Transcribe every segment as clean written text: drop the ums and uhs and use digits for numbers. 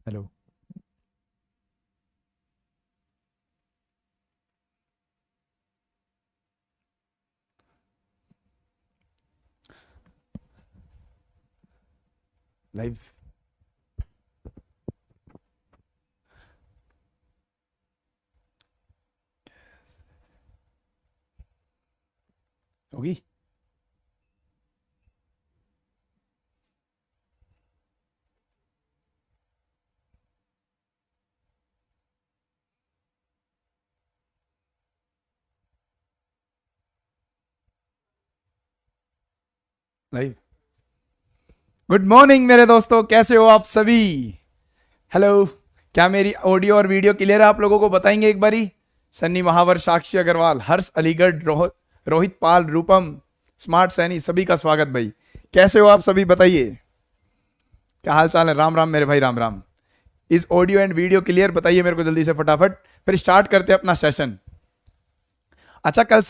Hello. Live होगी। Live. Good morning मेरे दोस्तों, कैसे हो आप सभी। हेलो। क्या मेरी ऑडियो और वीडियो क्लियर है? आप लोगों को बताएंगे एक बारी। सन्नी महावर, साक्षी अग्रवाल, हर्ष अलीगढ़, रोहित पाल, रूपम, स्मार्ट सैनी, सभी का स्वागत भाई। कैसे हो आप सभी, बताइए क्या हाल चाल है। राम राम मेरे भाई, राम राम। इस ऑडियो एंड वीडियो क्लियर? बताइए मेरे को जल्दी से फटाफट, फिर स्टार्ट करते हैं अपना सेशन। अच्छा, कल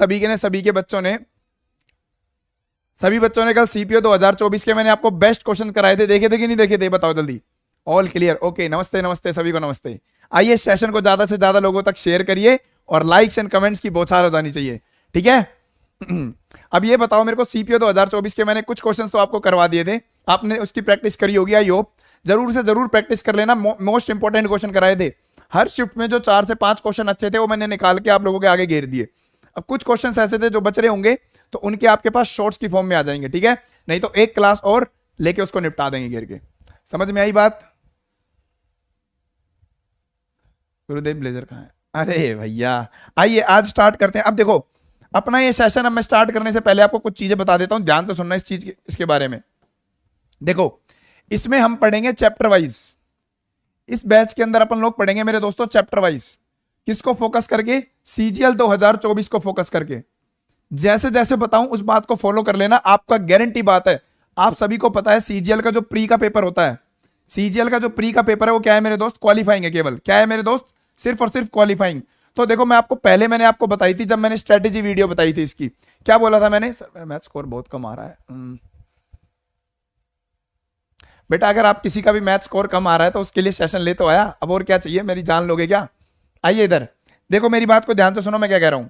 सभी बच्चों ने कल सीपीओ 2024 के मैंने आपको बेस्ट क्वेश्चन कराए थे, देखे थे कि नहीं देखे थे? बताओ जल्दी। All clear, okay. नमस्ते नमस्ते सभी को, नमस्ते। आइए सेशन को ज्यादा से ज्यादा लोगों तक शेयर करिए और लाइक्स एंड कमेंट्स की बौछार हो जानी चाहिए, ठीक है। अब ये बताओ मेरे को, सीपीओ 2024 के मैंने कुछ क्वेश्चंस तो आपको करवा दिए थे, आपने उसकी प्रैक्टिस करी होगी, आई होप। जरूर से जरूर प्रैक्टिस कर लेना। मोस्ट इंपॉर्टेंट क्वेश्चन कराए थे। हर शिफ्ट में जो 4 से 5 क्वेश्चन अच्छे थे वो मैंने निकाल के आप लोगों के आगे घेर दिए। अब कुछ क्वेश्चंस ऐसे थे जो बच रहे होंगे तो उनके आपके पास शॉर्ट्स की फॉर्म में आ जाएंगे, ठीक है। नहीं तो एक क्लास और लेके उसको निपटा देंगे घेर के। समझ में आई बात? गुरुदेव ब्लेजर कहाँ है? अरे भैया, आइए आज स्टार्ट करते हैं। अब देखो, अपना ये सेशन अब मैं स्टार्ट करने से पहले आपको कुछ चीजें बता देता हूं, ध्यान से सुनना इसके बारे में। देखो, इसमें हम पढ़ेंगे चैप्टर वाइज। इस बैच के अंदर अपन लोग पढ़ेंगे मेरे दोस्तों चैप्टर वाइज। किसको फोकस करके? सीजीएल 2024 को फोकस करके। जैसे जैसे बताऊं उस बात को फॉलो कर लेना, आपका गारंटी बात है। आप सभी को पता है सीजीएल का जो प्री का पेपर होता है, सीजीएल का जो प्री का पेपर है वो क्या है मेरे दोस्त? क्वालिफाइंग है केवल। क्या है मेरे दोस्त? सिर्फ और सिर्फ क्वालिफाइंग। तो देखो, मैं आपको पहले मैंने आपको बताई थी, जब मैंने स्ट्रेटेजी वीडियो बताई थी इसकी, क्या बोला था मैंने? सर मैथ स्कोर बहुत कम आ रहा है। बेटा, अगर आप किसी का भी मैथ स्कोर कम आ रहा है तो उसके लिए सेशन ले तो आया, अब और क्या चाहिए? मेरी जान लोगे क्या? आइए इधर देखो, मेरी बात को ध्यान से सुनो, मैं क्या कह रहा हूं।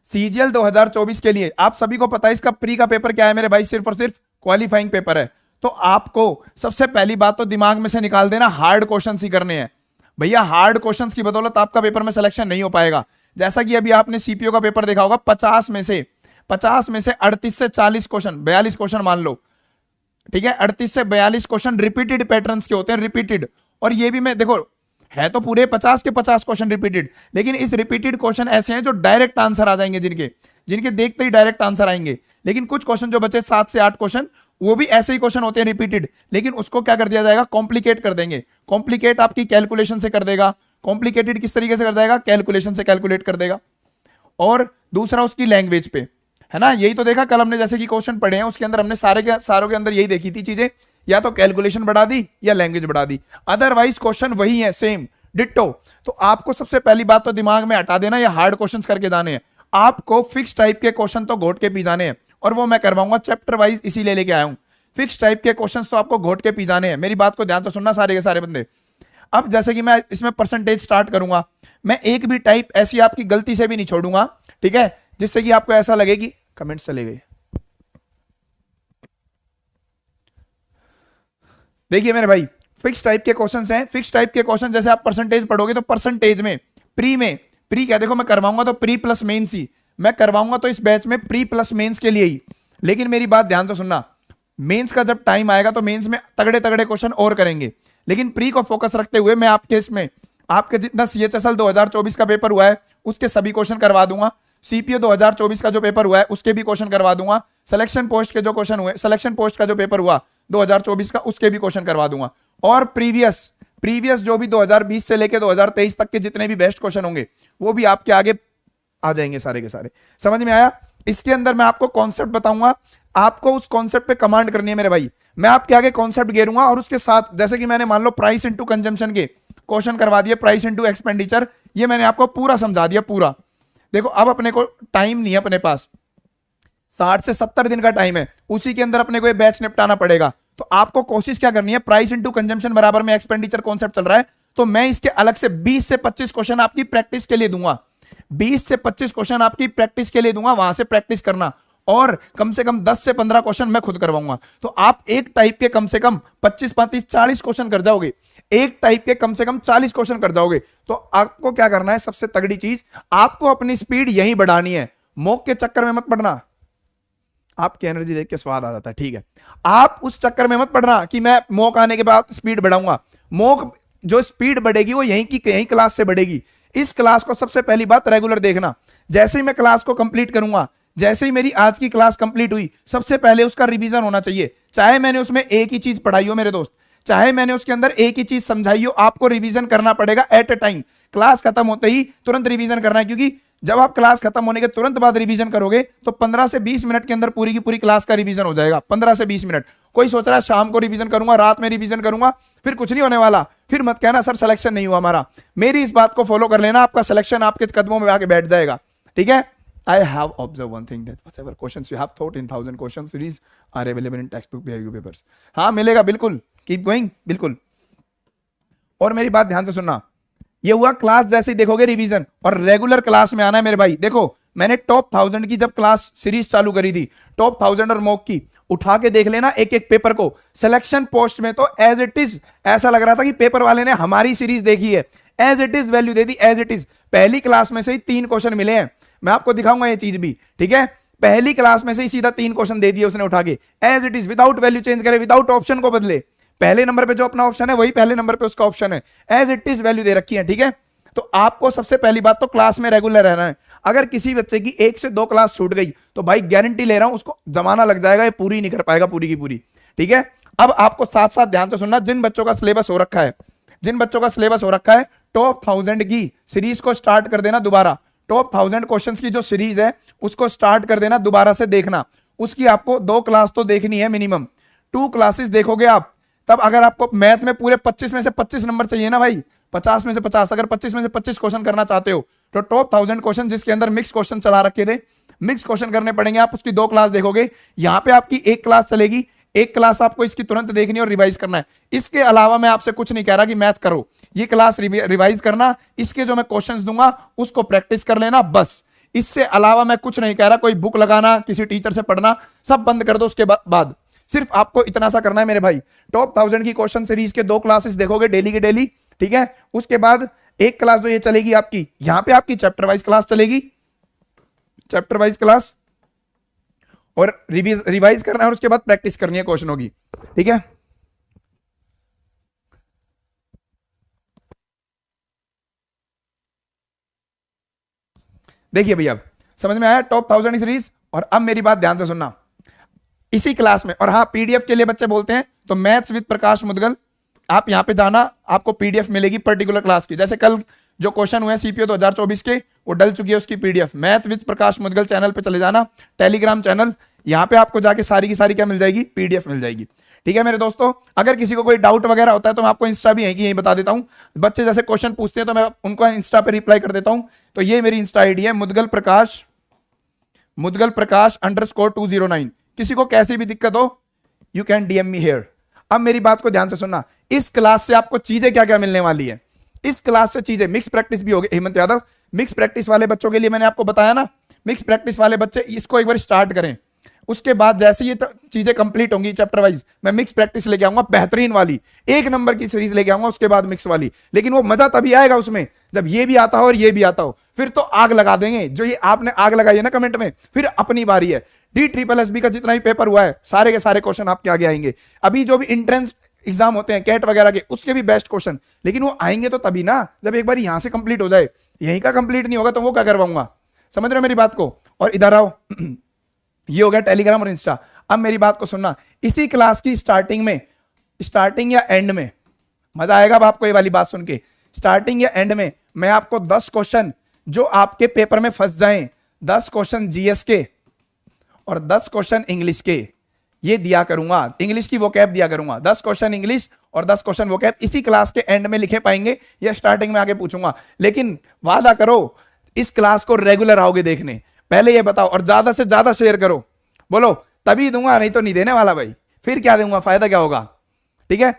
सीजीएल 2024 के लिए आप सभी को पता है इसका प्री का पेपर क्या है मेरे भाई? सिर्फ और सिर्फ क्वालिफाइंग पेपर है। तो आपको सबसे पहली बात तो दिमाग में से निकाल देना, हार्ड क्वेश्चन ही करने हैं भैया। हार्ड क्वेश्चंस की बदौलत आपका पेपर में सिलेक्शन नहीं हो पाएगा। जैसा कि अभी आपने सीपीओ का पेपर देखा होगा, 50 में से 38 से 40 क्वेश्चन, 42 क्वेश्चन मान लो, ठीक है। 38 से 42 क्वेश्चन रिपीटेड पैटर्न्स के होते हैं, रिपीटेड। और ये भी मैं देखो, है तो पूरे 50 के 50 क्वेश्चन रिपीटेड, लेकिन इस रिपीटेड क्वेश्चन ऐसे हैं जो डायरेक्ट आंसर आ जाएंगे, जिनके जिनके देखते ही डायरेक्ट आंसर आएंगे। लेकिन कुछ क्वेश्चन जो बचे 7 से 8 क्वेश्चन, वो भी ऐसे ही क्वेश्चन होते हैं रिपीटेड, लेकिन उसको क्या कर दिया जाएगा? कॉम्प्लिकेट कर देंगे। कॉम्प्लिकेट आपकी कैलकुलेशन से कर देगा। कॉम्प्लिकेटेड किस तरीके से कर जाएगा? कैलकुलेशन से कैलकुलेट कर देगा। और दूसरा उसकी लैंग्वेज पे, है ना। यही तो देखा कल हमने, जैसे कि क्वेश्चन पढ़े हैं उसके अंदर हमने सारों के अंदर यही देखी थी चीजें, या तो कैलकुलेशन बढ़ा दी या लैंग्वेज बढ़ा दी, अदरवाइज क्वेश्चन वही है, सेम डिट्टो। तो आपको सबसे पहली बात तो दिमाग में हटा देना, ये हार्ड क्वेश्चंस करके जाने हैं। आपको फिक्स टाइप के क्वेश्चन तो घोट के पी जाने हैं, और वो मैं करवाऊंगा चैप्टर वाइज, इसीलिए लेके आया हूं। फिक्स टाइप के क्वेश्चंस तो आपको घोट के पी जाने हैं। मेरी बात को ध्यान से सुनना सारे के सारे बंदे। अब जैसे कि मैं इसमें परसेंटेज स्टार्ट करूंगा, मैं एक भी टाइप ऐसी आपकी गलती से भी नहीं छोड़ूंगा, ठीक है, जिससे कि आपको ऐसा लगे कि कमेंट्स चले गए। देखिए मेरे भाई, फिक्स टाइप के क्वेश्चंस हैं। फिक्स टाइप के क्वेश्चन जैसे आप परसेंटेज पढ़ोगे तो परसेंटेज में प्री क्या, देखो मैं करवाऊंगा तो प्री प्लस मेंस ही मैं करवाऊंगा, तो इस बैच में प्री प्लस मेंस के लिए ही। लेकिन मेरी बात ध्यान से सुनना, मेंस का जब टाइम आएगा तो मेंस में तगड़े तगड़े क्वेश्चन और करेंगे, लेकिन प्री को फोकस रखते हुए मैं आपके इसमें आपके जितना सीएचएसएल 2024 का पेपर हुआ है उसके सभी क्वेश्चन करवा दूंगा। सीपीओ 2024 का जो पेपर हुआ है उसके भी क्वेश्चन करवा दूंगा। सिलेक्शन पोस्ट के जो क्वेश्चन हुए, सिलेक्शन पोस्ट का जो पेपर हुआ 2024 का, उसके भी क्वेश्चन करवा दूंगा। और प्रीवियस प्रीवियस जो भी 2020 से लेकर 2023 तक के जितने भी बेस्ट क्वेश्चन होंगे वो भी आपके आगे आ जाएंगे सारे के सारे। समझ में आया? इसके अंदर मैं आपको कॉन्सेप्ट बताऊंगा, आपको उस कॉन्सेप्ट पे कमांड करनी है मेरे भाई। मैं आपके आगे कॉन्सेप्ट घेरूंगा और उसके साथ जैसे कि मैंने मान लो प्राइस इंटू कंजम्पशन के क्वेश्चन करवा दिए, प्राइस इंटू एक्सपेंडिचर, ये मैंने आपको पूरा समझा दिया पूरा। देखो अब अपने को टाइम नहीं है, अपने पास 60 से 70 दिन का टाइम है, उसी के अंदर अपने को ये बैच निपटाना पड़ेगा। तो आपको कोशिश क्या करनी है, प्राइस इंटू कंजम्पशन बराबर में एक्सपेंडिचर कॉन्सेप्ट चल रहा है, तो मैं इसके अलग से 20 से 25 क्वेश्चन आपकी प्रैक्टिस के लिए दूंगा, 20 से 25 क्वेश्चन आपकी प्रैक्टिस के लिए दूंगा, वहां से प्रैक्टिस करना, और कम से कम 10 से 15 क्वेश्चन मैं खुद करवाऊंगा। तो आप एक टाइप के कम से कम 25 35 40 क्वेश्चन कर जाओगे, एक टाइप के कम से कम 40 क्वेश्चन कर जाओगे। तो आपको क्या करना है, सबसे तगड़ी चीज, आपको अपनी स्पीड यही बढ़ानी है, मॉक के चक्कर में मत पड़ना। आपकी एनर्जी देख के स्वाद आ जाता है, ठीक है, आप उस चक्कर में मत पड़ना कि मैं मॉक आने के बाद स्पीड बढ़ाऊंगा। मॉक जो स्पीड बढ़ेगी वो यहीं की यहीं क्लास से बढ़ेगी। इस क्लास को सबसे पहली बात रेगुलर देखना, जैसे ही मैं क्लास को कंप्लीट करूंगा, जैसे ही मेरी आज की क्लास कंप्लीट हुई, सबसे पहले उसका रिवीजन होना चाहिए। चाहे मैंने उसमें एक ही चीज पढ़ाई हो मेरे दोस्त, चाहे मैंने उसके अंदर एक ही चीज समझाई हो, आपको रिवीजन करना पड़ेगा एट ए टाइम। क्लास खत्म होते ही तुरंत रिवीजन करना है, क्योंकि जब आप क्लास खत्म होने के तुरंत बाद रिवीजन करोगे तो 15 से 20 मिनट के अंदर पूरी की पूरी क्लास का रिवीजन हो जाएगा। 15 से 20 मिनट। कोई सोच रहा है शाम को रिवीजन करूंगा, रात में रिवीजन करूंगा, फिर कुछ नहीं होने वाला, फिर मत कहना सर सिलेक्शन नहीं हुआ हमारा। मेरी इस बात को फॉलो कर लेना, आपका सिलेक्शन आपके कदमों में आके बैठ जाएगा, ठीक है। I have observed one thing that whatever questions you have thought in 1000 question series are available in textbook PIQ papers. हाँ मिलेगा, बिल्कुल, कीप गोइंग, बिल्कुल। और मेरी बात ध्यान से सुनना, ये हुआ क्लास जैसे ही देखोगे रिवीजन, और रेगुलर क्लास में आना है मेरे भाई। देखो मैंने टॉप 1000 की जब क्लास सीरीज चालू करी थी, टॉप 1000 और मॉक की, उठा के देख लेना एक एक पेपर को। सिलेक्शन पोस्ट में तो एज इट इज ऐसा लग रहा था कि पेपर वाले ने हमारी सीरीज देखी है, एज इट इज वैल्यू दे दी, एज इट इज। पहली क्लास में से ही 3 क्वेश्चन मिले हैं, मैं आपको दिखाऊंगा ये चीज भी, ठीक है। पहली क्लास में से ही सीधा 3 क्वेश्चन दे दिए उसने उठा के, as it is, without value change करे, विदाउट ऑप्शन को बदले। पहले नंबर पे जो अपना ऑप्शन है वही पहले नंबर पे उसका ऑप्शन है, एज इट इज वैल्यू दे रखी है, ठीक है। तो आपको सबसे पहली बात तो क्लास में रेगुलर रहना है। अगर किसी बच्चे की 1 से 2 क्लास छूट गई तो भाई गारंटी ले रहा हूं उसको जमाना लग जाएगा, ये पूरी नहीं कर पाएगा पूरी की पूरी, ठीक है। अब आपको साथ साथ ध्यान से सुनना, जिन बच्चों का सिलेबस हो रखा है, जिन बच्चों का सिलेबस हो रखा है, टॉप 1000 की सीरीज को स्टार्ट कर देना दोबारा। टॉप 1000 क्वेश्चंस की जो सीरीज है उसको स्टार्ट कर देना दोबारा से देखना। उसकी आपको 2 क्लास तो देखनी है मिनिमम, 2 क्लासेस देखोगे आप, तब अगर आपको मैथ में पूरे 25 में से 25 नंबर चाहिए ना भाई, 50 में से 50, अगर 25 में से 25 क्वेश्चन करना चाहते हो तो टॉप 1000 क्वेश्चन जिसके अंदर मिक्स क्वेश्चन चला रखे थे, मिक्स क्वेश्चन करने पड़ेंगे, आप उसकी 2 क्लास देखोगे। यहां पे आपकी 1 क्लास चलेगी, 1 क्लास आपको इसकी तुरंत देखनी और रिवाइज करना है। इसके अलावा मैं आपसे कुछ नहीं कह रहा कि मैथ करो, ये क्लास रिवाइज करना, इसके जो मैं क्वेश्चंस दूंगा उसको प्रैक्टिस कर लेना, बस। इससे अलावा मैं कुछ नहीं कह रहा, कोई बुक लगाना, किसी टीचर से पढ़ना, सब बंद कर दो। उसके बाद सिर्फ आपको इतना सा करना है मेरे भाई, टॉप 1000 की क्वेश्चन सीरीज के 2 क्लासेस देखोगे डेली के डेली, ठीक है। उसके बाद 1 क्लास जो ये चलेगी आपकी, यहां पे आपकी चैप्टर वाइज क्लास चलेगी, चैप्टर वाइज क्लास, और रिवाइज करना है, और उसके बाद प्रैक्टिस करनी है क्वेश्चनों की, ठीक है। देखिए भैया, समझ में आया टॉप 1000 सीरीज। और अब मेरी बात ध्यान से सुनना, इसी क्लास में, और हाँ पीडीएफ के लिए बच्चे बोलते हैं तो मैथ्स विद प्रकाश मुदगल, आप यहां पे जाना, आपको पीडीएफ मिलेगी पर्टिकुलर क्लास की। जैसे कल जो क्वेश्चन हुए सीपीओ 2024 के, वो डल चुकी है उसकी PDF. Math with Prakash Mudgal channel पे चले जाना, टेलीग्राम चैनल, यहां पे आपको जाके सारी की सारी क्या मिल जाएगी, पीडीएफ मिल जाएगी, ठीक है मेरे दोस्तों। अगर किसी को कोई डाउट वगैरह होता है तो मैं आपको इंस्टा भी है कि यही बता देता हूं, बच्चे जैसे क्वेश्चन पूछते हैं तो मैं उनको इंस्टा पे रिप्लाई कर देता हूं। तो ये मेरी इंस्टा आईडी है, मुदगल प्रकाश _209। किसी को कैसी भी दिक्कत हो, you can DM me here. अब मेरी बात को ध्यान से सुनना, इस क्लास से आपको चीजें क्या क्या मिलने वाली है। इस क्लास से चीजें, मिक्स प्रैक्टिस भी होगी। हेमंत यादव, मिक्स प्रैक्टिस वाले बच्चों के लिए मैंने आपको बताया ना, मिक्स प्रैक्टिस वाले बच्चे इसको एक बार स्टार्ट करें, उसके बाद जैसे ये चीजें कंप्लीट होंगी चैप्टर वाइज, मैं मिक्स प्रैक्टिस लेके आऊंगा, बेहतरीन वाली 1 नंबर की सीरीज लेके आऊंगा, उसके बाद मिक्स वाली। लेकिन वो मजा तभी आएगा उसमें जब ये भी आता हो और ये भी आता हो, फिर तो आग लगा देंगे। जो ये आपने आग लगाई है ना कमेंट में, फिर अपनी बारी है। DSSB का जितना भी पेपर हुआ है, सारे के सारे क्वेश्चन आपके आगे आएंगे। अभी जो भी इंट्रेंस एग्जाम होते हैं कैट वगैरह के, उसके भी बेस्ट क्वेश्चन, लेकिन वो आएंगे तो तभी ना जब एक बार यहां से कंप्लीट हो जाए। यहीं का कंप्लीट नहीं होगा तो वो क्या करवाऊंगा, समझ रहे हो मेरी बात को। और इधर आओ, ये हो गया टेलीग्राम और इंस्टा। अब मेरी बात को सुनना, इसी क्लास की स्टार्टिंग या एंड में मजा आएगा अब आपको ये वाली बात सुन के। स्टार्टिंग या एंड में मैं आपको 10 क्वेश्चन जो आपके पेपर में फंस जाएं, 10 क्वेश्चन जीएस के और 10 क्वेश्चन इंग्लिश के, ये दिया करूंगा। इंग्लिश की वोकैब दिया करूंगा, 10 क्वेश्चन इंग्लिश और 10 क्वेश्चन वोकैब इसी क्लास के एंड में लिखे पाएंगे या स्टार्टिंग में आगे पूछूंगा। लेकिन वादा करो इस क्लास को रेगुलर आओगे देखने, पहले ये बताओ, और ज्यादा से ज्यादा शेयर करो। बोलो तभी दूंगा, नहीं तो नहीं देने वाला भाई। फिर क्या दूंगा, फायदा क्या होगा? ठीक है,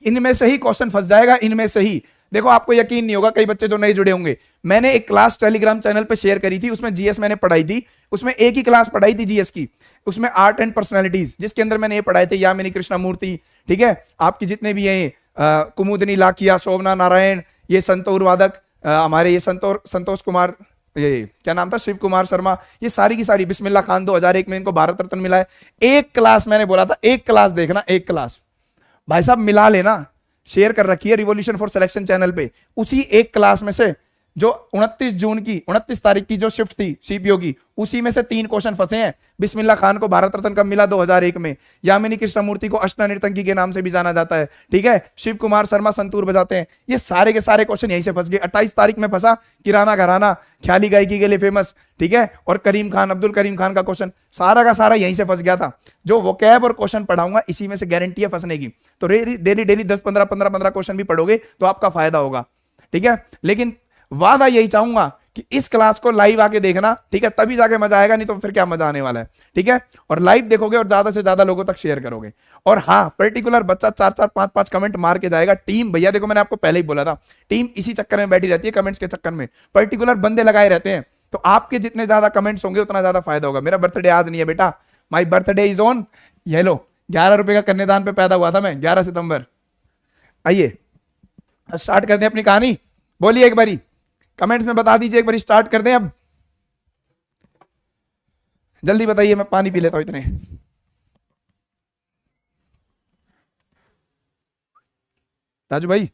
इनमें से ही क्वेश्चन फंस जाएगा, इनमें से ही। देखो आपको यकीन नहीं होगा, कई बच्चे जो नए जुड़े होंगे, मैंने एक क्लास टेलीग्राम चैनल पे शेयर करी थी, उसमें जीएस मैंने पढ़ाई थी, उसमें एक ही क्लास पढ़ाई थी जीएस की, उसमें आर्ट एंड पर्सनालिटीज, जिसके अंदर मैंने ये पढ़ाए थे यामिनी कृष्णमूर्ति, ठीक है, आपकी जितने भी हैं कुमुदनी लाकिया, शोभना नारायण, ये संतूर वादक, हमारे ये संतोष कुमार, ये क्या नाम था, शिव कुमार शर्मा, ये सारी की सारी, बिस्मिल्लाह खान 2001 में इनको भारत रत्न मिला है। एक क्लास मैंने बोला था, एक क्लास देखना, एक क्लास भाई साहब मिला लेना, शेयर कर रखी है रिवॉल्यूशन फॉर सिलेक्शन चैनल पे। उसी एक क्लास में से जो 29 तारीख की जो शिफ्ट थी सीपीओ की, उसी में से 3 क्वेश्चन फंसे हैं। बिस्मिल्लाह खान को भारत रत्न कब मिला? 2001 में। यामिनी कृष्णमूर्ति को अष्टा नर्तकी के नाम से भी जाना जाता है, ठीक है। शिव कुमार शर्मा संतूर बजाते हैं। ये सारे के सारे क्वेश्चन यहीं से फंस गए। 28 तारीख में फंसा किराना घराना, ख्याली गायकी के लिए फेमस, ठीक है, और करीम खान, अब्दुल करीम खान का क्वेश्चन सारा का सारा यहीं से फंस गया था। जो वोकैब और क्वेश्चन पढ़ाऊंगा इसी में से गारंटी है फंसने की। तो डेली डेली 10-15 क्वेश्चन भी पढ़ोगे तो आपका फायदा होगा, ठीक है। लेकिन वादा यही चाहूंगा कि इस क्लास को लाइव आके देखना, ठीक है, तभी जाके मजा आएगा, नहीं तो फिर क्या मजा आने वाला है, ठीक है। और लाइव देखोगे और ज्यादा से ज्यादा लोगों तक शेयर करोगे। और हाँ, पर्टिकुलर बच्चा 4-4 5-5 कमेंट मार के जाएगा। टीम भैया देखो, मैंने आपको पहले ही बोला था, टीम इसी चक्कर में बैठी रहती है, कमेंट्स के चक्कर में पर्टिकुलर बंदे लगाए रहते हैं। तो आपके जितने ज्यादा कमेंट्स होंगे उतना ज्यादा फायदा होगा। मेरा बर्थडे आज नहीं है बेटा, माई बर्थडे इज ऑन, ये लो 11 रुपए का कन्यादान पे पैदा हुआ था मैं, 11 सितंबर। आइए स्टार्ट करते हैं अपनी कहानी। बोलिए एक बारी, कमेंट्स में बता दीजिए एक बार, स्टार्ट कर दें अब, जल्दी बताइए, मैं पानी पी लेता हूं इतने। राजू भाई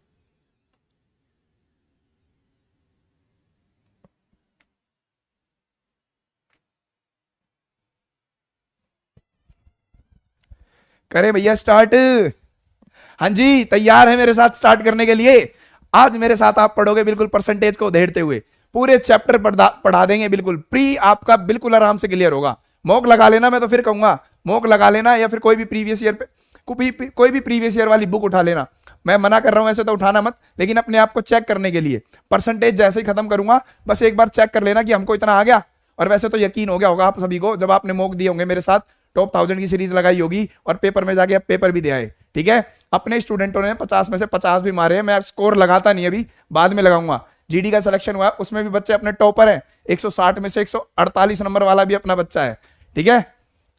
करें भैया स्टार्ट? हाँ जी, तैयार है मेरे साथ स्टार्ट करने के लिए? आज मेरे साथ आप पढ़ोगे बिल्कुल परसेंटेज को उधेड़ते हुए, पूरे चैप्टर पढ़ा देंगे बिल्कुल प्री, आपका बिल्कुल आराम से क्लियर होगा। मॉक लगा लेना, मैं तो फिर कहूंगा मॉक लगा लेना, या फिर कोई भी प्रीवियस ईयर पे कोई भी प्रीवियस ईयर वाली बुक उठा लेना। मैं मना कर रहा हूं ऐसे तो उठाना मत, लेकिन अपने आप को चेक करने के लिए परसेंटेज जैसे ही खत्म करूंगा बस एक बार चेक कर लेना कि हमको इतना आ गया। और वैसे तो यकीन हो गया होगा आप सभी को, जब आपने मॉक दिए होंगे मेरे साथ, टॉप 1000 की सीरीज लगाई होगी और पेपर में जाके आप पेपर भी दे आए, ठीक है। अपने स्टूडेंटों ने 50 में से 50 भी मारे हैं। मैं स्कोर लगाता नहीं अभी, बाद में लगाऊंगा। जीडी का सिलेक्शन हुआ, उसमें भी बच्चे अपने टॉपर हैं, 160 में से 148 नंबर वाला भी अपना बच्चा है, ठीक है।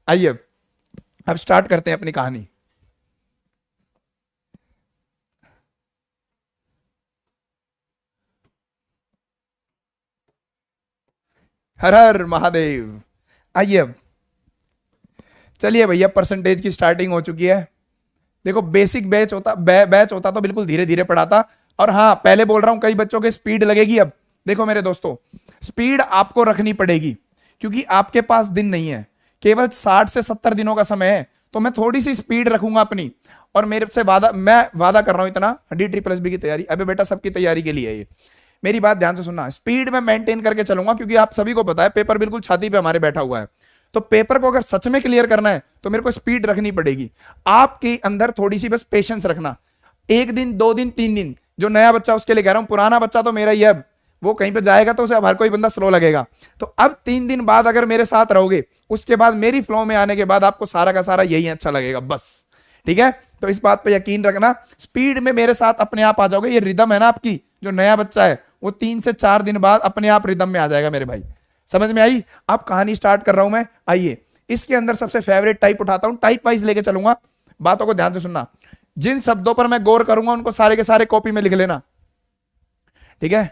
आइए अब स्टार्ट करते हैं अपनी कहानी। हर हर महादेव। आइए अब चलिए भैया, परसेंटेज की स्टार्टिंग हो चुकी है। देखो बेसिक बैच होता बैच होता तो बिल्कुल धीरे धीरे पढ़ाता। और हाँ, पहले बोल रहा हूं कई बच्चों के स्पीड लगेगी। अब देखो मेरे दोस्तों, स्पीड आपको रखनी पड़ेगी, क्योंकि आपके पास दिन नहीं है, केवल 60 से 70 दिनों का समय है। तो मैं थोड़ी सी स्पीड रखूंगा अपनी, और मेरे से मैं वादा कर रहा हूं इतना, DSSB की तैयारी अबे बेटा सबकी तैयारी के लिए है ये। मेरी बात ध्यान से सुनना, स्पीड में मेंटेन करके चलूंगा, क्योंकि आप सभी को पता है पेपर बिल्कुल छाती पे हमारे बैठा हुआ है। तो पेपर को अगर सच में क्लियर करना है तो मेरे को स्पीड रखनी पड़ेगी। आपके अंदर थोड़ी सी बस पेशेंस रखना, 1 दिन 2 दिन 3 दिन। जो नया बच्चा उसके लिए कह रहा हूं, पुराना बच्चा तो मेरा ही है, वो कहीं पे जाएगा तो उसे अब हर कोई बंदा स्लो लगेगा। तो अब 3 दिन बाद अगर मेरे साथ रहोगे, उसके बाद मेरी फ्लो में आने के बाद आपको सारा का सारा यही अच्छा लगेगा बस, ठीक है। तो इस बात पे यकीन रखना, स्पीड में मेरे साथ अपने आप आ जाओगे। ये रिदम है ना आपकी, जो नया बच्चा है वो 3 से 4 दिन बाद अपने आप रिदम में आ जाएगा मेरे भाई। समझ में आई? अब कहानी स्टार्ट कर रहा हूं मैं। आइए, इसके अंदर सबसे फेवरेट टाइप उठाता हूं, टाइप वाइज लेके चलूंगा, बातों को ध्यान से सुनना। जिन शब्दों पर मैं गौर करूंगा उनको सारे के सारे कॉपी में लिख लेना, ठीक है।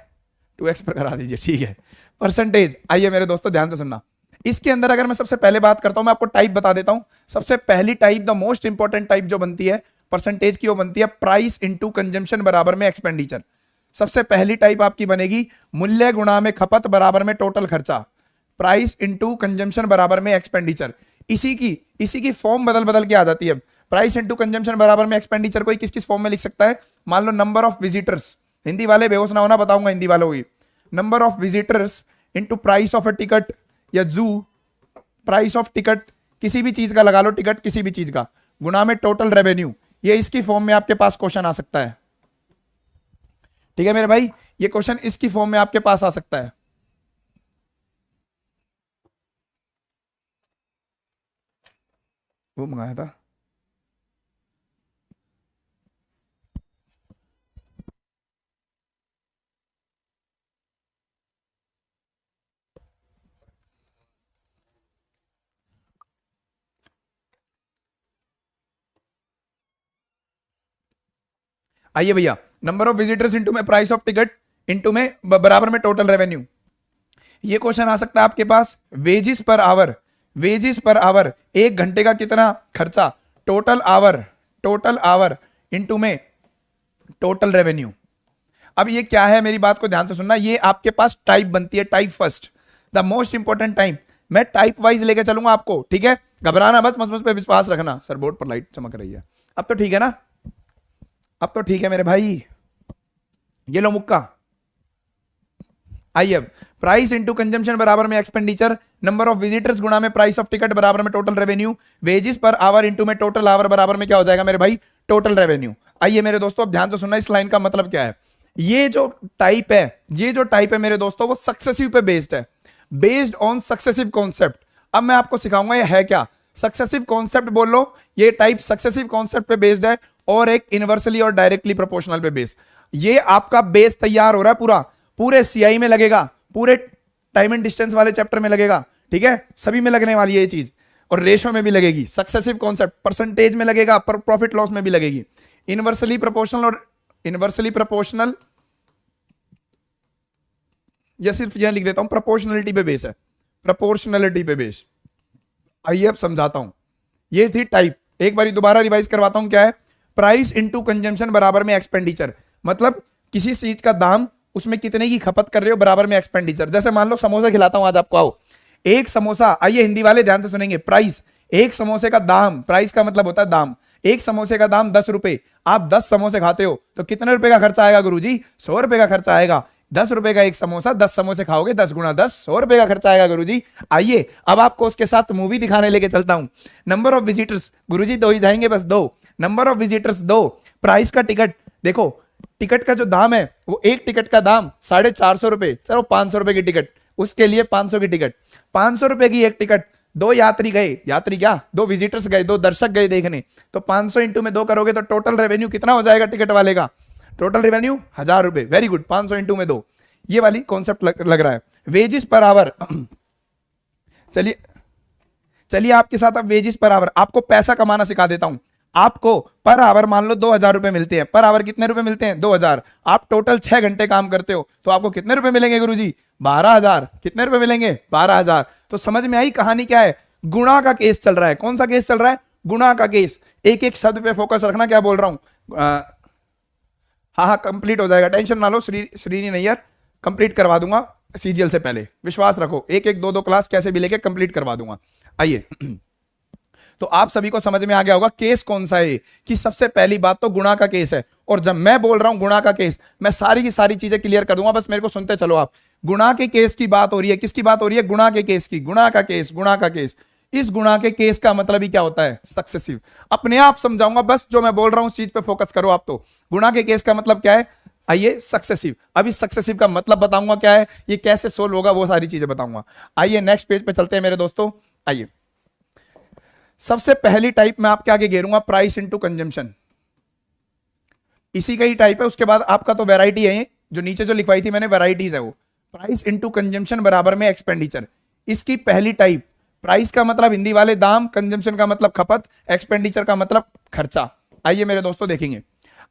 2x पर करा दीजिए, ठीक है। परसेंटेज, आइए मेरे दोस्तों ध्यान से सुनना। इसके अंदर अगर मैं सबसे पहले बात करता हूं, मैं आपको टाइप बता देता हूं। सबसे पहली type, the most important type जो बनती है परसेंटेज की, वो बनती है प्राइस इंटू कंजम्पशन बराबर में एक्सपेंडिचर। सबसे पहली टाइप आपकी बनेगी मूल्य गुणा में खपत बराबर में टोटल खर्चा। प्राइस इंटू कंजम्पशन बराबर में एक्सपेंडिचर। इसी की फॉर्म बदल बदल के आ जाती है। प्राइस इंटू कंजम्पशन बराबर में एक्सपेंडिचर कोई किस किस फॉर्म में लिख सकता है? मान लो नंबर ऑफ विजिटर्स, हिंदी वाले बेहोश ना होना, बताऊंगा हिंदी वालों की। Number of visitors into price of a ticket, या जू प्राइस ऑफ टिकट, किसी भी चीज का लगा लो, टिकट किसी भी चीज का, गुणा में टोटल रेवेन्यू। ये इसकी फॉर्म में आपके पास क्वेश्चन आ सकता है, ठीक है मेरे भाई। ये क्वेश्चन इसकी फॉर्म में आपके पास आ सकता है। वो मंगाया था आइए भैया, नंबर ऑफ विजिटर्स इंटू में प्राइस ऑफ टिकट इंटू में बराबर में टोटल रेवेन्यू। ये क्वेश्चन आ सकता है आपके पास। वेजिस पर आवर, वेजिस पर आवर, एक घंटे का कितना खर्चा, टोटल आवर इंटू में टोटल रेवेन्यू। अब ये क्या है, मेरी बात को ध्यान से सुनना, ये आपके पास टाइप बनती है, type first, the most important type. मैं टाइप वाइज लेके चलूंगा आपको, ठीक है, घबराना बस, मुझ पे विश्वास रखना। सर बोर्ड पर लाइट चमक रही है, अब तो ठीक है ना, अब तो ठीक है मेरे भाई। ये लो मुक्का। आइए, अब प्राइस इंटू कंजम्पशन बराबर में एक्सपेंडिचर, नंबर ऑफ विजिटर्स गुणा में प्राइस ऑफ टिकट बराबर में टोटल रेवेन्यू, वेजिस पर आवर इंटू में टोटल आवर बराबर में क्या हो जाएगा मेरे भाई, टोटल रेवेन्यू। आइए मेरे दोस्तों, अब ध्यान से सुनना, इस लाइन का मतलब क्या है। ये जो टाइप है, ये जो टाइप है मेरे दोस्तों, वो सक्सेसिव पे बेस्ड है, बेस्ड ऑन सक्सेसिव कॉन्सेप्ट। अब मैं आपको सिखाऊंगा ये है क्या, सक्सेसिव कॉन्सेप्ट बोल लो। ये टाइप सक्सेसिव कॉन्सेप्ट पे बेस्ड है और एक इनवर्सली और डायरेक्टली प्रोपोर्शनल पे बेस्ड। ये आपका बेस तैयार हो रहा है, पूरा पूरे सीआई में लगेगा, पूरे टाइम एंड डिस्टेंस वाले चैप्टर में लगेगा, ठीक है, सभी में लगने वाली है ये चीज, और रेशो में भी लगेगी। सक्सेसिव कॉन्सेप्ट परसेंटेज में लगेगा, पर प्रॉफिट लॉस में भी लगेगी। इनवर्सली प्रोपोर्शनल और इनवर्सली प्रोपोर्शनल, या सिर्फ यह लिख देता हूं, प्रोपोर्शनलिटी पे बेस है, प्रोपोर्शनलिटी पे बेस। आइए अब समझाता हूं। ये थी टाइप, एक बार दोबारा रिवाइज करवाता हूं। क्या है, प्राइस इंटू कंजम्पशन बराबर में एक्सपेंडिचर, मतलब किसी चीज का दाम, उसमें कितने की खपत कर रहे हो, बराबर में एक्सपेंडिचर। जैसे मान लो समोसा खिलाता हूं आज आपको, आओ एक समोसा, आइए हिंदी वाले ध्यान से सुनेंगे, प्राइस, एक समोसे का दाम, प्राइस का मतलब होता है दाम, एक समोसे का दाम 10 रुपए, आप 10 समोसे खाते हो तो कितने रुपए का खर्चा आएगा गुरुजी, 100 रुपए का खर्चा आएगा। 10 रुपए का एक समोसा, 10 समोसे खाओगे, 10 गुना 10, 100 रुपए का खर्चा आएगा गुरुजी। आइए अब आपको उसके साथ मूवी दिखाने लेके चलता हूं। नंबर ऑफ विजिटर्स, गुरुजी 2 ही जाएंगे बस, 2, नंबर ऑफ विजिटर्स 2, प्राइस का टिकट, देखो टिकट का जो दाम है वो एक टिकट का दाम 450 रुपए, चलो 500 रुपए की टिकट, उसके लिए 500 की टिकट, 500 रुपए की एक टिकट। 2 यात्री गए, यात्री क्या, 2 विजिटर्स गए, 2 दर्शक गए देखने, तो 500 इंटू में 2 करोगे तो टोटल रेवेन्यू कितना हो जाएगा टिकट वाले का, टोटल रेवेन्यू 1000 रुपए। वेरी गुड, 500 इंटू में 2, ये वाली कॉन्सेप्ट लग रहा है। वेजिस पर आवर, चलिए आपके साथ अब वेजिस पर आवर, आपको पैसा कमाना सिखा देता हूं। आपको पर आवर मान लो 2000 रुपए मिलते हैं, पर आवर कितने रुपए मिलते हैं, 2000। आप टोटल 6 घंटे काम करते हो तो आपको कितने रुपए मिलेंगे गुरुजी, 12000। कितने रुपए मिलेंगे, 12000। तो समझ में आई कहानी क्या है, गुणा का केस चल रहा है। कौन सा केस चल रहा है, गुणा का केस। एक एक शब्द पे फोकस रखना, क्या बोल रहा हूं। हाँ कंप्लीट हो जाएगा, टेंशन ना लो, श्रीनी नैयर कंप्लीट करवा दूंगा सीजीएल से पहले, विश्वास रखो, एक एक 2 क्लास कैसे भी लेके कंप्लीट करवा दूंगा। आइए तो आप सभी को समझ में आ गया होगा केस कौन सा है, कि सबसे पहली बात तो गुणा का केस है। और जब मैं बोल रहा हूं गुणा का केस, मैं सारी की सारी चीजें क्लियर कर दूंगा, बस मेरे को सुनते चलो आप। गुणा के केस की बात हो रही है, किसकी बात हो रही है, गुणा के केस की, गुणा का केस, गुणा का केस। इस गुणा के केस का मतलब ही क्या होता है, सक्सेसिव। अपने आप समझाऊंगा, बस जो मैं बोल रहा हूं उस चीज पे फोकस करो आप। तो गुणा के केस का मतलब क्या है, आइए सक्सेसिव। अब इस सक्सेसिव का मतलब बताऊंगा क्या है, ये कैसे सोल्व होगा, वो सारी चीजें बताऊंगा। आइए नेक्स्ट पेज पे चलते हैं मेरे दोस्तों। आइए सबसे पहली टाइप मैं आपके आगे घेरूंगा, प्राइस इंटू कंजम्पशन, इसी का ही टाइप है। उसके बाद आपका तो वैरायटी है, जो नीचे जो लिखवाई थी मैंने वैरायटीज है वो, प्राइस इंटू कंजम्पशन बराबर में एक्सपेंडिचर। इसकी पहली टाइप, प्राइस का मतलब हिंदी वाले दाम, कंजम्पशन का मतलब खपत, एक्सपेंडिचर का मतलब खर्चा। आइए मेरे दोस्तों देखेंगे,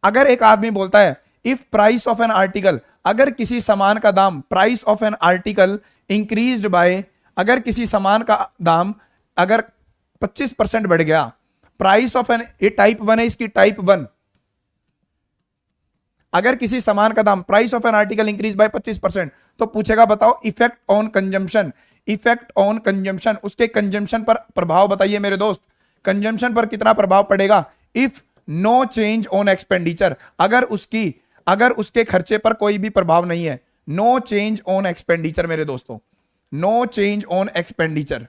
अगर एक आदमी बोलता है if price of an article, अगर किसी सामान का दाम, price of an article increased by, अगर किसी सामान का दाम अगर 25% बढ़ गया, प्राइस ऑफ एन, ये टाइप 1 है इसकी, टाइप 1। अगर किसी सामान का दाम, price of an article increase by 25%, तो पूछेगा बताओ effect on consumption, effect on consumption, उसके कंजम्पशन पर प्रभाव बताइए मेरे दोस्त, कंजम्पशन पर कितना प्रभाव पड़ेगा। If no change on expenditure, अगर उसके खर्चे पर कोई भी प्रभाव नहीं है, नो चेंज ऑन एक्सपेंडिचर मेरे दोस्तों, नो चेंज ऑन एक्सपेंडिचर,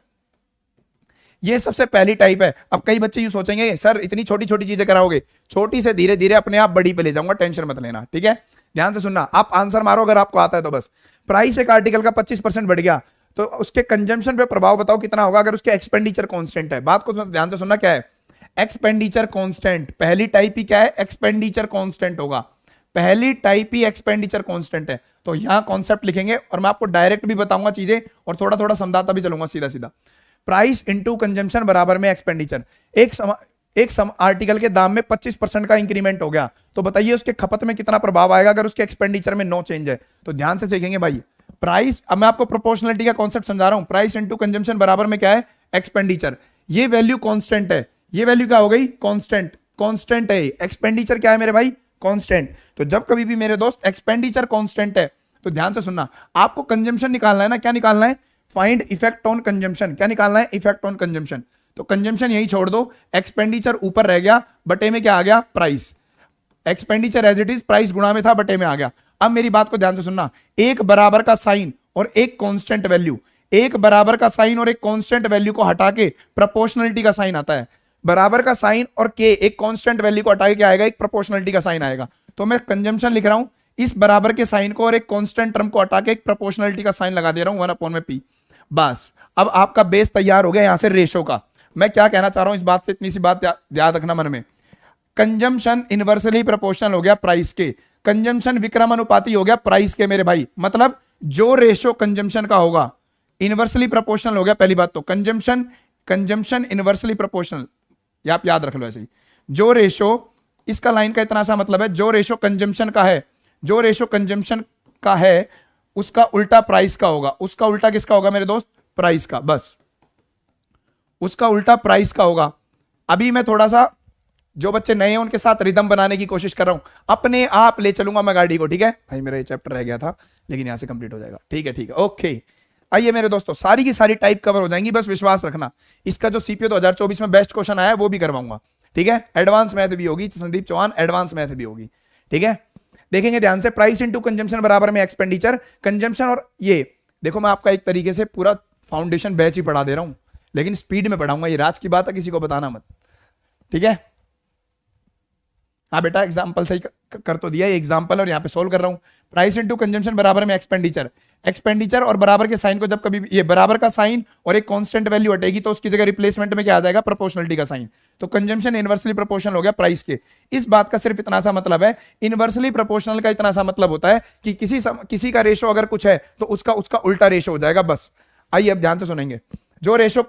ये सबसे पहली टाइप है। अब कई बच्चे यूं सोचेंगे सर इतनी छोटी छोटी चीजें कराओगे, छोटी से धीरे धीरे अपने आप बड़ी पे ले जाऊंगा, टेंशन मत लेना, ठीक है। ध्यान से सुनना, आप आंसर मारो अगर आपको आता है तो बस। प्राइस एक आर्टिकल का 25% बढ़ गया तो उसके कंजम्पशन पे प्रभाव बताओ कितना होगा, अगर उसके एक्सपेंडिचर कांस्टेंट है। बात को ध्यान से सुनना, क्या है एक्सपेंडिचर कांस्टेंट, पहली टाइप ही क्या है, एक्सपेंडिचर कांस्टेंट होगा, पहली टाइप ही एक्सपेंडिचर कांस्टेंट है। तो यहां कॉन्सेप्ट लिखेंगे और मैं आपको डायरेक्ट भी बताऊंगा चीजें और थोड़ा थोड़ा समझाता भी चलूंगा सीधा सीधा। प्राइस इंटू कंजम्पशन बराबर में एक्सपेंडिचर, एक सम आर्टिकल के दाम में 25% का इंक्रीमेंट हो गया, तो बताइए उसके खपत में कितना प्रभाव आएगा अगर उसके एक्सपेंडिचर में नो चेंज है। तो ध्यान से देखेंगे भाई, प्राइस, अब मैं आपको प्रोपोर्शनलिटी का कॉन्सेप्ट समझा रहा हूं। प्राइस इंटू कंजम्पशन बराबर में क्या है, एक्सपेंडिचर। ये वैल्यू कांस्टेंट है, ये वैल्यू क्या हो गई, कांस्टेंट, कांस्टेंट है। एक्सपेंडिचर क्या है मेरे भाई, कांस्टेंट। तो जब कभी भी मेरे दोस्त एक्सपेंडिचर कांस्टेंट है तो ध्यान से सुनना, आपको कंजम्पशन निकालना है ना, क्या निकालना है, फाइंड इफेक्ट ऑन कंजम्पशन। क्या निकालना है, इफेक्ट ऑन कंजम्पशन। तो कंजम्पशन यही छोड़ दो, एक्सपेंडिचर ऊपर रह गया, बटे में क्या आ गया, price. Expenditure as it is, price गुणा में था, बटे में आ गया। अब मेरी बात को ध्यान से सुनना, एक बराबर का साइन और एक कांस्टेंट वैल्यू, एक बराबर का साइन और एक कांस्टेंट वैल्यू को हटा के प्रोपोर्शनलिटी का साइन आता है। बराबर का साइन और के, एक कांस्टेंट वैल्यू को हटा के क्या आएगा, एक प्रोपोर्शनलिटी का साइन आएगा। तो मैं कंजम्पशन लिख रहा हूं, इस बराबर के साइन को और एक कांस्टेंट टर्म को हटा के एक प्रोपोर्शनलिटी का साइन लगा दे रहा हूं, 1/p। बस अब आपका बेस तैयार हो गया यहां से रेशो का। मैं क्या कहना चाह रहा हूं इस बात से, इतनी सी बात याद रखना मन में, कंजम्पशन इनवर्सली प्रोपोर्शनल हो गया प्राइस के, कंजम्पशन विक्रमानुपाती हो गया प्राइस के मेरे भाई। मतलब जो रेशो कंजम्पशन का होगा इनवर्सली प्रोपोर्शनल हो गया। पहली बात तो कंजम्पशन इनवर्सली प्रोपोर्शनल, ये आप याद रख लो ऐसे ही। जो रेशो, इसका लाइन का इतना सा मतलब है, जो रेशो कंजम्पशन का है, जो रेशो कंजम्पशन का है उसका उल्टा प्राइस का होगा। उसका उल्टा किसका होगा मेरे दोस्त, प्राइस का। बस उसका उल्टा प्राइस का होगा। अभी मैं थोड़ा सा, जो बच्चे नए हैं उनके साथ रिदम बनाने की कोशिश कर रहा हूं, अपने आप ले चलूंगा मैं गाड़ी को, ठीक है भाई। मेरा ये चैप्टर रह गया था लेकिन यहां से कंप्लीट हो जाएगा, ठीक है ठीक है, ओके। आइए मेरे दोस्तों, सारी की सारी टाइप कवर हो जाएंगी, बस विश्वास रखना। इसका जो सीपीओ 2024 में बेस्ट क्वेश्चन आया है वो भी करवाऊंगा, ठीक है। एडवांस मैथ भी होगी, संदीप चौहान एडवांस मैथ भी होगी, ठीक है। देखेंगे ध्यान से, प्राइस इंटू कंजम्पशन बराबर में एक्सपेंडिचर, कंजम्पशन। और ये देखो, मैं आपका एक तरीके से पूरा फाउंडेशन बैच ही पढ़ा दे रहा हूं, लेकिन स्पीड में पढ़ाऊंगा, ये राज की बात है, किसी को बताना मत, ठीक है। हाँ बेटा, एग्जाम्पल सही कर तो दिया, ये एग्जाम्पल और यहाँ पे सोल्व कर रहा हूं। प्राइस इंटू कंजम्पशन बराबर में एक्सपेंडिचर, एक्सपेंडिचर और बराबर के साइन को जब कभी ये बराबर का साइन और एक कांस्टेंट वैल्यू हटेगी तो उसकी जगह रिप्लेसमेंट में क्या आ जाएगा, प्रोपोर्शनलिटी का साइन। तो कंजम्पशन इनवर्सली प्रोपोर्शनल हो गया प्राइस के। इस बात का सिर्फ इतना सा मतलब है, इनवर्सली प्रोपोर्शनल का इतना सा मतलब होता है कि किसी का रेशो अगर कुछ है तो उसका उल्टा रेशो हो जाएगा, बस। आइए अब ध्यान से सुनेंगे, जो रेशो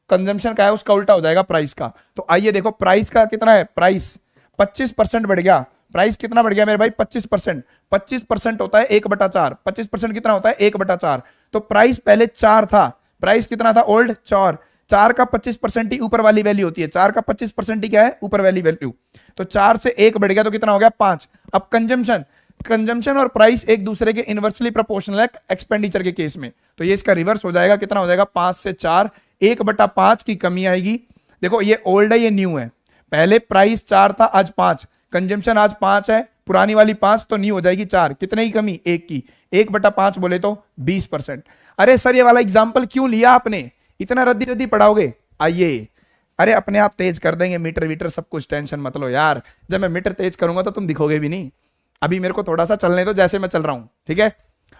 कंजम्पशन का है उसका उल्टा हो जाएगा प्राइस का। तो आइए देखो, प्राइस का कितना है, प्राइस 25% बढ़ गया। प्राइस कितना बढ़ गया मेरे भाई, 25%। 25% होता है 1/4, 25% कितना होता है, 1/4। तो प्राइस पहले 4 था, प्राइस कितना था ओल्ड, 4। 4 का 25% ही ऊपर वाली वैल्यू होती है, 4 का 25% ही क्या है, ऊपर वाली वैल्यू। तो 4 से 1 बढ़ गया तो कितना हो गया, 5। अब कंजम्पशन और प्राइस एक दूसरे के इनवर्सली प्रोपोर्शनल है एक्सपेंडिचर के केस में, तो ये इसका रिवर्स हो जाएगा। कितना हो जाएगा, 5 से 4, 1/5 की कमी आएगी। देखो ये ओल्ड है, ये न्यू है। पहले प्राइस 4 था, आज 5, कंजम्पशन आज 5 है, पुरानी वाली 5 तो न्यू हो जाएगी 4। कितने की कमी, 1 की। 1/5 बोले तो 20%। अरे सर ये वाला एग्जाम्पल क्यों लिया आपने, इतना रद्दी रद्दी पढ़ाओगे। आइए, अरे अपने आप तेज कर देंगे, मीटर वीटर सब कुछ, टेंशन मत लो यार। जब मैं मीटर तेज करूंगा तो तुम दिखोगे भी नहीं। अभी मेरे को थोड़ा सा चलने दो जैसे मैं चल रहा हूं, ठीक है।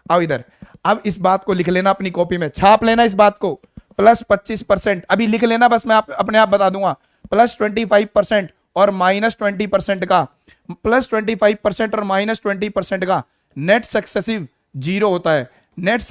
आओ इधर, अब इस बात को लिख लेना अपनी कॉपी में, छाप लेना इस बात को, प्लस 25%। अभी लिख लेना, बस मैं अपने आप बता दूंगा। प्लस 25% और माइनस 20% का, प्लस 25% और माइनस 20% का नेट सक्सेसिव 0 होता है। नेट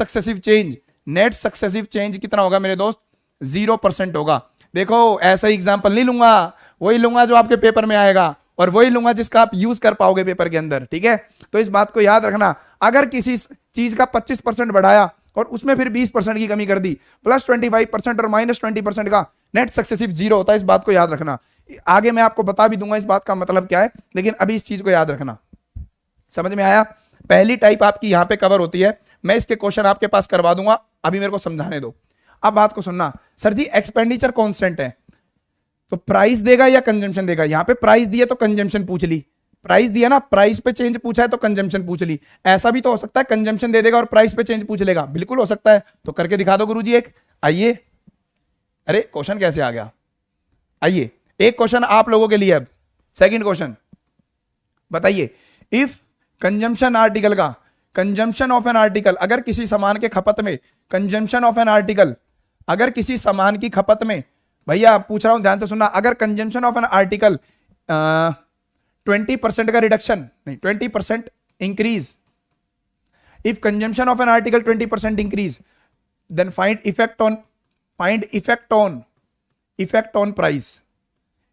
सक्सेसिव चेंज कितना होगा मेरे दोस्त, 0% होगा। देखो ऐसा ही एग्जांपल नहीं लूंगा, वही लूंगा जो आपके पेपर में आएगा और वही लूंगा जिसका आप यूज कर पाओगे पेपर के अंदर, ठीक है। तो इस बात को याद रखना, अगर किसी चीज का 25% बढ़ाया और उसमें फिर 20% की कमी कर दी, प्लस 25% और माइनस 20% का नेट सक्सेसिव 0 होता है। इस बात को याद रखना, आगे मैं आपको बता भी दूंगा इस बात का मतलब क्या है, लेकिन अभी इस चीज को याद रखना। समझ में आया, पहली टाइप आपकी यहां पे कवर होती है। मैं इसके क्वेश्चन आपके पास करवा दूंगा, अभी मेरे को समझाने दो। अब बात को सुनना, सर जी एक्सपेंडिचर कांस्टेंट है तो प्राइस देगा या कंजम्पशन देगा। यहां पे प्राइस दिया तो कंजम्पशन पूछ ली, प्राइस दिया ना, प्राइस पे चेंज पूछा है तो कंजम्पशन पूछ ली। ऐसा भी तो हो सकता है कंजम्पशन दे देगा और प्राइस पे चेंज पूछ लेगा, बिल्कुल हो सकता है। तो करके दिखा दो गुरुजी एक। आइए, अरे क्वेश्चन कैसे आ गया। आइए एक क्वेश्चन आप लोगों के लिए। अब सेकंड क्वेश्चन बताइए, इफ कंजम्पशन आर्टिकल का, कंजम्पशन ऑफ एन आर्टिकल, अगर किसी सामान के खपत में, कंजम्पशन ऑफ एन आर्टिकल, अगर किसी सामान की खपत में, भैया पूछ रहा हूं ध्यान से सुनना, अगर कंजम्पशन ऑफ एन आर्टिकल 20% का रिडक्शन, नहीं 20% increase, if consumption of an article 20% increase, then find effect on price.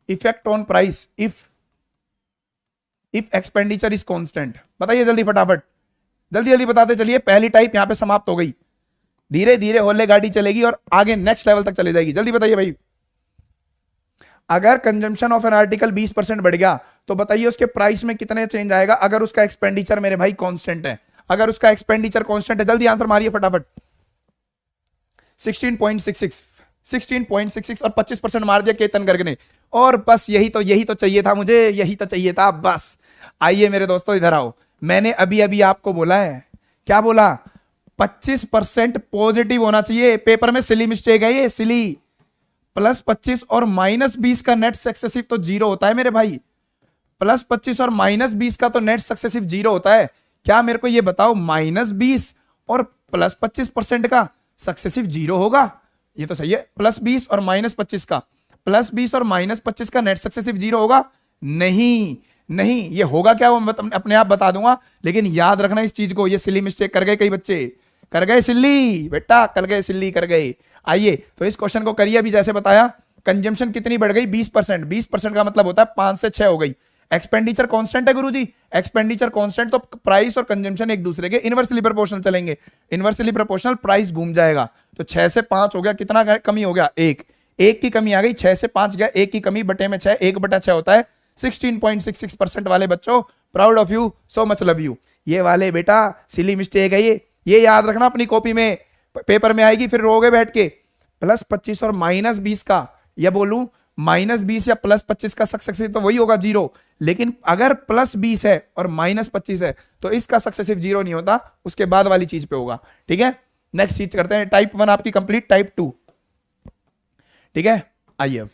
Effect on price if expenditure is constant. बताइए जल्दी फटाफट, जल्दी जल्दी बताते चलिए। पहली टाइप यहां पे समाप्त हो गई, धीरे धीरे होले गाड़ी चलेगी और आगे नेक्स्ट लेवल तक चली जाएगी। जल्दी बताइए भाई। अगर कंजम्पशन ऑफ एन आर्टिकल 20% बढ़ गया तो बताइए उसके प्राइस में कितने चेंज आएगा अगर उसका एक्सपेंडिचर मेरे भाई कांस्टेंट है। अगर उसका एक्सपेंडिचर कांस्टेंट है, जल्दी आंसर मारिए फटाफट। 16.66 और 25% मार दिया केतन गर्ग ने। और बस यही तो चाहिए था मुझे, यही तो चाहिए था बस। आइए मेरे दोस्तों इधर आओ, मैंने अभी अभी आपको बोला है, क्या बोला, 25% पॉजिटिव होना चाहिए। पेपर में सिली मिस्टेक है ये, सिली। +25 और -20 का नेट सक्सेसिव तो 0 होता है मेरे भाई। +25 और -20 का तो नेट सक्सेसिव 0 होता है। क्या मेरे को ये बताओ, -20 और +25% का सक्सेसिव 0 होगा? ये तो सही है। +20 और -25 का, +20 और -25 का नेट सक्सेसिव 0 होगा? नहीं नहीं, ये होगा क्या वो मैं अपने आप बता दूंगा, लेकिन याद रखना इस चीज को। ये सिली मिस्टेक कर गए कई बच्चे, कर गए सिल्ली बेटा, कर गए सिल्ली, कर गए। आइए तो इस क्वेश्चन को करिए। अभी जैसे बताया, कंजम्पशन कितनी बढ़ गई, 20%। 20% का मतलब होता है 5 से 6 हो गई। एक्सपेंडिचर कांस्टेंट है गुरुजी, एक्सपेंडिचर कांस्टेंट तो प्राइस और कंजम्पशन एक दूसरे के इनवर्सली प्रोपोर्शनल चलेंगे। इनवर्सली प्रोपोर्शनल, प्राइस घूम जाएगा। तो 6 से 5 हो गया, कितना कमी हो गया, 1 की कमी आ गई। 6 से 5 गया, 1 की कमी, बटे में 6, 1/6 होता है। 16.66% वाले बच्चों, proud of you, so much love you. ये वाले बेटा सिली मिस्टेक है ये याद रखना, अपनी कॉपी में पेपर में आएगी, फिर रोगे बैठ के। +25 और -20 का, या बोलूं -20 या +25 का सक्सेसिव तो वही होगा 0। लेकिन अगर +20 है और -25 है तो इसका सक्सेसिव 0 नहीं होता, उसके बाद वाली चीज पे होगा। ठीक है, नेक्स्ट चीज करते हैं। टाइप 1 आपकी कंप्लीट, टाइप 2। ठीक है, आइए अब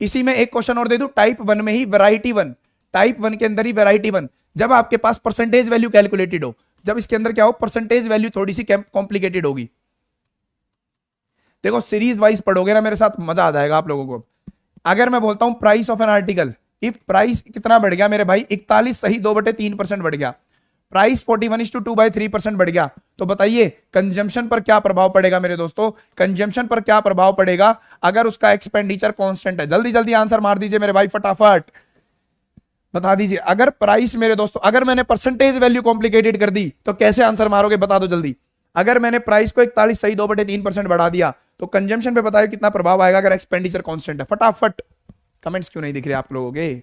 इसी में एक क्वेश्चन और दे दूं। टाइप 1 में ही वैरायटी 1, टाइप 1 के अंदर ही वैरायटी 1। जब आपके पास परसेंटेज वैल्यू कैलकुलेटेड हो, जब इसके अंदर क्या हो, परसेंटेज वैल्यू थोड़ी सी कॉम्प्लिकेटेड होगी। देखो सीरीज वाइज पढ़ोगे ना मेरे साथ, मजा आ जाएगा आप लोगों को। अगर मैं बोलता हूं price of an article, if price कितना बढ़ गया मेरे भाई, 41 सही 2/3% बढ़ गया। प्राइस 41:2/3% बढ़ गया, तो बताइए कंजम्पशन पर क्या प्रभाव पड़ेगा मेरे दोस्तों, कंजम्पशन पर क्या प्रभाव पड़ेगा अगर उसका एक्सपेंडिचर कांस्टेंट है? जल्दी जल्दी आंसर मार दीजिए मेरे भाई, फटाफट बता दीजिए। अगर प्राइस मेरे दोस्तों, अगर मैंने परसेंटेज वैल्यू कॉम्प्लिकेटेड कर दी तो कैसे आंसर मारोगे, बता दो जल्दी। अगर मैंने प्राइस को 41 सही 2/3% बढ़ा दिया तो कंजम्पशन पे बताइए कितना प्रभाव आएगा अगर एक्सपेंडिचर कांस्टेंट है। फटाफट, कमेंट्स क्यों नहीं दिख रहे आप लोगों के?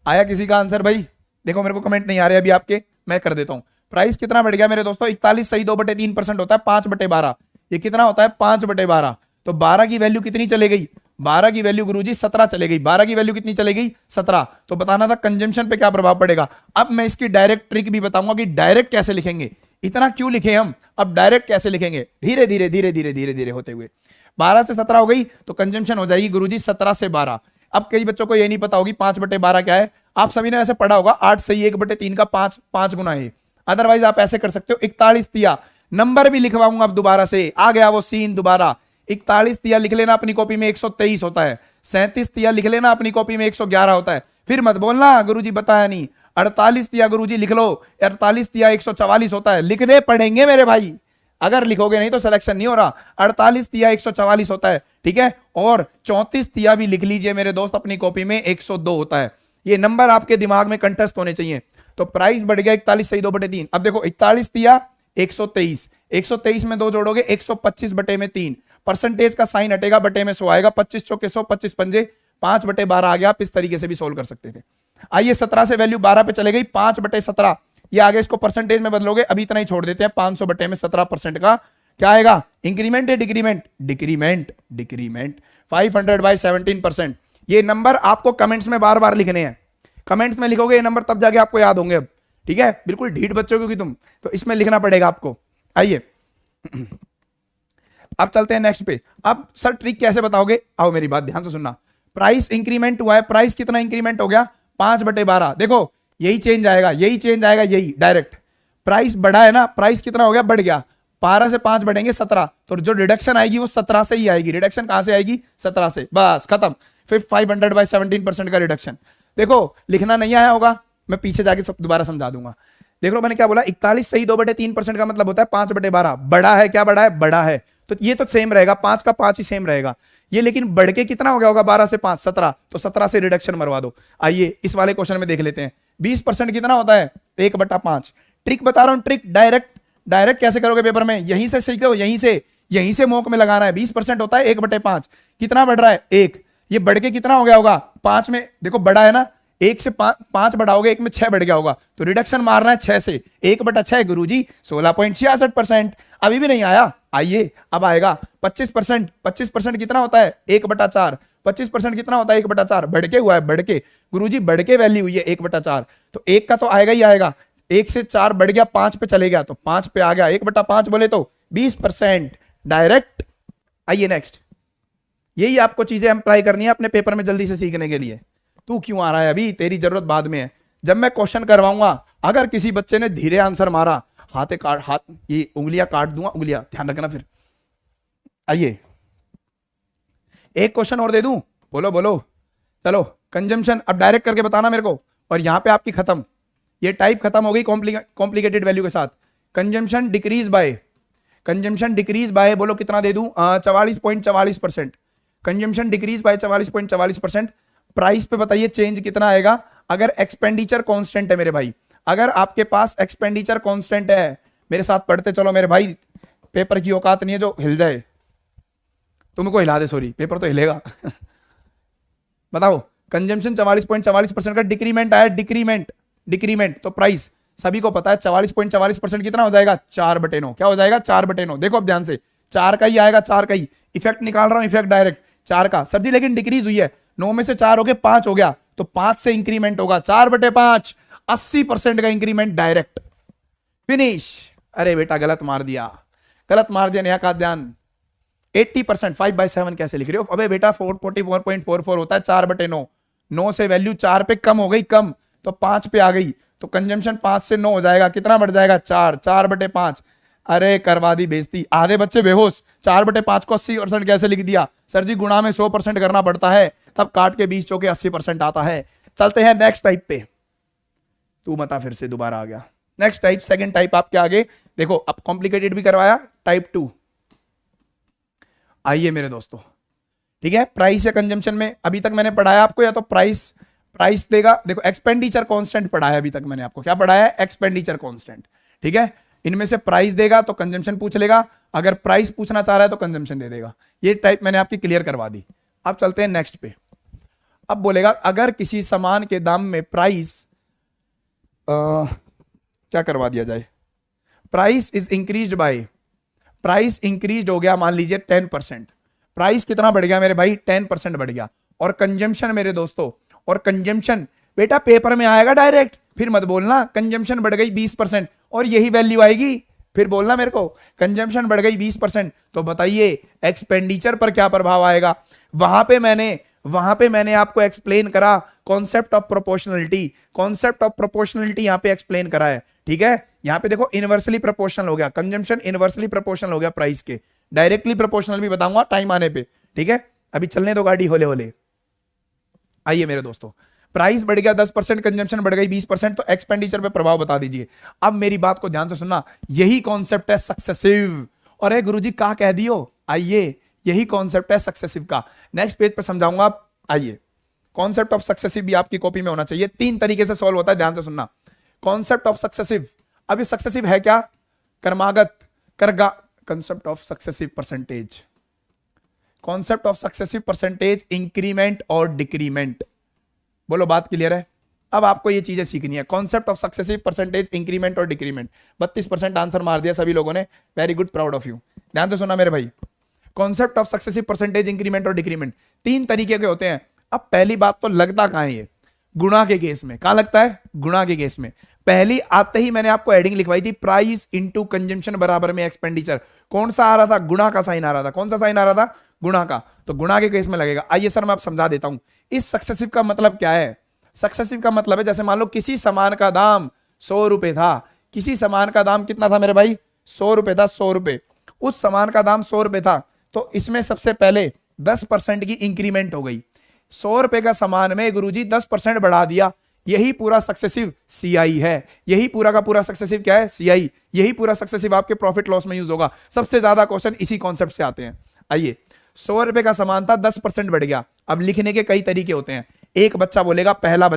आया किसी का आंसर भाई? देखो मेरे को कमेंट नहीं आ रहे अभी आपके, मैं कर देता हूं। प्राइस कितना बढ़ गया मेरे दोस्तों, 41 सही 2/3% होता है 5/12। ये कितना होता है 5/12। तो 12 की वैल्यू कितनी चले गई, 12 की वैल्यू गुरुजी 17 चले गई। 12 की वैल्यू कितनी चले गई, 17। तो बताना था कंजम्पशन पे क्या प्रभाव पड़ेगा। अब मैं इसकी डायरेक्ट ट्रिक भी बताऊंगा कि डायरेक्ट कैसे लिखेंगे। इतना क्यों लिखे हम, अब डायरेक्ट कैसे लिखेंगे, धीरे धीरे धीरे धीरे धीरे धीरे होते हुए। 12 से 17 हो गई तो कंजम्पशन हो जाएगी गुरुजी 17 से 12। अब कई बच्चों को ये नहीं पता होगी 5/12 क्या है। आप सभी ने ऐसे पढ़ा होगा 8 सही 1/3 का 5 गुना है। अदरवाइज आप ऐसे कर सकते हो 41 तिया, नंबर भी लिखवाऊंगा अब दोबारा से, आ गया वो सीन दोबारा। 41 तिया लिख लेना अपनी कॉपी में 123 होता है। 37 तिया लिख लेना अपनी कॉपी में 111 होता है। फिर मत बोलना गुरुजी बताया नहीं। 48 तिया गुरुजी लिख लो, 48 तिया 144 होता है। लिखने पड़ेंगे मेरे भाई, अगर लिखोगे नहीं तो सिलेक्शन नहीं हो रहा। 48 तिया 144 होता है, ठीक है। और 34 तिया भी लिख लीजिए मेरे दोस्त अपनी कॉपी में 102 होता है। ये नंबर आपके दिमाग में कंटेस्ट होने चाहिए। तो प्राइस बढ़ गया 41 सही 2/3। अब देखो 41 तिया 123, 123 में 2 जोड़ोगे 125/3। परसेंटेज का साइन हटेगा, बटे में 100 आएगा। 25 चौके 100, 25 पंजे 5/12 आ गया। आप इस तरीके से भी सोल्व कर सकते थे। आइए 17 से वैल्यू 12 पे चले गई, 5/17। ये आगे इसको परसेंटेज में बदलोगे, अभी इतना ही छोड़ देते हैं। 500/17% का क्या आएगा, इंक्रीमेंट है डिक्रीमेंट, डिक्रीमेंट, डिक्रीमेंट 500/17%। ये नंबर आपको कमेंट्स में बार बार लिखने हैं। कमेंट्स में लिखोगे ये नंबर तब जाके आपको याद होंगे। अब ठीक है, बिल्कुल ढीठ बच्चों क्योंकि तुम, तो इसमें लिखना पड़ेगा आपको। आइए अब चलते हैं नेक्स्ट पे। अब सर ट्रिक कैसे बताओगे, आओ मेरी बात ध्यान से सुनना। प्राइस इंक्रीमेंट हुआ है, प्राइस कितना इंक्रीमेंट हो गया 5/12। देखो यही चेंज आएगा, यही चेंज आएगा, यही डायरेक्ट। प्राइस बढ़ा है ना, प्राइस कितना हो गया, बढ़ गया। 12 से 5 बढ़ेंगे 17, तो जो रिडक्शन आएगी वो 17 से ही आएगी। रिडक्शन कहां से आएगी, 17 से, बस खत्म। फिर 500/17% का रिडक्शन। देखो लिखना नहीं आया होगा, मैं पीछे जाके सब दोबारा समझा दूंगा। देख लो मैंने क्या बोला, 41 सही 2/3% का मतलब होता है 5/12। बड़ा है, क्या बड़ा है, बड़ा है, तो ये तो सेम रहेगा, 5 का 5 ही सेम रहेगा ये, लेकिन बढ़ के कितना हो गया होगा, 12 से 5 17, तो 17 से रिडक्शन मरवा दो। आइए इस वाले क्वेश्चन में देख लेते हैं, 20% कितना होता है, 1/5। ट्रिक बता रहा हूं, ट्रिक डायरेक्ट कैसे करोगे पेपर में, यहीं से सीखो, यहीं से मोक में लगाना है। 20% होता है 1/5, कितना बढ़ रहा है, 1, ये बढ़ के कितना हो गया होगा, 5 में देखो बड़ा है ना, 1 से 5 बढ़ाओगे, 1 में 6 बढ़ गया होगा, तो रिडक्शन मारना है 6 से, 1/6 गुरुजी 16.66%। अभी भी नहीं आया, आइए अब आएगा। 25%, 25% कितना होता है, 1/4। 25% कितना होता है, 1/4, बढ़ के हुआ है, बढ़ के गुरुजी, बढ़ के वैल्यू हुई है 1/4, तो 1 का तो आएगा ही आएगा, 1 से 4 बढ़ गया, 5 पे चले गया, तो 5 पे आ गया, 1/5 बोले तो 20% डायरेक्ट। आइए नेक्स्ट, यही आपको चीजें अप्लाई करनी है अपने पेपर में जल्दी से सीखने के लिए। तू क्यों आ रहा है अभी, तेरी जरूरत बाद में है, जब मैं क्वेश्चन करवाऊंगा, अगर किसी बच्चे ने धीरे आंसर मारा, हाथ ये उंगलियां काट दूंगा, उंगलियां ध्यान रखना फिर। आइए एक क्वेश्चन और दे दूं, बोलो बोलो, चलो कंजम्पशन अब डायरेक्ट करके बताना मेरे को, और यहां पे आपकी खत्म, ये टाइप खत्म हो गई कॉम्प्लिकेटेड वैल्यू के साथ। कंजम्पशन डिक्रीज बाय बोलो कितना दे दूं, 44.44%। Consumption decrease by 44.44%। प्राइस पे बताइए चेंज कितना आएगा, अगर एक्सपेंडिचर कांस्टेंट है मेरे भाई, अगर आपके पास एक्सपेंडिचर कांस्टेंट है, मेरे साथ पढ़ते चलो मेरे भाई, पेपर की औकात नहीं है जो हिल जाए, तुमको हिला दे, सॉरी पेपर तो हिलेगा बताओ, कंजम्पशन 44.44% का डिक्रीमेंट आया, डिक्रीमेंट तो प्राइस सभी को पता है 44.44% कितना हो जाएगा, 4/9। क्या हो जाएगा, 4/9। देखो अब ध्यान से, 4 का ही आएगा, 4 का ही इफेक्ट निकाल रहा हूं, इफेक्ट डायरेक्ट 4 का। सर जी लेकिन डिक्रीज हुई है, 9 में से 4 हो गए, 5 हो गया, तो 5 से इंक्रीमेंट होगा, 4/5, 80% का इंक्रीमेंट डायरेक्ट, फिनिश। अरे बेटा गलत मार दिया नया का ध्यान, 80%, 5/7 कैसे लिख रहे हो, अबे बेटा 44.44 होता है 4/9, 9 से वैल्यू 4 पे कम हो गई, कम तो 5 पे आ गई, तो कंजम्पशन 5 से 9 हो जाएगा, कितना बढ़ जाएगा, 4/5। अरे करवा दी बेइज्जती, आधे बच्चे बेहोश, 4/5 को 80% कैसे लिख दिया, सर जी गुणा में 100% करना पड़ता है, तब काट के 20 चौके 80% आता है। चलते हैं नेक्स्ट टाइप पे, तू मता फिर से दोबारा आ गया, नेक्स्ट टाइप, सेकंड टाइप आपके आगे देखो, अब कॉम्प्लिकेटेड भी करवाया, टाइप 2। आइए मेरे दोस्तों, ठीक है, प्राइस या कंजम्पशन में अभी तक मैंने पढ़ाया आपको, या तो प्राइस देगा, देखो एक्सपेंडिचर कांस्टेंट पढ़ाया अभी तक मैंने आपको, क्या पढ़ाया है, एक्सपेंडिचर कांस्टेंट, ठीक है, इनमें से प्राइस देगा तो कंजम्पशन पूछ लेगा, अगर प्राइस पूछना चाह रहा है तो कंजम्पशन दे देगा, ये टाइप मैंने आपकी क्लियर करवा दी। अब चलते हैं नेक्स्ट पे, अब बोलेगा अगर किसी सामान के दाम में प्राइस क्या करवा दिया जाए, price is increased by, price increase हो गया मान लीजिए 10%, प्राइस कितना बढ़ गया मेरे भाई, 10% बढ़ गया, और कंजम्पशन मेरे दोस्तों, और कंजम्पशन बेटा पेपर में आएगा डायरेक्ट, फिर मत बोलना कंजम्पशन बढ़ गई 20% और यही वैल्यू आएगी, फिर बोलना मेरे को कंजम्पशन बढ़ गई 20%, तो बताइए एक्सपेंडिचर पर क्या प्रभाव आएगा। वहां पे मैंने आपको एक्सप्लेन करा कॉन्सेप्ट ऑफ प्रोपोर्शनलिटी यहां पे एक्सप्लेन करा है, ठीक है, यहां पे देखो इनवर्सली प्रोपोर्शनल हो गया, कंजम्पशन इनवर्सली प्रोपोर्शनल हो गया प्राइस के, डायरेक्टली प्रोपोर्शनल भी बताऊंगा टाइम आने पे, ठीक है, अभी चलने दो गाड़ी होले होले। आइए मेरे दोस्तों, प्राइस बढ़ गया 10%, कंजम्पशन बढ़ गई 20%, तो एक्सपेंडिचर पे प्रभाव बता दीजिए। अब मेरी बात को ध्यान से सुनना, यही कॉन्सेप्ट है सक्सेसिव, और गुरुजी का कह दियो, आइए यही कॉन्सेप्ट है सक्सेसिव का, नेक्स्ट पेज पे समझाऊंगा। आइए, कॉन्सेप्ट ऑफ सक्सेसिव भी आपकी कॉपी में होना चाहिए, 3 तरीके से सॉल्व होता है, ध्यान से सुनना। कॉन्सेप्ट ऑफ सक्सेसिव, अब ये सक्सेसिव है क्या, क्रमागत, concept of successive percentage, concept of successive percentage, increment और डिक्रीमेंट, बोलो बात क्लियर है। अब आपको ये चीजें सीखनी है, concept of successive percentage, increment और डिक्रीमेंट। 32% आंसर मार दिया सभी लोगों ने, very good, proud of you. ध्यान से सुना मेरे भाई, concept of successive percentage, increment और डिक्रीमेंट 3 तरीके के होते हैं। अब पहली बात तो लगता कहां है, ये गुणा के केस में, कहां लगता है, गुणा के केस में। पहली आते ही मैंने आपको हेडिंग लिखवाई थी, प्राइस इंटू कंजम्पशन बराबर में एक्सपेंडिचर, कौन सा आ रहा था, गुणा का साइन आ रहा था, कौन सा साइन आ रहा था, गुणा का, तो गुणा के केस में लगेगा। आइए सर मैं आप समझा देता हूं, इस सक्सेसिव का मतलब क्या है। सक्सेसिव का मतलब है, जैसे मान लो किसी सामान का दाम 100 रुपए था, किसी सामान का दाम कितना था मेरे भाई, 100 रुपए था, 100 रुपए, उस सामान का दाम 100 रुपए था, तो इसमें सबसे पहले 10% की इंक्रीमेंट हो गई। 100 रुपए का सामान में गुरुजी 10% बढ़ा दिया, यही पूरा सक्सेसिव सीआई है। यही पूरा का पूरा सक्सेसिव क्या है? सीआई। यही पूरा सक्सेसिव आपके प्रॉफिट लॉस में यूज होगा। सबसे ज्यादा क्वेश्चन इसी कॉन्सेप्ट से आते हैं। आइए, 100 रुपए का सामान था, 10% बढ़ गया। अब लिखने के कई तरीके होते हैं। एक बच्चा बोलेगा पहला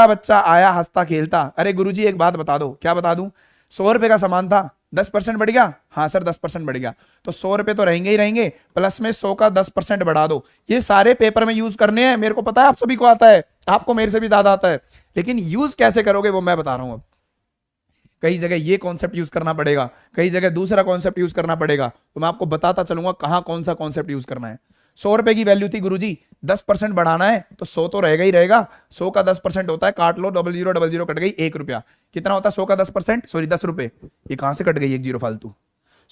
बच्चा आया हंसता खेलता। अरे गुरुजी एक बात बता दो। क्या बता दूं? 100 रुपए का सामान था, 10% बढ़ गया। हाँ सर 10% बढ़ गया, तो 100 रुपए तो रहेंगे ही रहेंगे, प्लस में 100 का 10% बढ़ा दो। ये सारे पेपर में यूज करने हैं, मेरे को पता है आप सभी को आता है, आपको मेरे से भी ज्यादा आता है, लेकिन यूज कैसे करोगे वो मैं बता रहा हूं। अब कई जगह ये कॉन्सेप्ट यूज करना पड़ेगा, कई जगह दूसरा कॉन्सेप्ट यूज करना पड़ेगा, तो मैं आपको बताता चलूंगा कहां कौन सा कॉन्सेप्ट यूज करना है। 100 रुपए की वैल्यू थी गुरुजी, 10% बढ़ाना है तो 100 तो रहेगा ही रहेगा। 100 का 10% होता है, काट लो, 0000 कट गई 1 रुपया। कितना होता है 100 का 10%? सॉरी 10 रुपए, ये कहां से कट गई 1 जीरो फालतू।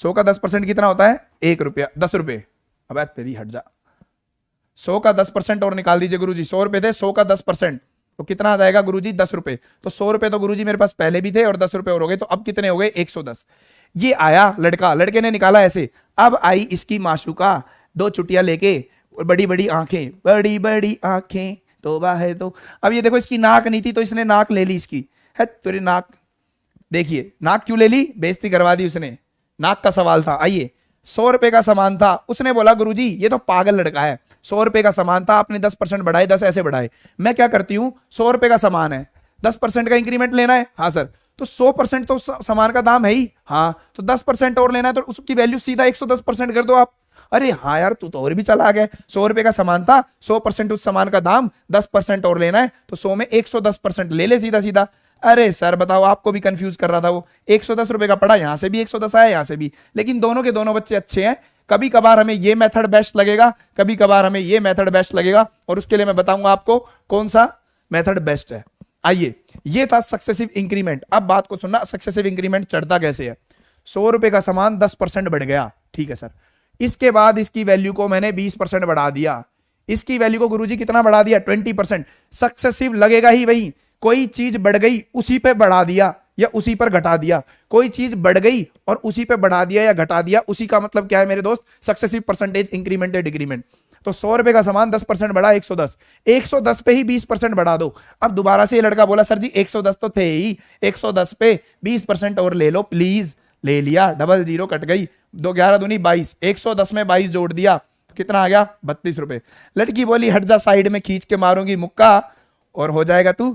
100 का 10% कितना होता है? 1 रुपया, 10 रुपए। अब तेरी हट जा, 100 का 10% और निकाल दीजिए गुरुजी। 100 रुपए थे, 100 का 10% तो कितना आ जाएगा गुरुजी? 10 रुपए। तो 100 रुपए तो गुरुजी मेरे पास पहले भी थे और 10 रुपए और हो गए, तो अब कितने हो गए? 110। ये आया लड़का, लड़के ने निकाला ऐसे। अब आई इसकी माशूका, 2 चुटियां लेके, बड़ी बड़ी आंखें, बड़ी बड़ी आंखें, तौबा है तो। अब ये देखो इसकी नाक नहीं थी तो इसने नाक ले ली इसकी, है तेरी नाक। देखिए नाक क्यों ले ली? बेइज्जती करवा दी उसने, नाक का सवाल था। आइए, 100 रुपए का सामान था, उसने बोला गुरुजी ये तो पागल लड़का है, 100 रुपए का सामान था, आपने 10% बढ़ाए, 10 ऐसे बढ़ाए। मैं क्या करती हूं, 100 रुपए का सामान है, 10% का इंक्रीमेंट लेना है। हाँ सर, तो 100% तो सामान का दाम है ही, हाँ तो 10% और लेना है, तो उसकी वैल्यू सीधा 110% कर दो आप। अरे हाँ यार तू तो और भी चला गया, 100 रुपए का सामान था, 100% उस सामान का दाम, 10% और लेना है, तो 100 में 110% ले ले सीधा सीधा। अरे सर बताओ, आपको भी कंफ्यूज कर रहा था वो। 110 रुपए का पड़ा, यहां से भी 110 आया, यहां से भी, लेकिन दोनों के दोनों बच्चे अच्छे हैं। कभी कभार हमें ये मेथड बेस्ट लगेगा, कभी कभार हमें ये मेथड बेस्ट लगेगा, और उसके लिए मैं बताऊंगा आपको कौन सा मेथड बेस्ट है। आइए, ये था सक्सेसिव इंक्रीमेंट। अब बात को सुनना, सक्सेसिव इंक्रीमेंट चढ़ता कैसे है। 100 रुपए का सामान 10% बढ़ गया, ठीक है सर। इसके बाद इसकी वैल्यू को मैंने 20% बढ़ा दिया। इसकी वैल्यू को गुरुजी कितना बढ़ा दिया? 20%। सक्सेसिव लगेगा ही वही, कोई चीज बढ़ गई उसी पे बढ़ा दिया या उसी पर घटा दिया, कोई चीज बढ़ गई और उसी पे बढ़ा दिया या घटा दिया, उसी का मतलब क्या है मेरे दोस्त? सक्सेसिव परसेंटेज इंक्रीमेंट या डिक्रीमेंट। तो 100 रुपए का सामान 10% बढ़ा, 110, 110 पे ही 20% बढ़ा दो। अब दोबारा से ये लड़का बोला सर जी 110 तो थे ही, 110 पे 20% और ले लो प्लीज। ले लिया, 00 कट गई, 2 11 दूनी 22, 110 में 22 जोड़ दिया, कितना आ गया? 32 रुपए। लड़की बोली हट जा, साइड में खींच के मारूंगी मुक्का और हो जाएगा तू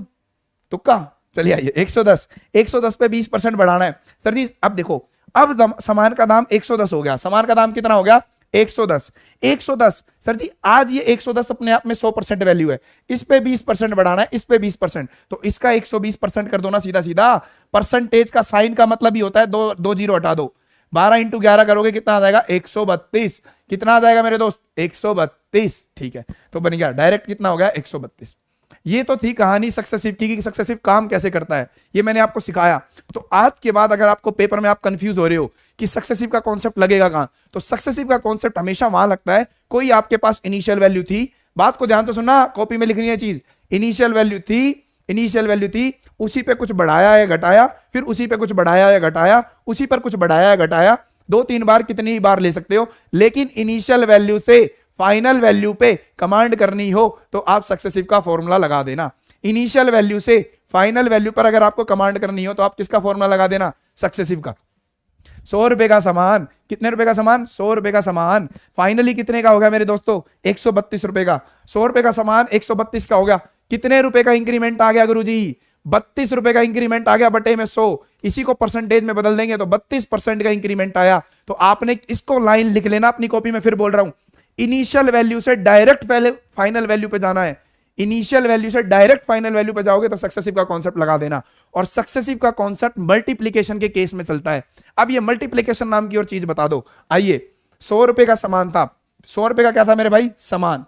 तुक्का। चलिए आइए, 110 पे 20% बढ़ाना है सर जी। अब देखो, अब सामान का दाम 110 हो गया, सामान का दाम कितना हो गया? 110 सर जी। आज ये 110 अपने आप में 100% वैल्यू है, इस पे 20% बढ़ाना है, इस पे 20%, तो इसका 120% कर दो ना सीधा सीधा। परसेंटेज का साइन का मतलब ही होता है दो जीरो हटा दो, 12 × 11 करोगे कितना आ जाएगा? 132। कितना आ जाएगा मेरे दोस्त? 132, ठीक है, तो बन गया डायरेक्ट कितना हो गया? 132। ये तो थी कहानी सक्सेसिव की, कि सक्सेसिव काम कैसे करता है, ये मैंने आपको सिखाया। तो आज के बाद अगर आपको पेपर में आप कंफ्यूज हो रहे हो कि सक्सेसिव का कॉन्सेप्ट लगेगा कहां, तो सक्सेसिव का कॉन्सेप्ट हमेशा वहां लगता है, कोई आपके पास इनिशियल वैल्यू थी, बात को ध्यान से सुनना, कॉपी में लिखनी है चीज। इनिशियल वैल्यू थी, उसी पे कुछ बढ़ाया या घटाया, फिर उसी पे कुछ बढ़ाया या घटाया, उसी पर कुछ बढ़ाया या घटाया, 2-3 बार कितनी ही बार ले सकते हो, लेकिन इनिशियल वैल्यू से फाइनल वैल्यू पे कमांड करनी हो तो आप सक्सेसिव का फॉर्मूला लगा देना। इनिशियल वैल्यू से फाइनल वैल्यू पर अगर आपको कमांड करनी हो तो आप किसका फॉर्मूला लगा देना? सक्सेसिव का। 100 रुपए का सामान, कितने रुपए का सामान? 100 रुपए का सामान, फाइनली कितने का हो गया मेरे दोस्तों? 132 रुपए का। 100 रुपए का सामान 132 का हो गया, कितने रुपए का इंक्रीमेंट आ गया गुरुजी? 32 रुपए का इंक्रीमेंट आ गया बटे में 100, इसी को परसेंटेज में बदल देंगे तो 32% का इंक्रीमेंट आया। तो आपने इसको लाइन लिख लेना अपनी कॉपी में, फिर बोल रहा हूं, इनिशियल वैल्यू से डायरेक्ट पहले फाइनल वैल्यू पे जाना है। इनिशियल वैल्यू से डायरेक्ट फाइनल वैल्यू पे जाओगे तो सक्सेसिव का कॉन्सेप्ट लगा देना। और सक्सेसिव का कॉन्सेप्ट मल्टीप्लिकेशन के केस में चलता है। अब ये मल्टीप्लिकेशन नाम की और चीज बता दो। आइए, 100 रुपए का सामान था, 100 रुपए का क्या था मेरे भाई? सामान।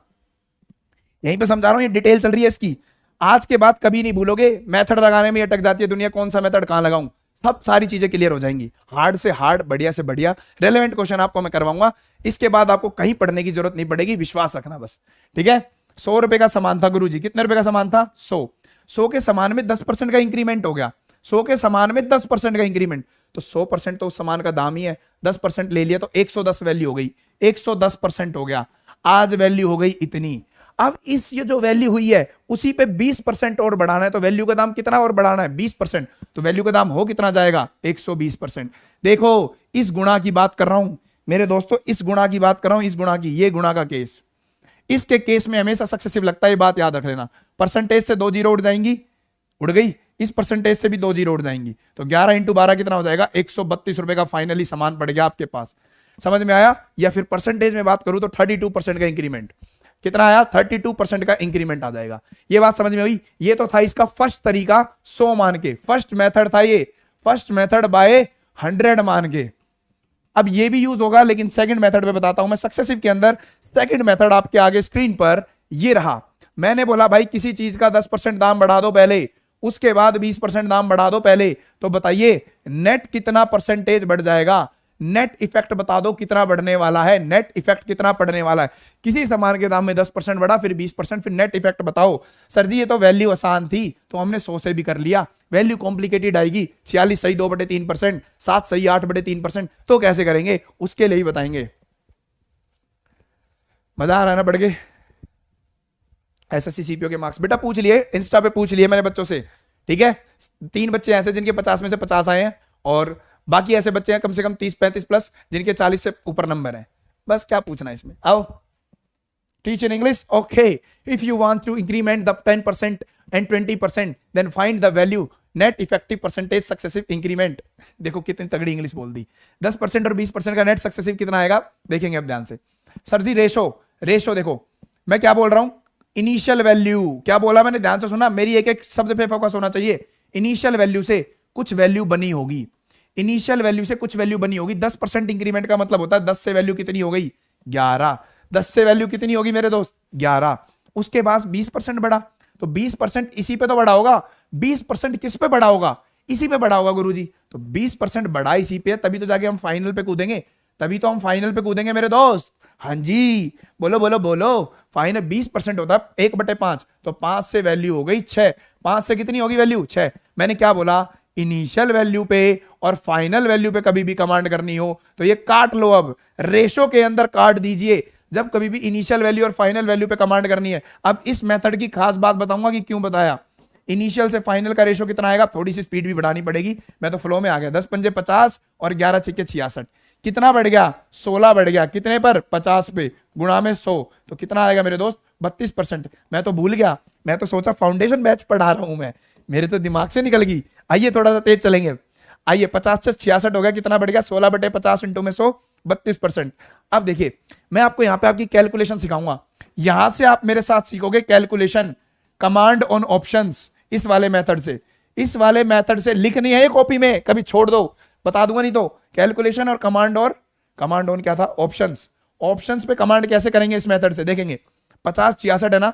यहीं पे समझा रहा हूं, ये डिटेल चल रही है इसकी, आज के बाद कभी नहीं भूलोगे। मेथड लगाने में अटक जाती है दुनिया, कौन सा मेथड कहां लगाऊं, सब सारी चीजें क्लियर हो जाएंगी। हार्ड से हार्ड, बढ़िया से बढ़िया रेलेवेंट क्वेश्चन आपको मैं करवाऊंगा। इसके बाद आपको कहीं पढ़ने की जरूरत नहीं पड़ेगी, विश्वास रखना बस, ठीक है। 100 रुपए का सामान था गुरुजी, कितने रुपए का सामान था? 100 के सामान में 10% का इंक्रीमेंट हो गया। 100 के सामान में 10% का इंक्रीमेंट, तो 100% तो उस सामान का दाम ही है, 10% ले लिया तो 110 वैल्यू हो गई, 110% हो गया। आज वैल्यू हो गई इतनी। अब इस ये जो वैल्यू हुई है उसी पे 20% और बढ़ाना है, तो वैल्यू का दाम कितना और बढ़ाना है 20%, तो वैल्यू का दाम हो कितना जाएगा 120%। देखो इस गुणा की बात कर रहा हूं मेरे दोस्तों, इस गुणा की बात कर रहा हूं, इस गुणा की, ये गुणा का केस, इसके केस में हमेशा सक्सेसिव लगता है, ये बात याद रख लेना। परसेंटेज से 2 जीरो उड़ जाएंगी, उड़ गई, इस परसेंटेज से भी 2 जीरो उड़ जाएंगी, तो 11 इंटू 12 कितना हो जाएगा 132 रुपए का फाइनली सामान पड़ गया आपके पास। समझ में आया? या फिर परसेंटेज में बात करूं तो 32% का इंक्रीमेंट, कितना आया 32% का इंक्रीमेंट आ जाएगा। ये बात समझ में हुई? ये तो था इसका फर्स्ट तरीका 100 मान के, फर्स्ट मेथड था ये, फर्स्ट मेथड बाय 100 मान के। अब ये भी यूज होगा, लेकिन सेकंड मेथड पे बताता हूं मैं सक्सेसिव के अंदर। सेकंड मेथड आपके आगे स्क्रीन पर ये रहा। मैंने बोला भाई किसी चीज का 10% दाम बढ़ा दो पहले, उसके बाद 20% दाम बढ़ा दो पहले, तो बताइए नेट कितना परसेंटेज बढ़ जाएगा, नेट इफेक्ट बता दो कितना बढ़ने वाला है, नेट इफेक्ट कितना पड़ने वाला है। किसी सामान के दाम में 10% बढ़ा, फिर 20%, फिर नेट इफेक्ट बताओ। सर जी ये तो वैल्यू आसान थी, तो हमने 100 से भी कर लिया। वैल्यू कॉम्प्लिकेटेड आएगी, 46 सही 2/3%, 7 सही 8/3%, तो कैसे करेंगे उसके लिए ही बताएंगे। मजा आ रहा है ना? बढ़ गए एसएससी सीपीओ के मार्क्स बेटा पूछ लिए, इंस्टा पे पूछ लिए मैंने बच्चों से, ठीक है। 3 बच्चे ऐसे जिनके 50 में से 50 आए हैं, और बाकी ऐसे बच्चे हैं कम से कम 30-35 प्लस जिनके 40 से ऊपर नंबर है। बस क्या पूछना है इसमें, आओ। Teach in English, okay. If you want to increment the 10% and 20%, then find the value net effective percentage successive increment. देखो कितनी तगड़ी इंग्लिश बोल दी। 10% और 20% का नेट सक्सेसिव कितना आएगा देखेंगे अब ध्यान से। सर जी रेशो देखो मैं क्या बोल रहा हूं, इनिशियल वैल्यू, क्या बोला मैंने, ध्यान से सुना, मेरी एक एक शब्द पे फोकस होना चाहिए। इनिशियल वैल्यू से कुछ वैल्यू बनी होगी, इनिशियल वैल्यू से कुछ वैल्यू बनी होगी। 10% इंक्रीमेंट का मतलब होता है 10 से वैल्यू कितनी हो गई 11, 10 से वैल्यू कितनी होगी मेरे दोस्त 11। उसके बाद 20% बढ़ा, तो 20% इसी पे तो बढ़ा होगा। 20% किस पे बढ़ा होगा, इसी पे बढ़ा होगा गुरुजी। तो 20% बढ़ा इसी पे, तभी तो जाके हम फाइनल पे कूदेंगे, तभी तो हम फाइनल पे कूदेंगे मेरे दोस्त। हाँ जी बोलो बोलो बोलो। फाइनल 20% होता है 1/5, तो 5 से वैल्यू हो गई 6, 5 से कितनी होगी वैल्यू 6। मैंने क्या बोला, इनिशियल वैल्यू पे और फाइनल वैल्यू पे कभी भी कमांड करनी हो तो ये काट लो, अब रेशो के अंदर काट दीजिए जब कभी भी इनिशियल वैल्यू और फाइनल वैल्यू पे कमांड करनी है। अब इस मेथड की खास बात बताऊंगा कि क्यों बताया। इनिशियल से फाइनल का रेशो कितना आएगा, थोड़ी सी स्पीड भी बढ़ानी पड़ेगी, मैं तो फ्लो में आ गया। 10 पंजे 50 और 11 छिक्के 66, कितना बढ़ गया 16 बढ़ गया, कितने पर 50 पे, गुणा में 100, तो कितना आएगा मेरे दोस्त 32%। मैं तो भूल गया, मैं तो सोचा फाउंडेशन बैच पढ़ा रहा हूं मैं, मेरे तो दिमाग से निकल गई। आइए थोड़ा सा तेज चलेंगे, आइए 50 से 66 हो गया, कितना बढ़ गया 16/50 इंटू में 100 32%। अब देखिए मैं आपको यहां पे आपकी कैलकुलेशन सिखाऊंगा, यहां से आप मेरे साथ सीखोगे कैलकुलेशन, कमांड ऑन ऑप्शंस, इस वाले मेथड से, इस वाले मेथड से लिखनी है कॉपी में, कभी छोड़ दो बता दूंगा नहीं तो। कैलकुलेशन और कमांड ऑन क्या था, ऑप्शंस, ऑप्शंस पे कमांड कैसे करेंगे इस मेथड से देखेंगे। 50 66 है ना,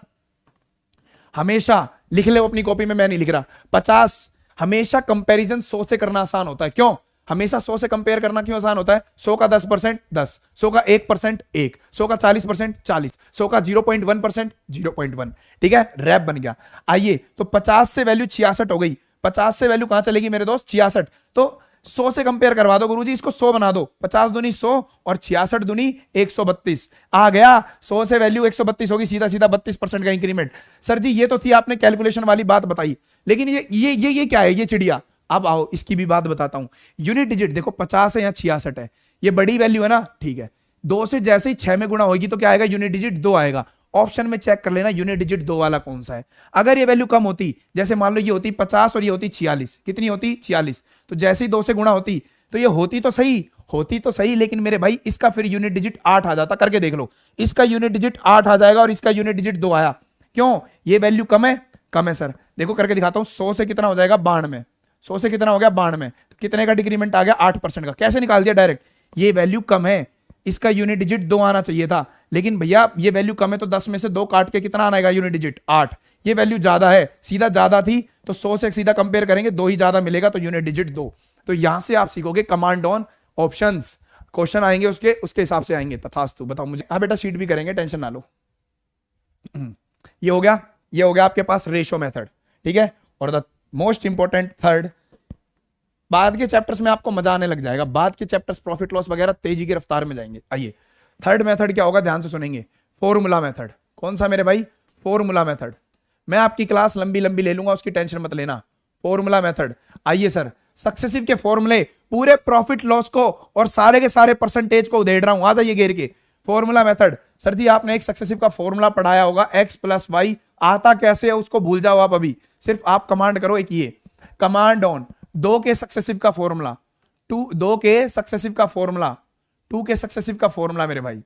हमेशा लिख ले अपनी कॉपी में, मैं नहीं लिख रहा। 50 हमेशा कंपैरिजन 100 से करना आसान होता है, क्यों, हमेशा 100 से कंपेयर करना क्यों आसान होता है। 100 का 10% 10, 100 का 1% 1, 100 का 40% 40, 100 का 0.1% 0.1, ठीक है, रैप बन गया। आइए तो 50 से वैल्यू 66 हो गई, 50 से वैल्यू कहां चलेगी मेरे दोस्त 66, तो 100 से कंपेयर करवा दो गुरुजी, इसको 100 बना दो, 50 दूनी 100 और 66 दूनी 132 आ गया। 100 से वैल्यू 132 होगी, सीधा सीधा 32% का इंक्रीमेंट। सर जी ये तो थी आपने कैलकुलेशन वाली बात बताई, लेकिन ये क्या है, ये चिड़िया। अब आओ इसकी भी बात बताता हूं। यूनिट डिजिट देखो 50 है या 66 है, ये बड़ी वैल्यू है ना, ठीक है। 2 से जैसे ही 6 में गुणा होगी तो क्या आएगा, यूनिट डिजिट 2 आएगा। ऑप्शन में चेक कर लेना यूनिट डिजिट 2 वाला कौन सा है। अगर ये वैल्यू कम होती, जैसे मान लो ये होती 50 और ये होती 46, कितनी होती 46, तो जैसे ही 2 से गुणा होती तो ये होती तो सही, लेकिन मेरे भाई इसका फिर यूनिट डिजिट 8 आ जाता। करके देख लो, इसका यूनिट डिजिट 8 आ जाएगा और इसका यूनिट डिजिट 2 आया, क्यों, ये वैल्यू कम है सर। देखो करके दिखाता हूं, 100 से कितना हो जाएगा 92, 100 से कितना हो गया 92, तो कितने का डिक्रीमेंट आ गया 8% का। कैसे निकाल दिया डायरेक्ट, ये वैल्यू कम है, इसका यूनिट डिजिट 2 आना चाहिए था, लेकिन भैया ये वैल्यू कम है तो 10 में से 2 काट के कितना आएगा यूनिट डिजिट 8। ये वैल्यू ज्यादा है, सीधा ज्यादा थी तो 100 से सीधा कंपेयर करेंगे, 2 ही ज्यादा मिलेगा तो यूनिट डिजिट 2। तो यहां से आप सीखोगे कमांड ऑन ऑप्शंस, क्वेश्चन आएंगे उसके हिसाब से आएंगे, तथास्तु। बताओ मुझे, हाँ बेटा शीट भी करेंगे, टेंशन ना लो। ये हो गया आपके पास रेशो मेथड, ठीक है। और द मोस्ट इंपॉर्टेंट थर्ड, बाद के चैप्टर्स में आपको मजा आने लग जाएगा, बाद के चैप्टर्स प्रॉफिट लॉस वगैरह तेजी की रफ्तार में जाएंगे। आइए थर्ड मेथड क्या होगा, ध्यान से सुनेंगे, फॉर्मूला मेथड। कौन सा मेरे भाई? Formula method. मैं आपकी क्लास लंबी लंबी ले लूंगा, उसकी टेंशन मत लेना। Formula method. आइए सर, सक्सेसिव के फॉर्मूले, पूरे प्रॉफिट लॉस को और सारे के सारे परसेंटेज को उधेड़ रहा हूं, आ जाइए घेर के। Formula method. सर जी आपने एक सक्सेसिव का फॉर्मूला पढ़ाया होगा, एक्स प्लस वाई, आता कैसे है उसको भूल जाओ आप अभी, सिर्फ आप कमांड करो एक ये, कमांड ऑन दो के सक्सेसिव का फॉर्मूला, दो के सक्सेसिव का फॉर्मूला, टू के सक्सेसिव का फॉर्मूला मेरे भाई।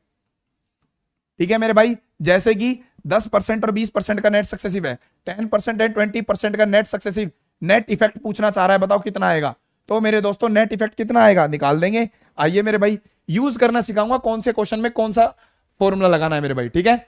ठीक है मेरे भाई, जैसे कि 10% और 20% का नेट सक्सेसिव है, 10% एंड 20% का नेट सक्सेसिव, नेट इफेक्ट पूछना चाह रहा है, बताओ कितना आएगा। तो मेरे दोस्तों नेट इफेक्ट कितना आएगा निकाल देंगे। आइए मेरे भाई, यूज करना सिखाऊंगा कौन से क्वेश्चन में कौन सा फॉर्मूला लगाना है मेरे भाई। ठीक है,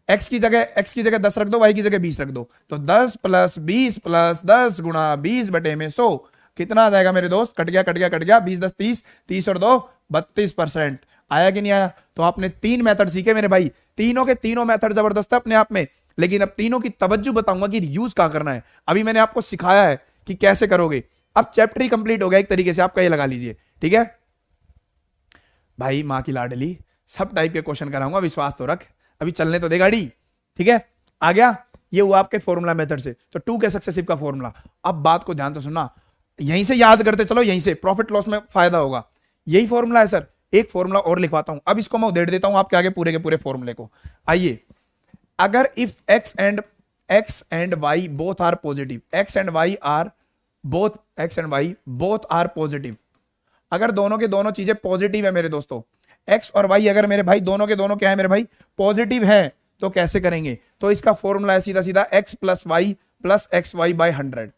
x की जगह 10 रख दो, y की जगह 20 रख दो, तो 10 प्लस 20 प्लस 10 गुणा 20 बटे में 100 कितना आ जाएगा मेरे दोस्त? कट गया 20 10 30, 30 और 2 32%। आया कि नहीं आया? तो आपने 3 मेथड सीखे मेरे भाई, तीनों के तीनों मेथड जबरदस्त है अपने आप में, लेकिन अब तीनों की तवज्जो बताऊंगा कि यूज कहां करना है। अभी मैंने आपको सिखाया है कि कैसे करोगे, अब चैप्टर ही कंप्लीट हो गया एक तरीके से, आपका ये लगा लीजिए। ठीक है भाई, मां की लाडली, सब टाइप के क्वेश्चन कराऊंगा, विश्वास तो रख, अभी चलने तो दे गाड़ी। ठीक है, आ गया, ये हुआ आपके फॉर्मूला मेथड से। तो टू के सक्सेसिव का फॉर्मूला, अब बात को ध्यान से सुनना, यहीं से याद करते चलो, यहीं से प्रॉफिट लॉस में फायदा होगा। यही फॉर्मूला है सर, एक फॉर्मूला और लिखवाता हूं, अब इसको मैं उधेड़ देता हूं आपके आगे पूरे के पूरे फॉर्मूले को। आइए, अगर if x and y both are positive, x and y both are positive, अगर दोनों के दोनों चीजें पॉजिटिव है मेरे दोस्तों, x और y अगर मेरे भाई दोनों के दोनों क्या है मेरे भाई? पॉजिटिव है, तो कैसे करेंगे? तो इसका फॉर्मूला है सीधा सीधा x plus y plus x y by 100।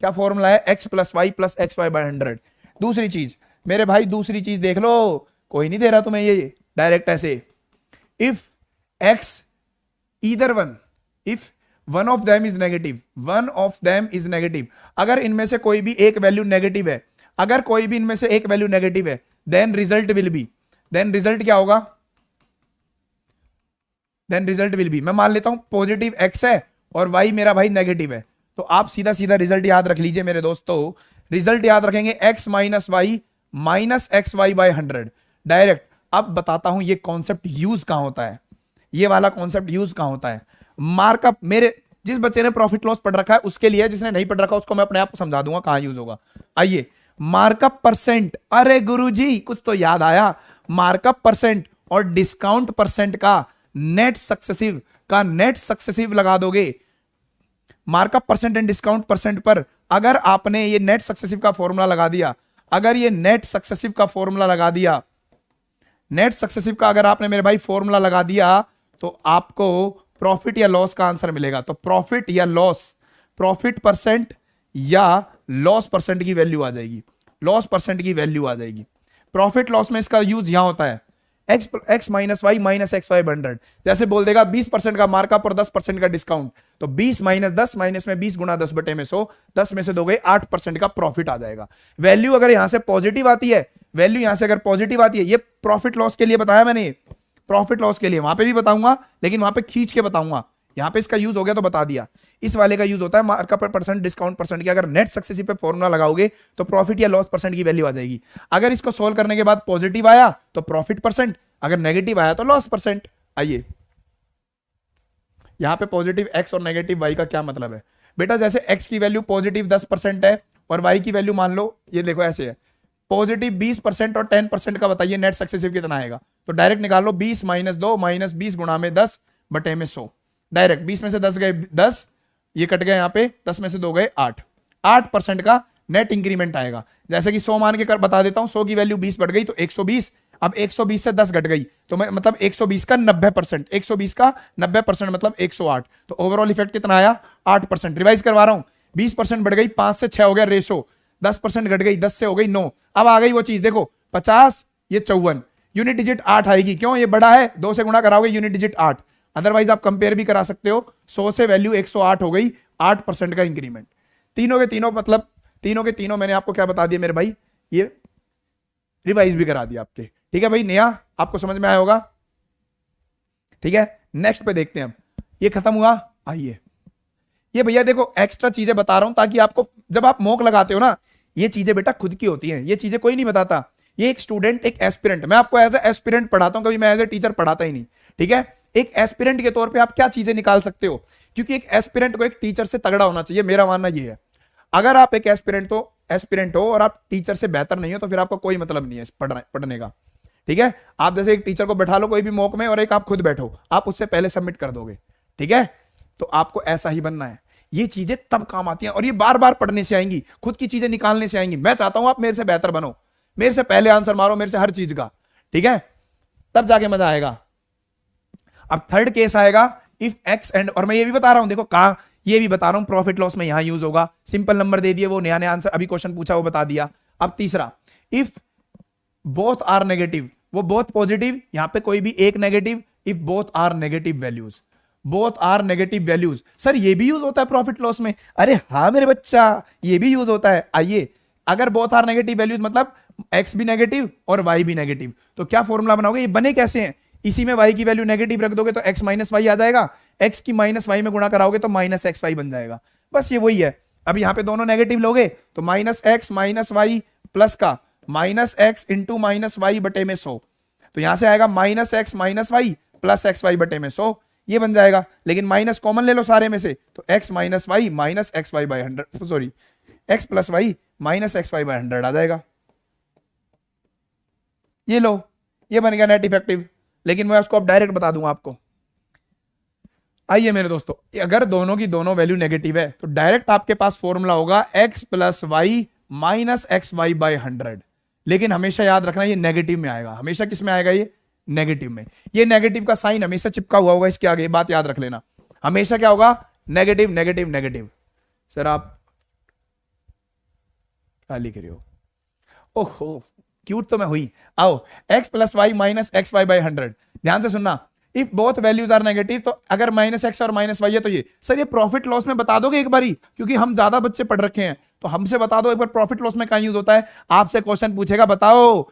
क्या फॉर्मूला है? x plus y plus x y by 100। दूसरी चीज मेरे भाई, दूसरी चीज देख लो, कोई नहीं दे रहा तुम्हें ये डायरेक्ट ऐसे, if x either one, if one of them is negative, अगर इनमें से कोई भी एक वैल्यू नेगेटिव है, अगर कोई भी इनमें से एक वैल्यू नेगेटिव है, then result will be, then result क्या होगा? देन रिजल्ट विल बी, मैं मान लेता हूं पॉजिटिव x है और y मेरा भाई नेगेटिव है, तो आप सीधा सीधा रिजल्ट याद रख लीजिए मेरे दोस्तों, रिजल्ट याद रखेंगे x minus y minus x y by 100 direct. अब बताता हूं ये कॉन्सेप्ट यूज कहां होता है, ये वाला कॉन्सेप्ट यूज कहां होता है। मार्कअप, मेरे जिस बच्चे ने प्रॉफिट लॉस पढ़ रखा है उसके लिए, जिसने नहीं पढ़ रखा उसको मैं अपने आप को समझा दूंगा कहां यूज होगा। आइए, मार्कअप परसेंट, अरे गुरुजी कुछ तो याद आया, मार्कअप परसेंट और डिस्काउंट परसेंट का नेट सक्सेसिव लगा दोगे। Markup percent and discount percent पर अगर आपने ये नेट सक्सेसिव का फॉर्मूला लगा दिया, अगर ये नेट सक्सेसिव का फॉर्मूला लगा दिया, नेट सक्सेसिव का अगर आपने मेरे भाई फॉर्मूला लगा दिया, तो आपको प्रॉफिट या लॉस का आंसर मिलेगा। तो प्रॉफिट या लॉस, प्रॉफिट परसेंट या लॉस परसेंट की वैल्यू आ जाएगी, लॉस परसेंट की वैल्यू आ जाएगी। प्रॉफिट लॉस में इसका यूज यहां होता है, x minus y minus x y 100, जैसे बोल देगा 20% का मार्कअप और 10% का डिस्काउंट, तो 20 माइनस 10 माइनस में 20 गुना 10 बटे में 100, 10 में से दोगे 8% का प्रॉफिट आ जाएगा। वैल्यू अगर यहां से पॉजिटिव आती है, वैल्यू यहां से अगर पॉजिटिव आती है, ये प्रॉफिट लॉस के लिए बताया मैंने, प्रॉफिट लॉस के लिए वहां पे भी बताऊंगा, लेकिन वहां पे खींच के बताऊंगा, यहां पे इसका यूज हो गया तो बता दिया। इस वाले का यूज होता है मार्कअप परसेंट डिस्काउंट परसेंट की, अगर नेट सक्सेसिव पे फॉर्मूला लगाओगे तो प्रॉफिट या लॉस परसेंट की वैल्यू आ जाएगी। अगर इसको सोल्व करने के बाद पॉजिटिव आया तो प्रॉफिट परसेंट, अगर नेगेटिव आया तो लॉस परसेंट। आइए, यहां पे पॉजिटिव x और नेगेटिव y का क्या मतलब है बेटा? जैसे x की वैल्यू पॉजिटिव 10% है और y की वैल्यू मान लो ये देखो ऐसे है, पॉजिटिव 20% और 10% का बताइए नेट सक्सेसिव कितना आएगा? तो डायरेक्ट निकाल लो, 20 माइनस 2 माइनस 20 गुणा में 10 बटे में 100, डायरेक्ट 20 में से 10 गए 10, ये कट गए यहाँ पे, 10 में से 2 गए 8% का नेट इंक्रीमेंट आएगा। जैसे कि 100 मान के कर बता देता हूं, 100 की वैल्यू 20 बढ़ गई तो 120, अब 120 से 10 घट गई तो मैं मतलब 120 का 90%, 120 का 90% मतलब 108, तो ओवरऑल इफेक्ट कितना आया? 8%। रिवाइज करवा रहा हूं, 20% बढ़ गई, 5 से 6 हो गया रेशो, 10% घट गई, 10 से हो गई 9, अब आ गई वो चीज देखो 50, ये 54, यूनिट डिजिट 8 आएगी, क्यों? ये बड़ा है, 2 से गुणा कराओगे यूनिट डिजिट 8। अदरवाइज आप कंपेयर भी करा सकते हो, 100 से वैल्यू 108 हो गई, 8% का इंक्रीमेंट। तीनों के तीनों मतलब तीनों के तीनों मैंने आपको क्या बता दिया मेरे भाई, ये रिवाइज भी करा दिया आपके। ठीक है भाई, नया आपको समझ में आया होगा। ठीक है, नेक्स्ट पे देखते हैं। अब ये खत्म हुआ। आइए, ये भैया देखो एक्स्ट्रा चीजें बता रहा हूं ताकि आपको, जब आप मॉक लगाते हो ना, ये चीजें बेटा खुद की होती हैं, ये चीजें कोई नहीं बताता। ये एक स्टूडेंट, एक एस्पिरेंट, मैं आपको एज ए एस्पिरेंट पढ़ाता हूं, कभी मैं एज ए टीचर पढ़ाता ही नहीं। ठीक है, एक एस्पिरेंट के तौर पे आप क्या चीजें निकाल सकते हो, क्योंकि एक एस्पिरेंट को एक टीचर से तगड़ा होना चाहिए, मेरा मानना ये है। अगर आप एक एस्पिरेंट हो और आप टीचर से बेहतर नहीं हो तो फिर आपका कोई मतलब नहीं है पढ़ने का। ठीक है, आप जैसे एक टीचर को बैठा लो कोई भी मॉक में और एक आप खुद बैठो, आप उससे पहले सबमिट कर दोगे। ठीक है, तो आपको ऐसा ही बनना है। ये चीजें तब काम आती हैं और ये बार बार पढ़ने से आएंगी, खुद की चीजें निकालने से आएंगी। मैं चाहता हूं आप मेरे से बेहतर बनो, मेरे से पहले आंसर मारो, मेरे से हर चीज का। ठीक है, तब जाके मजा आएगा। अब थर्ड केस आएगा, इफ एक्स एंड, और मैं ये भी बता रहा हूं, देखो कहां, ये भी बता रहा हूं प्रॉफिट लॉस में यहां यूज होगा। सिंपल नंबर दे दिए, वो नया नया आंसर अभी क्वेश्चन पूछा वो बता दिया। अब तीसरा, इफ बोथ आर नेगेटिव, वो बोथ पॉजिटिव, यहां पे कोई भी एक negative, if both are negative values, both are negative values. Sir ये भी यूज होता है प्रॉफिट लॉस में? अरे हाँ मेरे बच्चा, ये भी यूज होता है। आइए, अगर बोथ आर नेगेटिव वैल्यूज मतलब एक्स भी नेगेटिव और वाई भी नेगेटिव, तो क्या फॉर्मूला बनाओगे? ये बने कैसे हैं? इसी में वाई की वैल्यू नेगेटिव रख दोगे तो एक्स माइनस वाई आ जाएगा, एक्स की माइनस वाई में गुणा कराओगे तो माइनस एक्स वाई बन जाएगा। बस ये वही है। अब यहां पे दोनों नेगेटिव लोगे तो minus X minus Y plus का minus X into minus Y बटे में 100, तो यहां से आएगा minus X minus Y plus x Y बटे में 100, ये बन जाएगा। लेकिन माइनस कॉमन ले लो सारे में से, तो x minus y minus x y by 100, sorry x plus y minus x y by 100 आ जाएगा। ये लो, ये बन गया नेट इफेक्टिव। लेकिन मैं उसको अब डायरेक्ट बता दूंगा आपको। आइए मेरे दोस्तों, अगर दोनों की दोनों वैल्यू नेगेटिव है तो डायरेक्ट आपके पास फॉर्मूला होगा x plus y minus x y by 100। लेकिन हमेशा याद रखना ये नेगेटिव में आएगा। हमेशा किस में आएगा? ये नेगेटिव में। ये नेगेटिव का साइन हमेशा चिपका हुआ होगा इसके आगे, बात याद रख लेना। हमेशा क्या होगा? Negative negative negative. सर आप क्या लिख रहे हो? ओहो क्यूट तो मैं हुई। आओ, x plus y minus x y by 100, ध्यान से सुनना। If both values are negative, तो अगर माइनस एक्स और माइनस वाई है तो ये। सर ये प्रॉफिट लॉस में बता दोगे एक बारी, क्योंकि हम ज्यादा बच्चे पढ़ रखे हैं, तो हमसे बता दो एक बार प्रॉफिट लॉस में कहां यूज होता है। आपसे क्वेश्चन पूछेगा, बताओ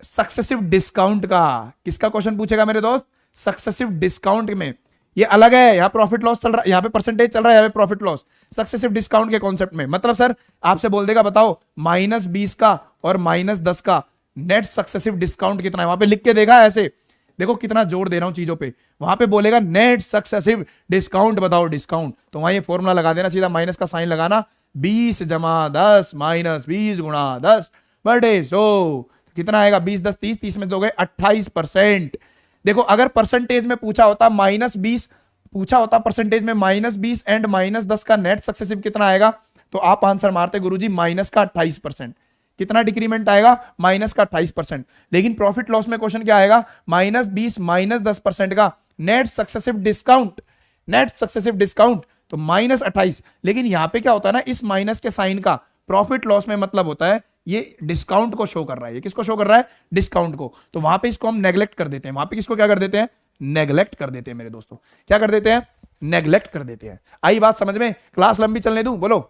सक्सेसिव डिस्काउंट का। किसका क्वेश्चन पूछेगा मेरे दोस्त? सक्सेसिव डिस्काउंट में। ये अलग है, यहाँ प्रॉफिट लॉस चल रहा है, यहाँ पे परसेंटेज चल रहा है, यहाँ पे प्रॉफिट लॉस। सक्सेसिव डिस्काउंट के कॉन्सेप्ट में मतलब सर आपसे बोल देगा बताओ माइनस 20 का और माइनस 10 का नेट सक्सेसिव डिस्काउंट कितना है, वहां पे लिख के देगा ऐसे। देखो कितना जोर दे रहा हूं चीजों पे। वहां पे बोलेगा नेट सक्सेसिव डिस्काउंट बताओ डिस्काउंट, तो वहां ये फॉर्मूला लगा देना, सीधा माइनस का साइन लगाना, 20 जमा 10 माइनस 20 गुणा 10 बटे 100, कितना आएगा? 20 10 30, 30 में दोगे 28%। देखो अगर परसेंटेज में पूछा होता -20, पूछा होता परसेंटेज में -20 एंड -10 का नेट सक्सेसिव कितना आएगा, तो आप आंसर मारते गुरुजी माइनस का 28%। कितना डिक्रीमेंट आएगा? माइनस का 28%। लेकिन प्रॉफिट लॉस में क्वेश्चन क्या आएगा? -20 -10% का net successive discount, net successive discount, तो -28। लेकिन यहां पे क्या होता है ना, इस माइनस के साइन का प्रॉफिट लॉस में मतलब होता है ये डिस्काउंट को शो कर रहा है। ये किसको शो कर रहा है? डिस्काउंट को। तो वहां पे इसको हम नेग्लेक्ट कर देते हैं। वहां पे किसको क्या कर देते हैं? नेग्लेक्ट कर देते हैं मेरे दोस्तों। क्या कर देते हैं? नेग्लेक्ट कर देते हैं। आई बात समझ में? क्लास लंबी चलने दूं? बोलो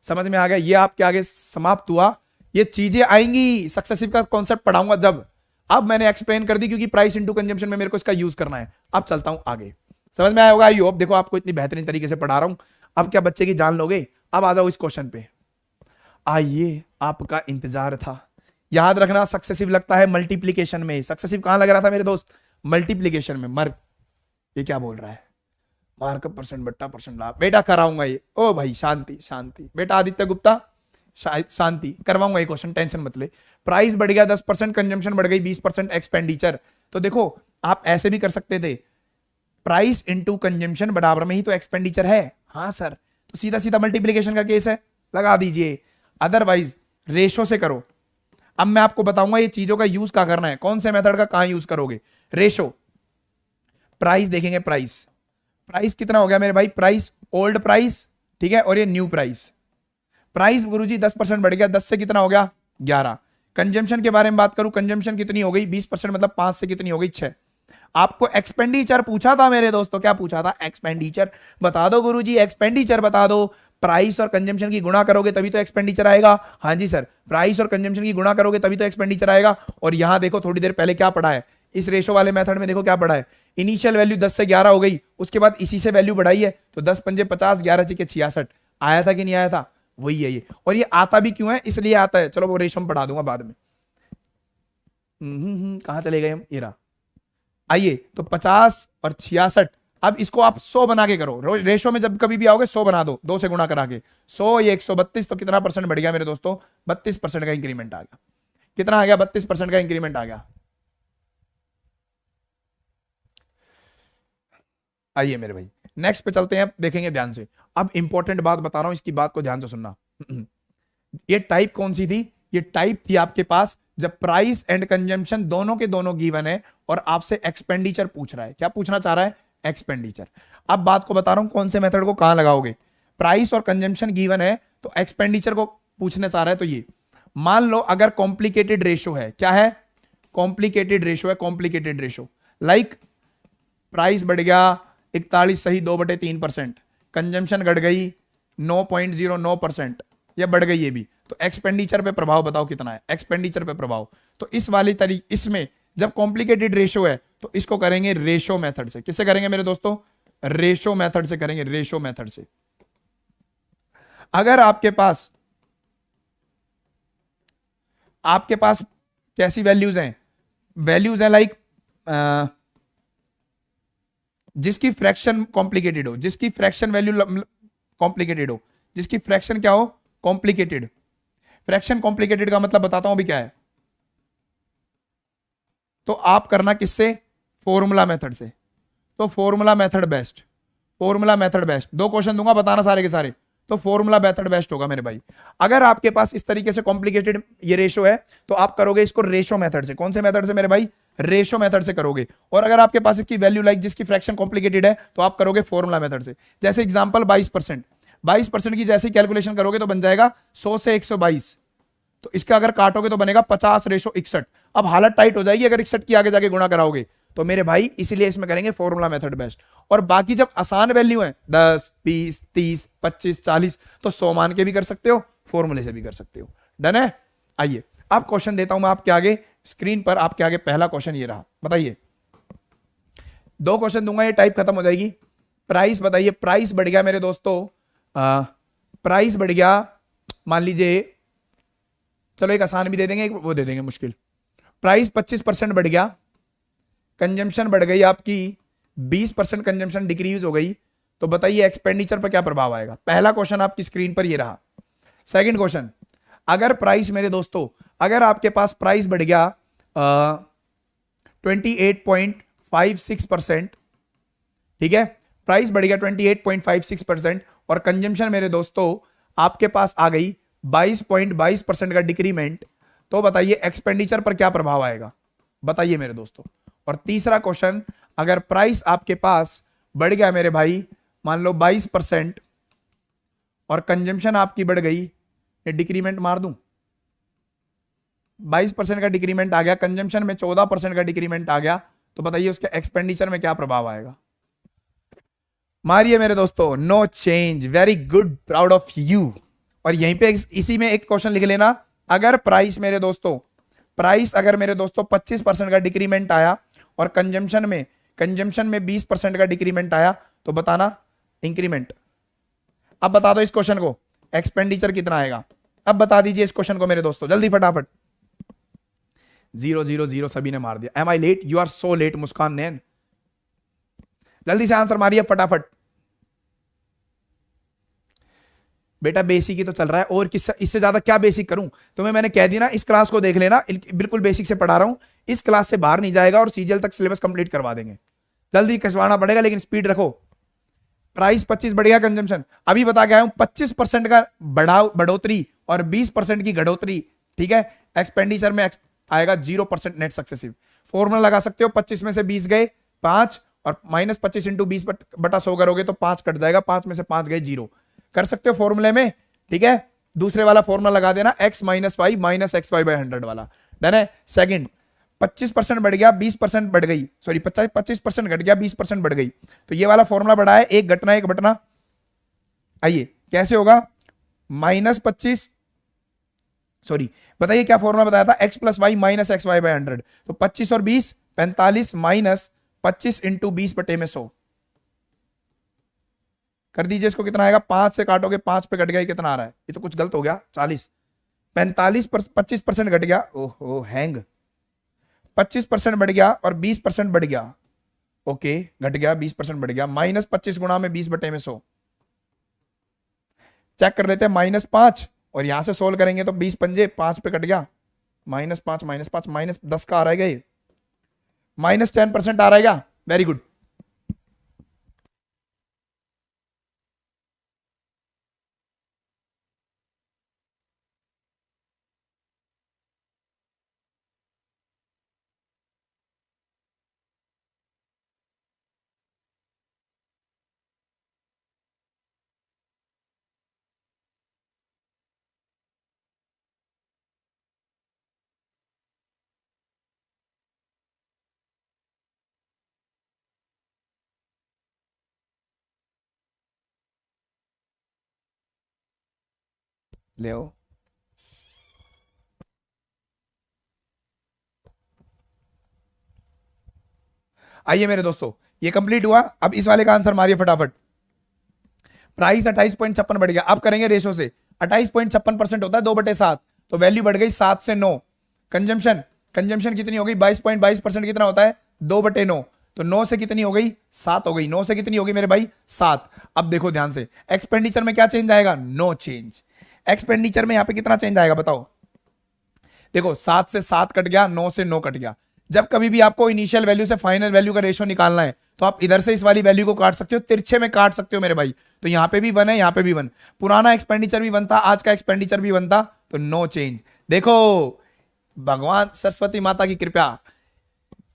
समझ में आ गया? ये आपके आगे समाप्त हुआ। ये चीजें आएंगी, सक्सेसिव का कॉन्सेप्ट पढ़ाऊंगा जब। अब मैंने एक्सप्लेन कर दी क्योंकि प्राइस इंटू कंजम्पशन में मेरे को इसका यूज करना है। अब चलता हूं आगे, समझ में आया होगा आई होप। देखो आपको इतनी बेहतरीन तरीके से पढ़ा रहा हूं, अब क्या बच्चे की जान लोगे? अब आ जाओ इस क्वेश्चन पे। आइए, आपका इंतजार था। याद रखना सक्सेसिव लगता है मल्टीप्लीकेशन में। सक्सेसिव कहां लग रहा था मेरे दोस्त? मल्टीप्लीकेशन में। मार्क, ये क्या बोल रहा है? मार्कअप परसेंट बट्टा परसेंट लाभ बेटा कराऊंगा ये। ओ भाई शांति शांति, बेटा आदित्य गुप्ता शांति, करवाऊंगा ये क्वेश्चन, टेंशन मत ले। प्राइस बढ़ गया 10%, कंजम्पशन बढ़ गई 20%, एक्सपेंडिचर। तो देखो आप ऐसे भी कर सकते थे, प्राइस इंटू कंजम्पशन बराबर में ही तो एक्सपेंडिचर है। हाँ सर, तो सीधा सीधा मल्टीप्लीकेशन का केस है, लगा दीजिए। अदरवाइज रेशो से करो। अब मैं आपको बताऊंगा ये चीजों का यूज क्या करना है, कौन से मेथड का कहां यूज करोगे। रेशो, प्राइस देखेंगे, प्राइस प्राइस कितना हो गया मेरे भाई? प्राइस ओल्ड प्राइस, ठीक है, और ये न्यू प्राइस। प्राइस गुरुजी 10% बढ़ गया, 10 से कितना हो गया? 11। कंजम्पशन के बारे में बात करूं, कंजम्पशन कितनी हो गई? 20% मतलब 5 से कितनी हो गई? 6। आपको एक्सपेंडिचर पूछा था मेरे दोस्तों, क्या पूछा था? एक्सपेंडिचर बता दो गुरुजी, एक्सपेंडिचर बता दो। प्राइस और कंजम्पशन की गुणा करोगे तभी तो एक्सपेंडिचर आएगा। हाँ जी सर, प्राइस और कंजम्पशन की गुणा करोगे तभी तो एक्सपेंडिचर आएगा। और यहां देखो थोड़ी देर पहले क्या पढ़ा है, इस रेशो वाले मेथड में देखो क्या पढ़ा है। इनिशियल वैल्यू 10 से 11 हो गई, उसके बाद इसी से वैल्यू बढ़ाई है, तो 10 पंजे 50, 11 के 66 आया था कि नहीं आया था? वही है ये। और ये आता भी क्यों है? इसलिए आता है, चलो वो रेशो में पढ़ा दूंगा बाद में। कहां चले गए हम? ये रहा, आइए तो 50 और 66, अब इसको आप 100 बना के करो, रेशो में जब कभी भी आओगे 100 बना दो, 2 से गुणा करा के 100, ये 132, तो कितना परसेंट बढ़ गया मेरे दोस्तों, 32% का इंक्रीमेंट आ गया। कितना आ गया, 32% का इंक्रीमेंट आ गया। आइए मेरे भाई नेक्स्ट पे चलते हैं, देखेंगे ध्यान से। अब इंपॉर्टेंट बात बता रहा हूं, इसकी बात को ध्यान से सुनना। ये टाइप कौन सी थी, ये टाइप थी आपके पास जब प्राइस एंड कंजम्पशन दोनों के दोनों गिवन है और आपसे एक्सपेंडिचर पूछ रहा है। क्या पूछना चाह रहा है, एक्सपेंडिचर। अब बात को बता रहा हूं कौन से मेथड को कहां लगाओगे। प्राइस और कंजम्पशन गिवन है तो एक्सपेंडिचर को पूछने चाह रहा है, तो ये मान लो अगर कॉम्प्लिकेटेड रेशो है, क्या है, कॉम्प्लिकेटेड रेशो है, कॉम्प्लिकेटेड रेशो लाइक प्राइस बढ़ गया 41 सही 2/3%, कंजम्पशन घट गई 9.09%, या बढ़ गई ये भी, तो एक्सपेंडिचर पे प्रभाव बताओ कितना है, एक्सपेंडिचर पे प्रभाव। तो इस वाली तरीके इसमें जब कॉम्प्लिकेटेड रेशो है तो इसको करेंगे रेशो मेथड से। किससे करेंगे मेरे दोस्तों, रेशो मेथड से करेंगे, रेशो मेथड से। अगर आपके पास कैसी वैल्यूज हैं, वैल्यूज हैं लाइक जिसकी फ्रैक्शन कॉम्प्लिकेटेड हो, जिसकी फ्रैक्शन वैल्यू कॉम्प्लिकेटेड हो, जिसकी फ्रैक्शन क्या हो, कॉम्प्लिकेटेड। फ्रैक्शन कॉम्प्लिकेटेड का मतलब बताता हूं अभी क्या है। तो आप करना किससे, फॉर्मूला मेथड से। तो formula method best, formula method best. 2 question दूंगा, बताना सारे के सारे, तो फॉर्मूला मेथड बेस्ट होगा मेरे भाई। अगर आपके पास इस तरीके से कॉम्प्लिकेटेड ये रेशो है तो आप करोगे इसको रेशो मेथड से। कौन से मेथड से मेरे भाई, रेशो मेथड से करोगे। और अगर आपके पास इसकी वैल्यू लाइक जिसकी फ्रैक्शन कॉम्प्लिकेटेड है तो आप करोगे फॉर्मूला मेथड से। जैसे एग्जांपल 22%, 22% की जैसे कैलकुलेशन करोगे तो बन जाएगा 100 से 122, तो इसका अगर काटोगे तो बनेगा 50/61। अब हालत टाइट हो जाएगी अगर 61 की आगे जाके गुणा कराओगे, तो मेरे भाई इसीलिए इसमें करेंगे फॉर्मूला मेथड बेस्ट। और बाकी जब आसान वैल्यू है 10, 20, 30, 25, 40, तो 100 मान के भी कर सकते हो, फॉर्मूले से भी कर सकते हो। डन है। आइए अब क्वेश्चन देता हूं मैं आपके आगे, स्क्रीन पर आपके आगे पहला क्वेश्चन ये रहा। बताइए, 2 क्वेश्चन दूंगा, ये टाइप खत्म हो जाएगी। प्राइस बताइए, प्राइस बढ़ गया मेरे दोस्तों, प्राइस बढ़ गया, मान लीजिए, चलो एक आसान भी दे देंगे, एक वो दे देंगे मुश्किल। प्राइस 25% बढ़ गया, कंजम्पशन बढ़ गई आपकी 20%, कंजम्पशन डिक्रीज हो गई, तो बताइए एक्सपेंडिचर पर क्या प्रभाव आएगा। पहला क्वेश्चन आपकी स्क्रीन पर ये रहा। सेकंड क्वेश्चन, अगर प्राइस मेरे दोस्तों, अगर आपके पास प्राइस बढ़ गया 28.56%, ठीक है, प्राइस बढ़ गया 28.56% और कंजम्पशन मेरे दोस्तों आपके पास आ गई 22.22% का डिक्रीमेंट, तो बताइए एक्सपेंडिचर पर क्या प्रभाव आएगा, बताइए मेरे दोस्तों। और तीसरा क्वेश्चन, अगर प्राइस आपके पास बढ़ गया मेरे भाई मान लो 22% और कंजम्पशन आपकी बढ़ गई, ये डिक्रीमेंट मार दूं, 22% का डिक्रीमेंट आ गया, कंजम्पशन में 14% का डिक्रीमेंट आ गया, तो बताइए उसके एक्सपेंडिचर में क्या प्रभाव आएगा। मारिए मेरे दोस्तों, no change, very good, proud of you. और यहीं पे इसी में एक क्वेश्चन लिख लेना, अगर प्राइस मेरे दोस्तों, प्राइस अगर मेरे दोस्तों 25% का डिक्रीमेंट आया और कंजम्पशन में 20% का डिक्रीमेंट आया, तो बताना इंक्रीमेंट। अब बता दो इस क्वेश्चन को, एक्सपेंडिचर कितना आएगा। अब बता दीजिए इस क्वेश्चन को मेरे दोस्तों, जल्दी फटाफट। 0 0 0 सभी ने मार दिया। Am I late, you are so late Muskan Nain, जल्दी से आंसर मारिए फटाफट। बेटा बेसिक ही तो चल रहा है, और इससे ज्यादा क्या बेसिक करूं तुम्हें, मैंने कह दिया ना, इस क्लास को देख लेना, बिल्कुल बेसिक से पढ़ा रहा हूं, इस क्लास से बाहर नहीं जाएगा और सीजीएल तक सिलेबस कंप्लीट करवा देंगे। जल्दी कसवाना पड़ेगा लेकिन स्पीड रखो। प्राइस 25 बढ़ गया, कंजम्पशन अभी बता के आया हूं, 25% का बढ़ोतरी और 20% की घटोतरी, ठीक है, एक्सपेंडिचर में आएगा 0% नेट सक्सेसिव। फॉर्मूला लगा सकते हो, 25 में से 20 गए 5 और -25 × 20/100 करोगे तो 5 कट जाएगा, 5 में से 5 गए 0, कर सकते हो फॉर्मूले में, ठीक है। दूसरे वाला फॉर्मूला लगा देना, x - y - xy/100 वाला, डन है। सेकंड, 25% बढ़ गया 20% बढ़ गई, सॉरी 25% घट गया 20% बढ़ गई, तो ये वाला फॉर्मूला बढ़ा है, एक घटना एक बटना। आइए कैसे होगा, -25, सॉरी बताइए क्या फॉर्मूला बताया था, x + y - xy/100, तो 25 और 20 45 - 25 × 20/100 कर दीजिए। इसको कितना आएगा, 5 से काटोगे 5 पे कट गया, कितना आ रहा है, ये तो कुछ गलत हो गया, 40, 45 पर 25% घट गया, ओहो हैंग, 25% बढ़ गया और 20% बढ़ गया, ओके घट गया, 20% बढ़ गया, -25 गुणा में 20/100 चेक कर लेते हैं, -5 और यहां से सोल्व करेंगे तो 20 पंजे 5 पे कट गया, -5 -5 -10 का आ रहेगा ये, -10% आ रहेगा, वेरी गुड। ले आओ, आइए मेरे दोस्तों ये कंप्लीट हुआ। अब इस वाले का आंसर मारिए फटाफट। प्राइस 28.56 बढ़ गया, अब करेंगे रेशो से। 28.56% होता है 2/7, तो वैल्यू बढ़ गई 7 से 9। कंजम्पशन, कंजम्पशन कितनी हो गई 22.22%, कितना होता है 2/9, तो 9 से कितनी हो गई 7 हो गई, 9 से कितनी होगी मेरे भाई 7। अब देखो ध्यान से, एक्सपेंडिचर में क्या चेंज आएगा, नो चेंज। एक्सपेंडिचर में यहां पे कितना चेंज आएगा बताओ, देखो 7 से 7 कट गया, 9 से 9 कट गया। जब कभी भी आपको इनिशियल वैल्यू से फाइनल वैल्यू का रेशो निकालना है तो आप इधर से इस वाली वैल्यू को काट सकते हो, तिरछे में काट सकते हो मेरे भाई। तो यहां पे भी 1 है, यहां पे भी 1, पुराना एक्सपेंडिचर भी 1 था, आज का एक्सपेंडिचर भी 1 था, तो नो चेंज। देखो भगवान सरस्वती माता की कृपा,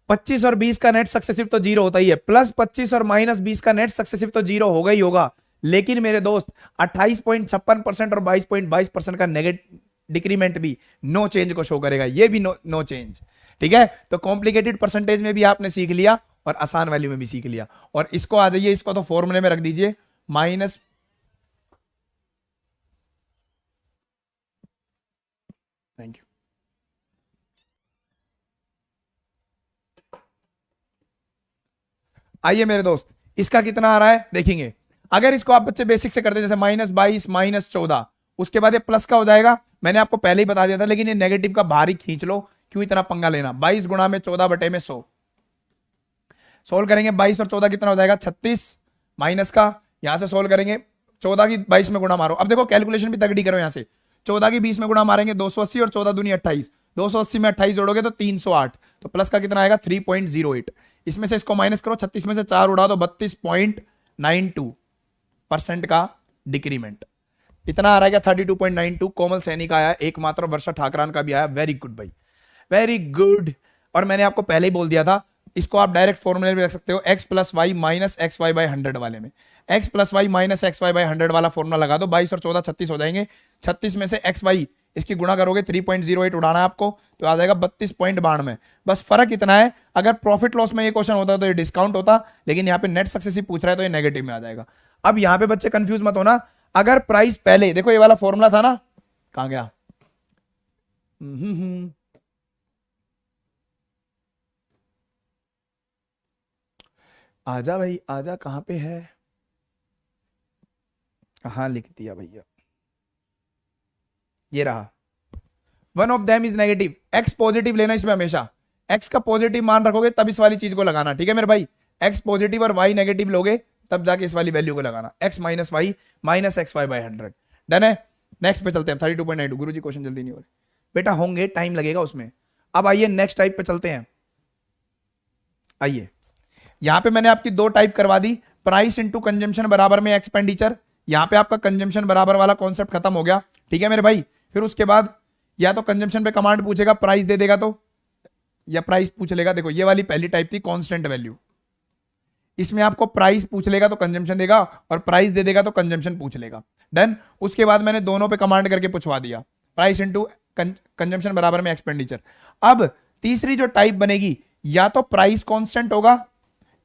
25 और 20 का नेट सक्सेसिव तो 0 होता ही है, प्लस 25 और -20 का नेट सक्सेसिव तो 0 होगा ही होगा। लेकिन मेरे दोस्त 28.56% और 22.22% का नेगेटिव डिक्रीमेंट भी नो चेंज को शो करेगा, ये भी नो चेंज। ठीक है, तो कॉम्प्लिकेटेड परसेंटेज में भी आपने सीख लिया और आसान वैल्यू में भी सीख लिया। और इसको आ जाइए, इसको तो फॉर्मूले में रख दीजिए, माइनस, थैंक यू। आइए मेरे दोस्त, इसका कितना आ रहा है देखेंगे। अगर इसको आप बच्चे बेसिक से करते जैसे -22 -14, उसके बाद ये प्लस का हो जाएगा, मैंने आपको पहले ही बता दिया था, लेकिन ये नेगेटिव का बाहर ही खींच लो, क्यों इतना पंगा लेना। 22 गुणा में 14/100 सोल्व करेंगे, 22 और 14 कितना हो जाएगा 36, माइनस का यहां से सोल्व करेंगे, 14 की 22 में गुणा मारो। अब देखो कैलकुलेशन भी तगड़ी करो, यहां से 14 की 20 में गुणा मारेंगे 280 और 14 दूनी 28, 280 में 28 जोड़ोगे तो 308, तो प्लस का कितना आएगा 3.08। इसमें से इसको माइनस करो, 36 में से 4 उड़ा दो, 32.92% का डिक्रीमेंट। इतना आ रहा है 32.92। कोमल सैनी का आया, एकमात्र वर्षा ठाकरान का भी आया, वेरी गुड भाई, वेरी गुड। और मैंने आपको पहले ही बोल दिया था, इसको आप डायरेक्ट फॉर्मूले में रख सकते हो, x + y - xy/100 वाले में, x + y - xy/100 वाला फॉर्मूला लगा दो, 22 और 14 36 हो जाएंगे। 36 में से xy इसकी गुणा करोगे 3.08 उड़ाना है आपको, तो आ जाएगा 32.92। बस फर्क इतना है, अगर प्रॉफिट लॉस में ये क्वेश्चन होता तो ये डिस्काउंट होता, लेकिन यहाँ पे नेट सक्सेसिव पूछ रहा है तो ये नेगेटिव में आ जाएगा। अब यहाँ पे बच्चे कंफ्यूज मत होना, अगर प्राइस पहले, देखो ये वाला फॉर्मूला था ना, कहां गया, आजा भाई आजा, कहां पे है, कहां लिख दिया भैया, ये रहा। One of them is negative, x positive लेना इसमें हमेशा, एक्स का पॉजिटिव मान रखोगे तब इस वाली चीज को लगाना, ठीक है मेरे भाई। एक्स पॉजिटिव और वाई नेगेटिव लोगे तब जाके इस वाली वैल्यू को लगाना, एक्स - y - xy/100। डन है, नेक्स्ट पे चलते हैं। 32.92, गुरुजी क्वेश्चन जल्दी नहीं हो रहे बेटा, होंगे टाइम लगेगा उसमें। अब आइए नेक्स्ट टाइप पे चलते हैं। आइए, यहां पे मैंने आपकी 2 टाइप करवा दी, प्राइस इंटू कंजम्पशन बराबर में एक्सपेंडिचर। यहां पे आपका कंजम्पशन बराबर वाला कॉन्सेप्ट खत्म हो गया, ठीक है मेरे भाई। फिर उसके बाद या तो कंजम्पशन पे कमांड पूछेगा, प्राइस दे देगा तो, या प्राइस पूछ लेगा। देखो ये वाली पहली टाइप थी कांस्टेंट वैल्यू, इसमें आपको प्राइस पूछ लेगा तो कंजम्पशन देगा, और प्राइस दे देगा तो कंजम्पशन पूछ लेगा। डन। उसके बाद मैंने दोनों पे कमांड करके पूछवा दिया, प्राइस इंटू कंजम्पशन बराबर में एक्सपेंडिचर। अब तीसरी जो टाइप बनेगी, या तो प्राइस कांस्टेंट होगा,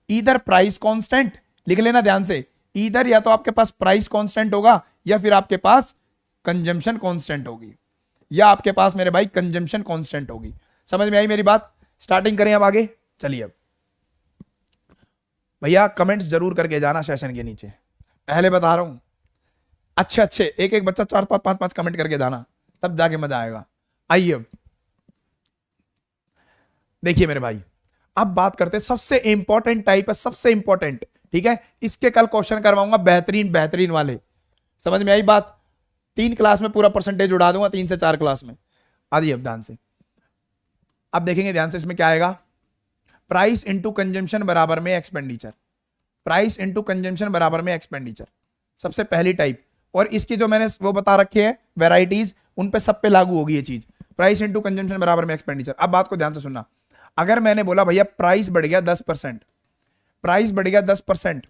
इधर प्राइस कांस्टेंट लिख लेना ध्यान से, इधर या तो आपके पास प्राइस कांस्टेंट होगा, या फिर आपके पास कंजम्पशन कांस्टेंट होगी, या आपके पास मेरे भाई कंजम्पशन कांस्टेंट होगी। समझ में आई मेरी बात? स्टार्टिंग करें अब आगे, चलिए। अब भैया कमेंट्स जरूर करके जाना सेशन के नीचे, पहले बता रहा हूं, अच्छे अच्छे एक एक बच्चा 4 5 5 कमेंट करके जाना, तब जाके मजा आएगा। आइए, देखिए मेरे भाई, अब बात करते हैं सबसे इंपॉर्टेंट टाइप है, सबसे इंपॉर्टेंट, ठीक है, इसके कल क्वेश्चन करवाऊंगा बेहतरीन बेहतरीन वाले। समझ में आई बात? 3 क्लास में पूरा परसेंटेज उड़ा दूंगा, 3 से 4 क्लास में। आदि अब ध्यान से, अब देखेंगे ध्यान से, इसमें क्या आएगा, प्राइस इंटू कंजम्पशन बराबर में एक्सपेंडिचर, प्राइस इंटू कंजम्पशन बराबर में एक्सपेंडिचर, सबसे पहली टाइप। और इसकी जो मैंने वो बता रखे हैं वेराइटीज, उन पे सब पे लागू होगी ये चीज, प्राइस इंटू कंजम्पशन बराबर में एक्सपेंडिचर। अब बात को ध्यान से सुनना, अगर मैंने बोला भैया प्राइस बढ़ गया 10%, प्राइस बढ़ गया 10%,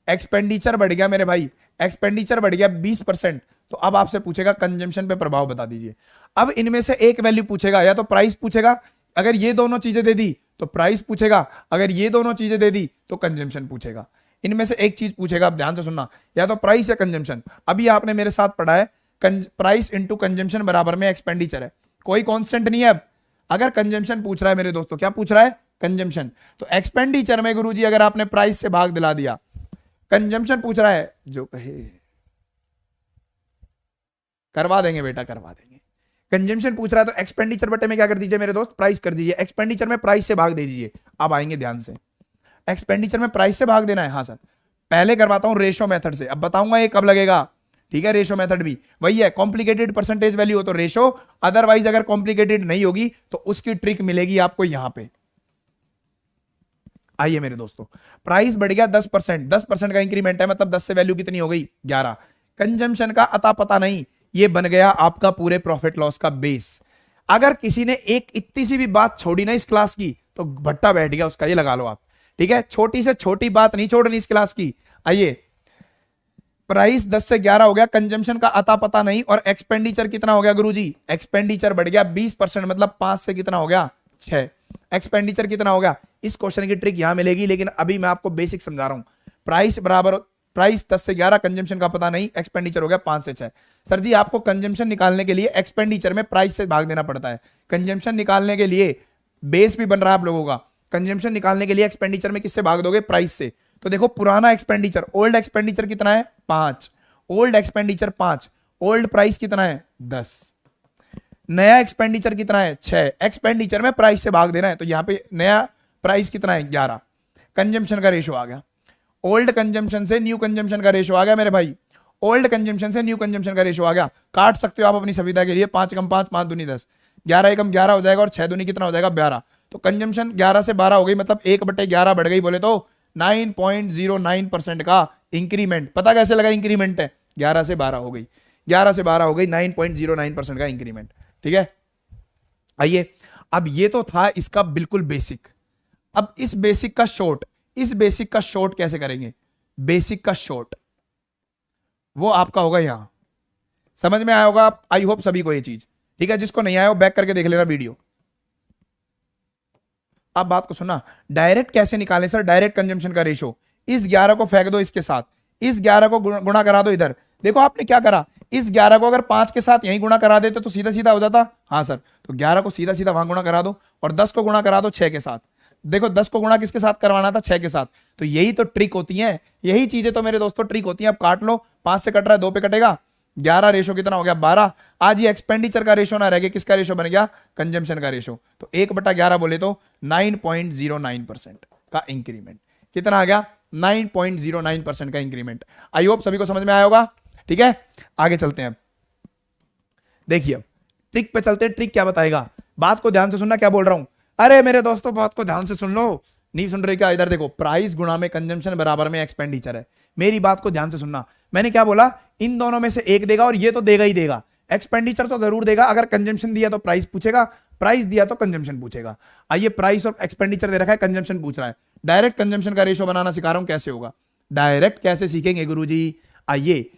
एक्सपेंडिचर बढ़ गया मेरे भाई, एक्सपेंडिचर बढ़ गया 20%, तो अब आपसे पूछेगा कंजम्पशन पे प्रभाव बता दीजिए। अब इनमें से एक वैल्यू पूछेगा, या तो प्राइस पूछेगा, अगर ये दोनों चीजें दे दी तो प्राइस पूछेगा, अगर ये दोनों चीजें दे दी तो कंजम्पशन पूछेगा। इनमें से एक चीज पूछेगा, आप ध्यान से सुनना, या तो प्राइस या कंजम्पशन। अभी आपने मेरे साथ पढ़ा है प्राइस इंटू कंजम्पशन बराबर में एक्सपेंडिचर है, कोई कांस्टेंट नहीं है। अब अगर कंजम्पशन पूछ रहा है मेरे दोस्तों, क्या पूछ रहा है, कंजम्पशन, तो एक्सपेंडिचर में गुरुजी अगर आपने प्राइस से भाग दिला दिया, कंजम्पशन पूछ रहा है, जो कहे करवा देंगे बेटा, करवा देंगे। कंजम्पशन पूछ रहा है तो एक्सपेंडिचर बटे में क्या कर दीजिए मेरे दोस्त, प्राइस कर दीजिए, एक्सपेंडिचर में प्राइस से भाग दे दीजिए। अब आएंगे ध्यान से, एक्सपेंडिचर में प्राइस से भाग देना है, हाँ सर, पहले करवाता हूं रेशो मेथड से, अब बताऊंगा ये कब लगेगा, ठीक है। रेशो मेथड भी वही है, कॉम्प्लिकेटेड परसेंटेज वैल्यू हो तो रेशो, अदरवाइज अगर कॉम्प्लिकेटेड नहीं होगी तो उसकी ट्रिक मिलेगी आपको यहां पे। आइए मेरे दोस्तों, प्राइस बढ़ गया 10%, 10% का इंक्रीमेंट है, मतलब 10 से वैल्यू कितनी हो गई 11। कंजम्पशन का अता पता नहीं, ये बन गया आपका पूरे प्रॉफिट लॉस का बेस। अगर किसी ने एक इतनी सी भी बात छोड़ी ना इस क्लास की तो भट्टा बैठ गया उसका, ये लगा लो आप, ठीक है। छोटी से छोटी बात नहीं छोड़नी इस क्लास की। आइए, प्राइस 10 से 11 हो गया, कंजम्पशन का अता पता नहीं, और एक्सपेंडिचर कितना हो गया गुरुजी, एक्सपेंडिचर बढ़ गया 20%, मतलब 5 से कितना हो गया 6। एक्सपेंडिचर कितना हो गया, इस क्वेश्चन की ट्रिक यहां मिलेगी, लेकिन अभी मैं आपको बेसिक समझा रहा हूं। प्राइस बराबर, प्राइस 10 से 11, कंजम्पशन का पता नहीं, एक्सपेंडिचर हो गया 5 से 6। सर जी आपको कंजम्पशन निकालने के लिए एक्सपेंडिचर में प्राइस से भाग देना पड़ता है, कंजम्पशन निकालने के लिए बेस भी बन रहा है आप लोगों का, कंजम्पशन निकालने के लिए एक्सपेंडिचर में किससे भाग दोगे, प्राइस से। तो देखो पुराना एक्सपेंडिचर, ओल्ड एक्सपेंडिचर कितना है 5, ओल्ड एक्सपेंडिचर 5, ओल्ड प्राइस कितना है 10, नया एक्सपेंडिचर कितना है 6, एक्सपेंडिचर में प्राइस से भाग देना है, तो यहां पे नया प्राइस कितना है 11, कंजम्पशन का रेशो आ गया, ओल्ड कंजम्पशन से न्यू कंजम्पशन का रेशो आ गया मेरे भाई, ओल्ड कंजम्पशन से न्यू कंजम्पशन का रेशो आ गया। काट सकते हो आप अपनी सुविधा के लिए, 5 कम 5, 5 दूनी 10, 11 एकम 11 हो जाएगा, और 6 दूनी कितना हो जाएगा 12। तो कंजम्पशन 11 से 12 हो गई, मतलब 1/11 बढ़ गई, बोले तो 9.09% का इंक्रीमेंट। पता कैसे लगा इंक्रीमेंट है, 11 से 12 हो गई, 11 से 12 हो गई, 9.09% का इंक्रीमेंट, ठीक है। आइए, अब ये तो था इसका बिल्कुल बेसिक। अब इस बेसिक का शॉर्ट, इस बेसिक का शॉर्ट कैसे करेंगे, बेसिक का शॉर्ट वो आपका होगा यहां, समझ में आया होगा आई होप सभी को ये चीज, ठीक है। जिसको नहीं आया हो बैक करके देख लेना वीडियो। अब बात को सुना, डायरेक्ट कैसे निकालें सर, डायरेक्ट कंजम्पशन का रेशो, इस 11 को फेंक दो इसके साथ, इस 11 को गुणा करा दो इधर। देखो आपने क्या करा, इस 11 को अगर 5 के साथ यहीं गुणा करा देते तो सीधा सीधा हो जाता, हाँ सर, तो 11 को सीधा सीधा वहां गुणा करा दो, और 10 को गुणा करा दो 6 के साथ। देखो 10 को गुणा किसके साथ करवाना था, 6 के साथ। तो यही तो ट्रिक होती है, यही चीजें तो मेरे दोस्तों ट्रिक होती है। अब काट लो, 5 से कट रहा है 2 पे कटेगा, 11 रेशो कितना हो गया 12। आज ये एक्सपेंडिचर का रेशो ना रह गया, किसका रेशो बन गया, कंजम्पशन का रेशो। तो 1/11 बोले तो 9.09% का इंक्रीमेंट कितना आ गया, 9.09% का इंक्रीमेंट। आई होप सभी को समझ में आया होगा, ठीक है। आगे चलते हैं, देखिए अब ट्रिक पे चलते हैं। ट्रिक क्या बताएगा, बात को ध्यान से सुनना क्या बोल रहा हूं। अरे मेरे दोस्तों बात को ध्यान से सुन लो, नहीं सुन रहे क्या, इधर देखो, प्राइस गुणा में कंजम्पशन बराबर में एक्सपेंडिचर है। मेरी बात को ध्यान से सुनना, मैंने क्या बोला, इन दोनों में से एक देगा, और ये तो देगा ही देगा, एक्सपेंडिचर तो जरूर देगा। अगर कंजम्पशन दिया तो प्राइस पूछेगा, प्राइस दिया तो कंजम्पशन पूछेगा। आइए, प्राइस और एक्सपेंडिचर दे रखा है, कंजम्पशन पूछ रहा है, डायरेक्ट कंजम्पशन का रेशो बनाना सिखा रहा हूं, कैसे होगा, डायरेक्ट कैसे सीखेंगे गुरुजी। आइए,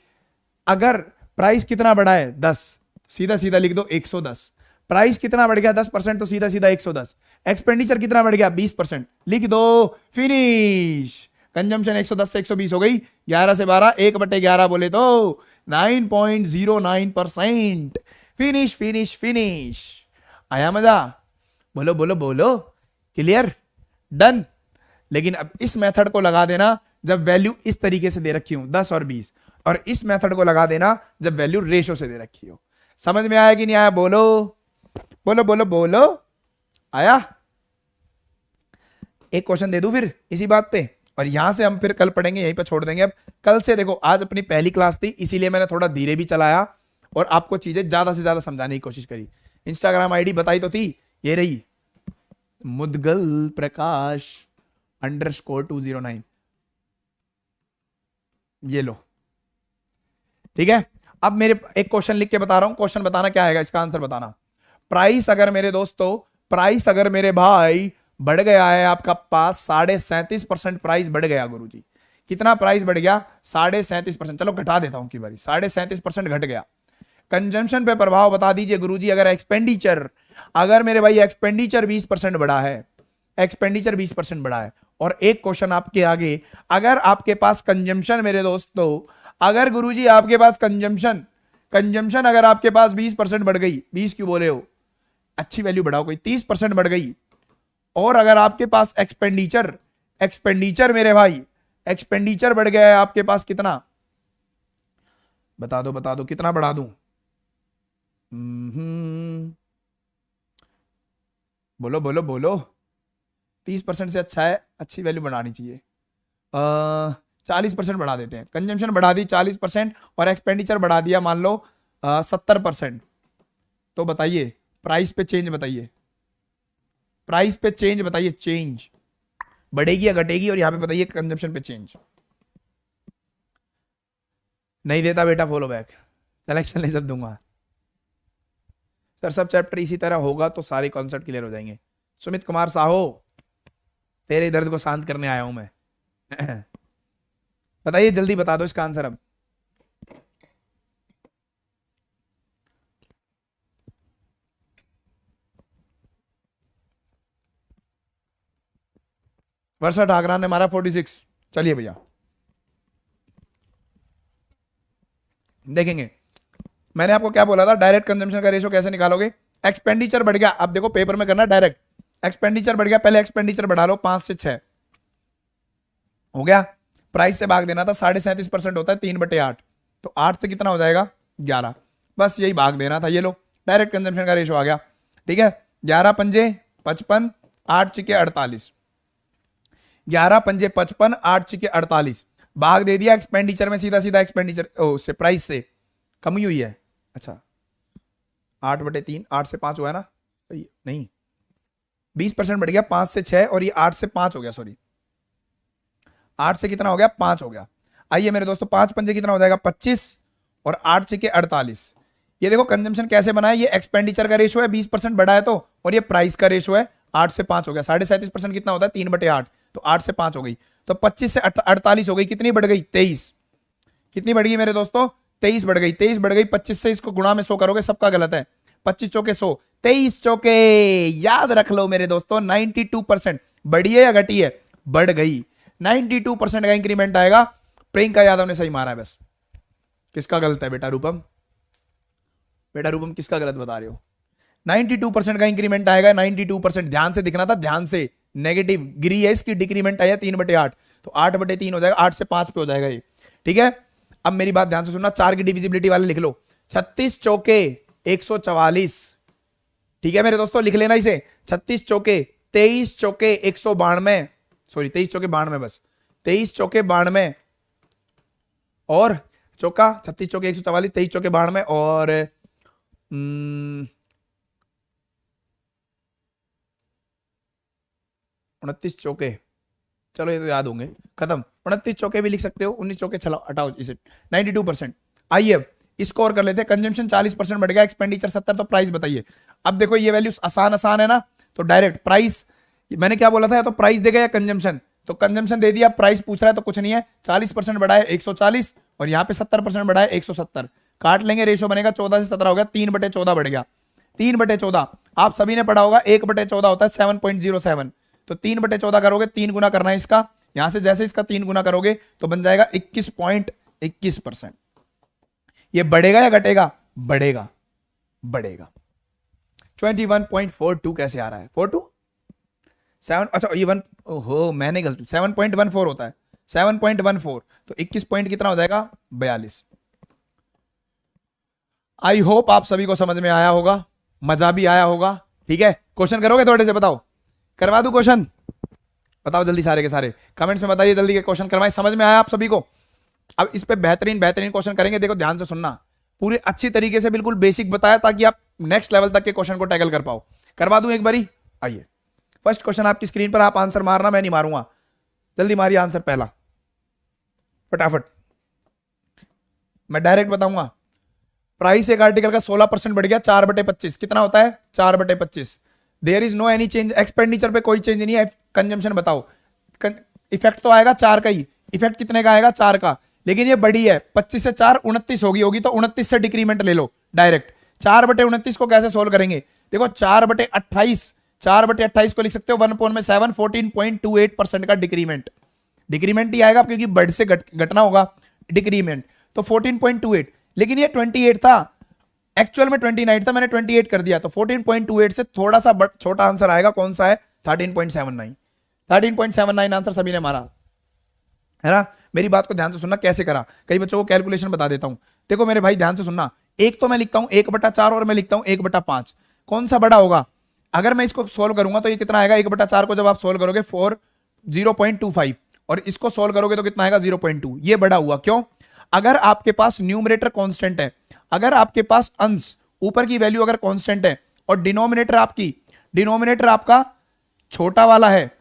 अगर प्राइस कितना बढ़ा है 10, सीधा सीधा लिख दो 110, प्राइस कितना बढ़ गया 10%, तो सीधा सीधा 110, एक्सपेंडिचर कितना बढ़ गया 20%, लिख दो, फिनिश। कंजम्पशन 110 से 120 हो गई, 11 से 12, 1/11 बोले तो 9.09%। Finish finish finish. आया मजा, बोलो बोलो बोलो, क्लियर, डन। लेकिन अब इस मेथड को लगा देना जब वैल्यू इस तरीके से दे रखी हो 10 और 20, और इस मेथड को लगा देना जब वैल्यू रेशो से दे रखी हो। समझ में आया कि नहीं आया, बोलो बोलो बोलो बोलो, आया। एक क्वेश्चन दे दूं फिर इसी बात पे, और यहां से हम फिर कल पढ़ेंगे, यहीं पे छोड़ देंगे। अब कल से देखो, आज अपनी पहली क्लास थी इसीलिए मैंने थोड़ा धीरे भी चलाया और आपको चीजें ज्यादा से ज्यादा समझाने की कोशिश करी। इंस्टाग्राम आईडी बताई तो थी, ये रही, मुदगल प्रकाश _209, ये लो, ठीक है। अब मेरे एक क्वेश्चन लिख के बता रहा हूं, क्वेश्चन बताना क्या आएगा, इसका आंसर बताना। प्राइस अगर मेरे दोस्तों, प्राइस अगर मेरे भाई बढ़ गया है आपका पास 37.5% प्राइस बढ़ गया गुरुजी, कितना प्राइस बढ़ गया? 37.5%। चलो घटा देता हूं की बारी, 37.5% घट गया। कंजम्पशन पे प्रभाव बता दीजिए गुरुजी। अगर एक्सपेंडिचर, अगर मेरे भाई एक्सपेंडिचर 20% बढ़ा है, एक्सपेंडिचर 20% बढ़ा है, और एक क्वेश्चन आपके आगे, अगर आपके पास कंजम्पशन मेरे दोस्तों, अगर गुरुजी आपके पास कंजम्पशन, कंजम्पशन अगर आपके पास 20% बढ़ गई, 20 क्यों बोले हो, अच्छी वैल्यू बढ़ाओ कोई, 30% बढ़ गई, और अगर आपके पास एक्सपेंडिचर, एक्सपेंडिचर मेरे भाई, एक्सपेंडिचर बढ़ गया है आपके पास कितना, बता दो बता दो, कितना बढ़ा दूं? बोलो बोलो बोलो। 30% से अच्छा है, अच्छी वैल्यू बढ़ानी चाहिए। 40% बढ़ा देते हैं। कंजम्पशन बढ़ा दी 40% और एक्सपेंडिचर बढ़ा दिया मान लो 70%। तो बताइए प्राइस पे चेंज बताइए, प्राइस पे चेंज बताइए, चेंज बढ़ेगी या घटेगी? और यहां पे बताइए कंजम्पशन पे चेंज। नहीं देता बेटा फॉलो बैक, सिलेक्शन नहीं सब दूंगा सर। सब चैप्टर इसी तरह होगा तो सारे कॉन्सेप्ट क्लियर हो जाएंगे। सुमित कुमार साहो, तेरे दर्द को शांत करने आया हूं मैं। बताइए जल्दी बता दो इसका आंसर अब। वर्षा ठाकरा ने मारा 46। चलिए भैया देखेंगे, मैंने आपको क्या बोला था, डायरेक्ट कंजम्पशन का रेशियो कैसे निकालोगे? एक्सपेंडिचर बढ़ गया, अब देखो पेपर में करना डायरेक्ट, एक्सपेंडिचर बढ़ गया, पहले एक्सपेंडिचर बढ़ा लो 5 से 6 हो गया, प्राइस से भाग देना था, 37.5% होता है 3/8, तो 8 से कितना हो जाएगा? 11, बस यही भाग देना था। ये लो डायरेक्ट कंजम्पशन का रेशियो आ गया, ठीक है। 11 पंजे 55, 8 छिके 48, 11 पंजे 55, 8 छिके 48, भाग दे दिया एक्सपेंडिचर में, सीधा सीधा एक्सपेंडिचर से प्राइस से कमी हुई है। अच्छा 8/3, 8 से 5 हुआ है ना, नहीं 20% बढ़ गया, 5 से 6 और ये 8 से 5 हो गया, सॉरी 8 से कितना हो गया? 5 हो गया। आइए मेरे दोस्तों 5 पंजे कितना हो जाएगा? 25 और 8 छिके 48। ये देखो कंजम्पशन कैसे बना है, ये एक्सपेंडिचर का रेशियो है, 20% बढ़ा है तो, और ये प्राइस का रेशियो है, 8 से 5 हो गया। 37.5% कितना होता है? 3/8, तो 8 से 5 हो गई, तो 25 से 48 हो गई, कितनी बढ़ गई? 23। कितनी बढ़ गई मेरे दोस्तों? 23 बढ़ गई, 23 बढ़ गई। 25 से इसको गुणा में 100 करोगे, सबका गलत है, 25 चौके 100, 23 चौके, याद रख लो मेरे दोस्तों 92% बढ़ी है या घटी है? बढ़ गई, 92% का इंक्रीमेंट आएगा। प्रियंका यादव ने सही मारा है, बस किसका गलत है बेटा रूपम? बेटा रूपम किसका गलत बता रहे हो? 92% का इंक्रीमेंट आएगा, 92%, ध्यान से दिखना था, ध्यान से, नेगेटिव गिरी है इसकी, डिक्रीमेंट आया 3/8, तो 8/3 हो जाएगा, 8 से 5 पे हो जाएगा ये, ठीक है। अब मेरी बात ध्यान से सुनना, 4 की डिविजिबिलिटी वाले लिख लो, 36 चौके 144, ठीक है मेरे दोस्तों, लिख लेना इसे, 36 चौके, 23 चौके 192, सॉरी 23 चौके 92, बस 23 चौके 92 और चौका, 36 चौके 144, 23 चौके 92 और 29 चौके, चलो ये तो याद होंगे, खत्म। 29 चौके भी लिख सकते हो, 19 चौके, चलो हटाओ इसे, 92%। आइए अब स्कोर कर लेते हैं। कंजम्पशन 40% बढ़ गया, एक्सपेंडिचर 70, तो प्राइस बताइए। अब देखो ये वैल्यू आसान आसान है ना, तो डायरेक्ट प्राइस, मैंने क्या बोला था, या तो प्राइस देगा या कंजम्पशन, तो कंजम्पशन दे दिया, प्राइस पूछ रहा है तो कुछ नहीं है, 40% बढ़ा है 140 और यहाँ पे 70% बढ़ा है 170, काट लेंगे, रेशियो बनेगा 14 से 17 हो गया, 3/14 बढ़ गया, 3/14 आप सभी ने पढ़ा होगा, 1/14 होता है 7.07, तो 3/14 करोगे, 3 गुना करना है इसका, यहां से जैसे इसका 3 गुना करोगे तो बन जाएगा 21.21%। ये बढ़ेगा या घटेगा? बढ़ेगा, बढ़ेगा। 21.42 कैसे आ रहा है? 42 7, अच्छा ये 1, ओहो मैंने गलती, 7.14 होता है, 7.14, तो 21 पॉइंट कितना हो जाएगा? 42। आई होप आप सभी को समझ में आया होगा, मजा भी आया होगा, ठीक है। क्वेश्चन करोगे थोड़े से, बताओ करवा दूं क्वेश्चन? बताओ जल्दी सारे के सारे कमेंट्स में बताइए जल्दी के क्वेश्चन करवाएं। समझ में आया आप सभी को? अब इस पे बेहतरीन बेहतरीन क्वेश्चन करेंगे। देखो ध्यान से सुनना, पूरे अच्छी तरीके से बिल्कुल बेसिक बताया ताकि आप नेक्स्ट लेवल तक के क्वेश्चन को टैकल कर पाओ। करवा दूं एक बारी? आइए फर्स्ट क्वेश्चन आपकी स्क्रीन पर, आप आंसर मारना, मैं नहीं मारूंगा। जल्दी मारिए आंसर पहला, फटाफट, मैं डायरेक्ट बताऊंगा। प्राइस एक आर्टिकल का 16% बढ़ गया, 4/25 कितना होता है? 4/25। There is no any change, expenditure पे कोई चेंज नहीं है। कंजम्पशन बताओ, इफेक्ट तो आएगा 4 का ही, इफेक्ट कितने का आएगा? 4 का, लेकिन ये बड़ी है, 25 से 4 29 होगी तो 29 से डिक्रीमेंट ले लो डायरेक्ट। 4/29 को कैसे सोल्व करेंगे? देखो 4/28, 4/28 को लिख सकते हो 1/7, 14.28% का डिक्रीमेंट, डिक्रीमेंट ही आएगा क्योंकि बढ़ से घटना होगा, डिक्रीमेंट तो 14.28। लेकिन ये 28 था, एक्चुअल में 29 था, मैंने 28 कर दिया, तो 14.28 से थोड़ा सा छोटा आंसर आएगा। कौन सा है? 13.79। 13.79 आंसर सभी ने मारा है ना। मेरी बात को ध्यान से सुनना, कैसे करा, कई बच्चों को कैलकुलेशन बता देता हूं। देखो मेरे भाई ध्यान से सुनना, एक तो मैं लिखता हूं 1/4 और मैं लिखता हूं 1/5। कौन सा बड़ा होगा? अगर मैं इसको सोल्व करूंगा तो ये कितना आएगा? 1/4 को जब आप सोल्व करोगे 0.25 और इसको सोल्व करोगे तो कितना आएगा? 0.2। ये बड़ा हुआ क्यों? अगर आपके पास न्यूमरेटर कांस्टेंट है, अगर आपके पास अंश ऊपर की वैल्यू अगर कांस्टेंट है और डिनोमिनेटर आपका छोटा वाला है,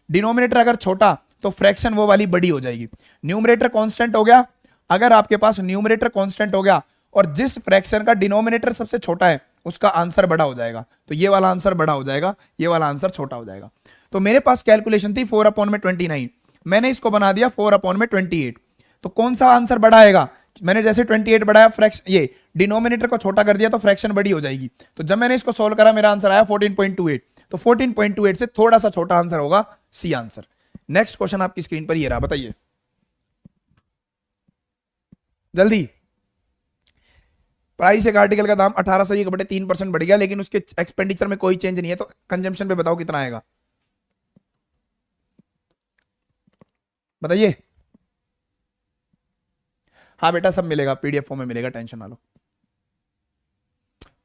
डिनोमिनेटर अगर छोटा तो फ्रैक्शन वो वाली बड़ी हो जाएगी। न्यूमरेटर कांस्टेंट हो गया, अगर आपके पास न्यूमरेटर कांस्टेंट हो गया और जिस फ्रैक्शन का डिनोमिनेटर सबसे छोटा है उसका आंसर बड़ा हो जाएगा, तो ये वाला आंसर बड़ा हो जाएगा, ये वाला आंसर छोटा हो जाएगा। तो मेरे पास कैलकुलेशन थी 4/29, मैंने इसको बना दिया 4/28। तो कौन सा आंसर बड़ा आएगा? मैंने जैसे 28 बढ़ाया, फ्रैक्शन ये डिनोमिनेटर को छोटा कर दिया तो फ्रैक्शन बड़ी हो जाएगी। तो जब मैंने इसको सोल्व करा मेरा आंसर आया 14.28, तो 14.28 से थोड़ा सा छोटा आंसर होगा सी आंसर। नेक्स्ट क्वेश्चन आपकी स्क्रीन पर ये रहा, बताइए जल्दी। प्राइस एक आर्टिकल का दाम 1801/3% बढ़ गया, लेकिन उसके एक्सपेंडिचर में कोई चेंज नहीं है, तो कंजम्पशन पे बताओ कितना आएगा? बताइए। हाँ बेटा सब मिलेगा, पीडीएफ फॉर्म में मिलेगा, टेंशन ना लो।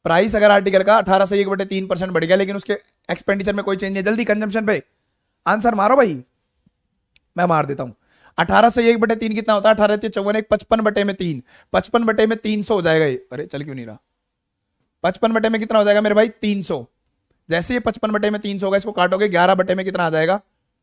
प्राइस अगर आर्टिकल का 1801/3% बढ़ गया लेकिन उसके एक्सपेंडिचर में कोई चेंज नहीं है, जल्दी कंजम्पशन पे आंसर मारो भाई, मैं मार देता हूं। 1801/3 कितना होता है? 18 54, 55/3, 55/300 हो जाएगा ये। अरे चल क्यों नहीं रहा? 55 में कितना हो जाएगा मेरे भाई? 300। जैसे ये 55/300 होगा, इसको काटोगे 11 में कितना आ जाएगा?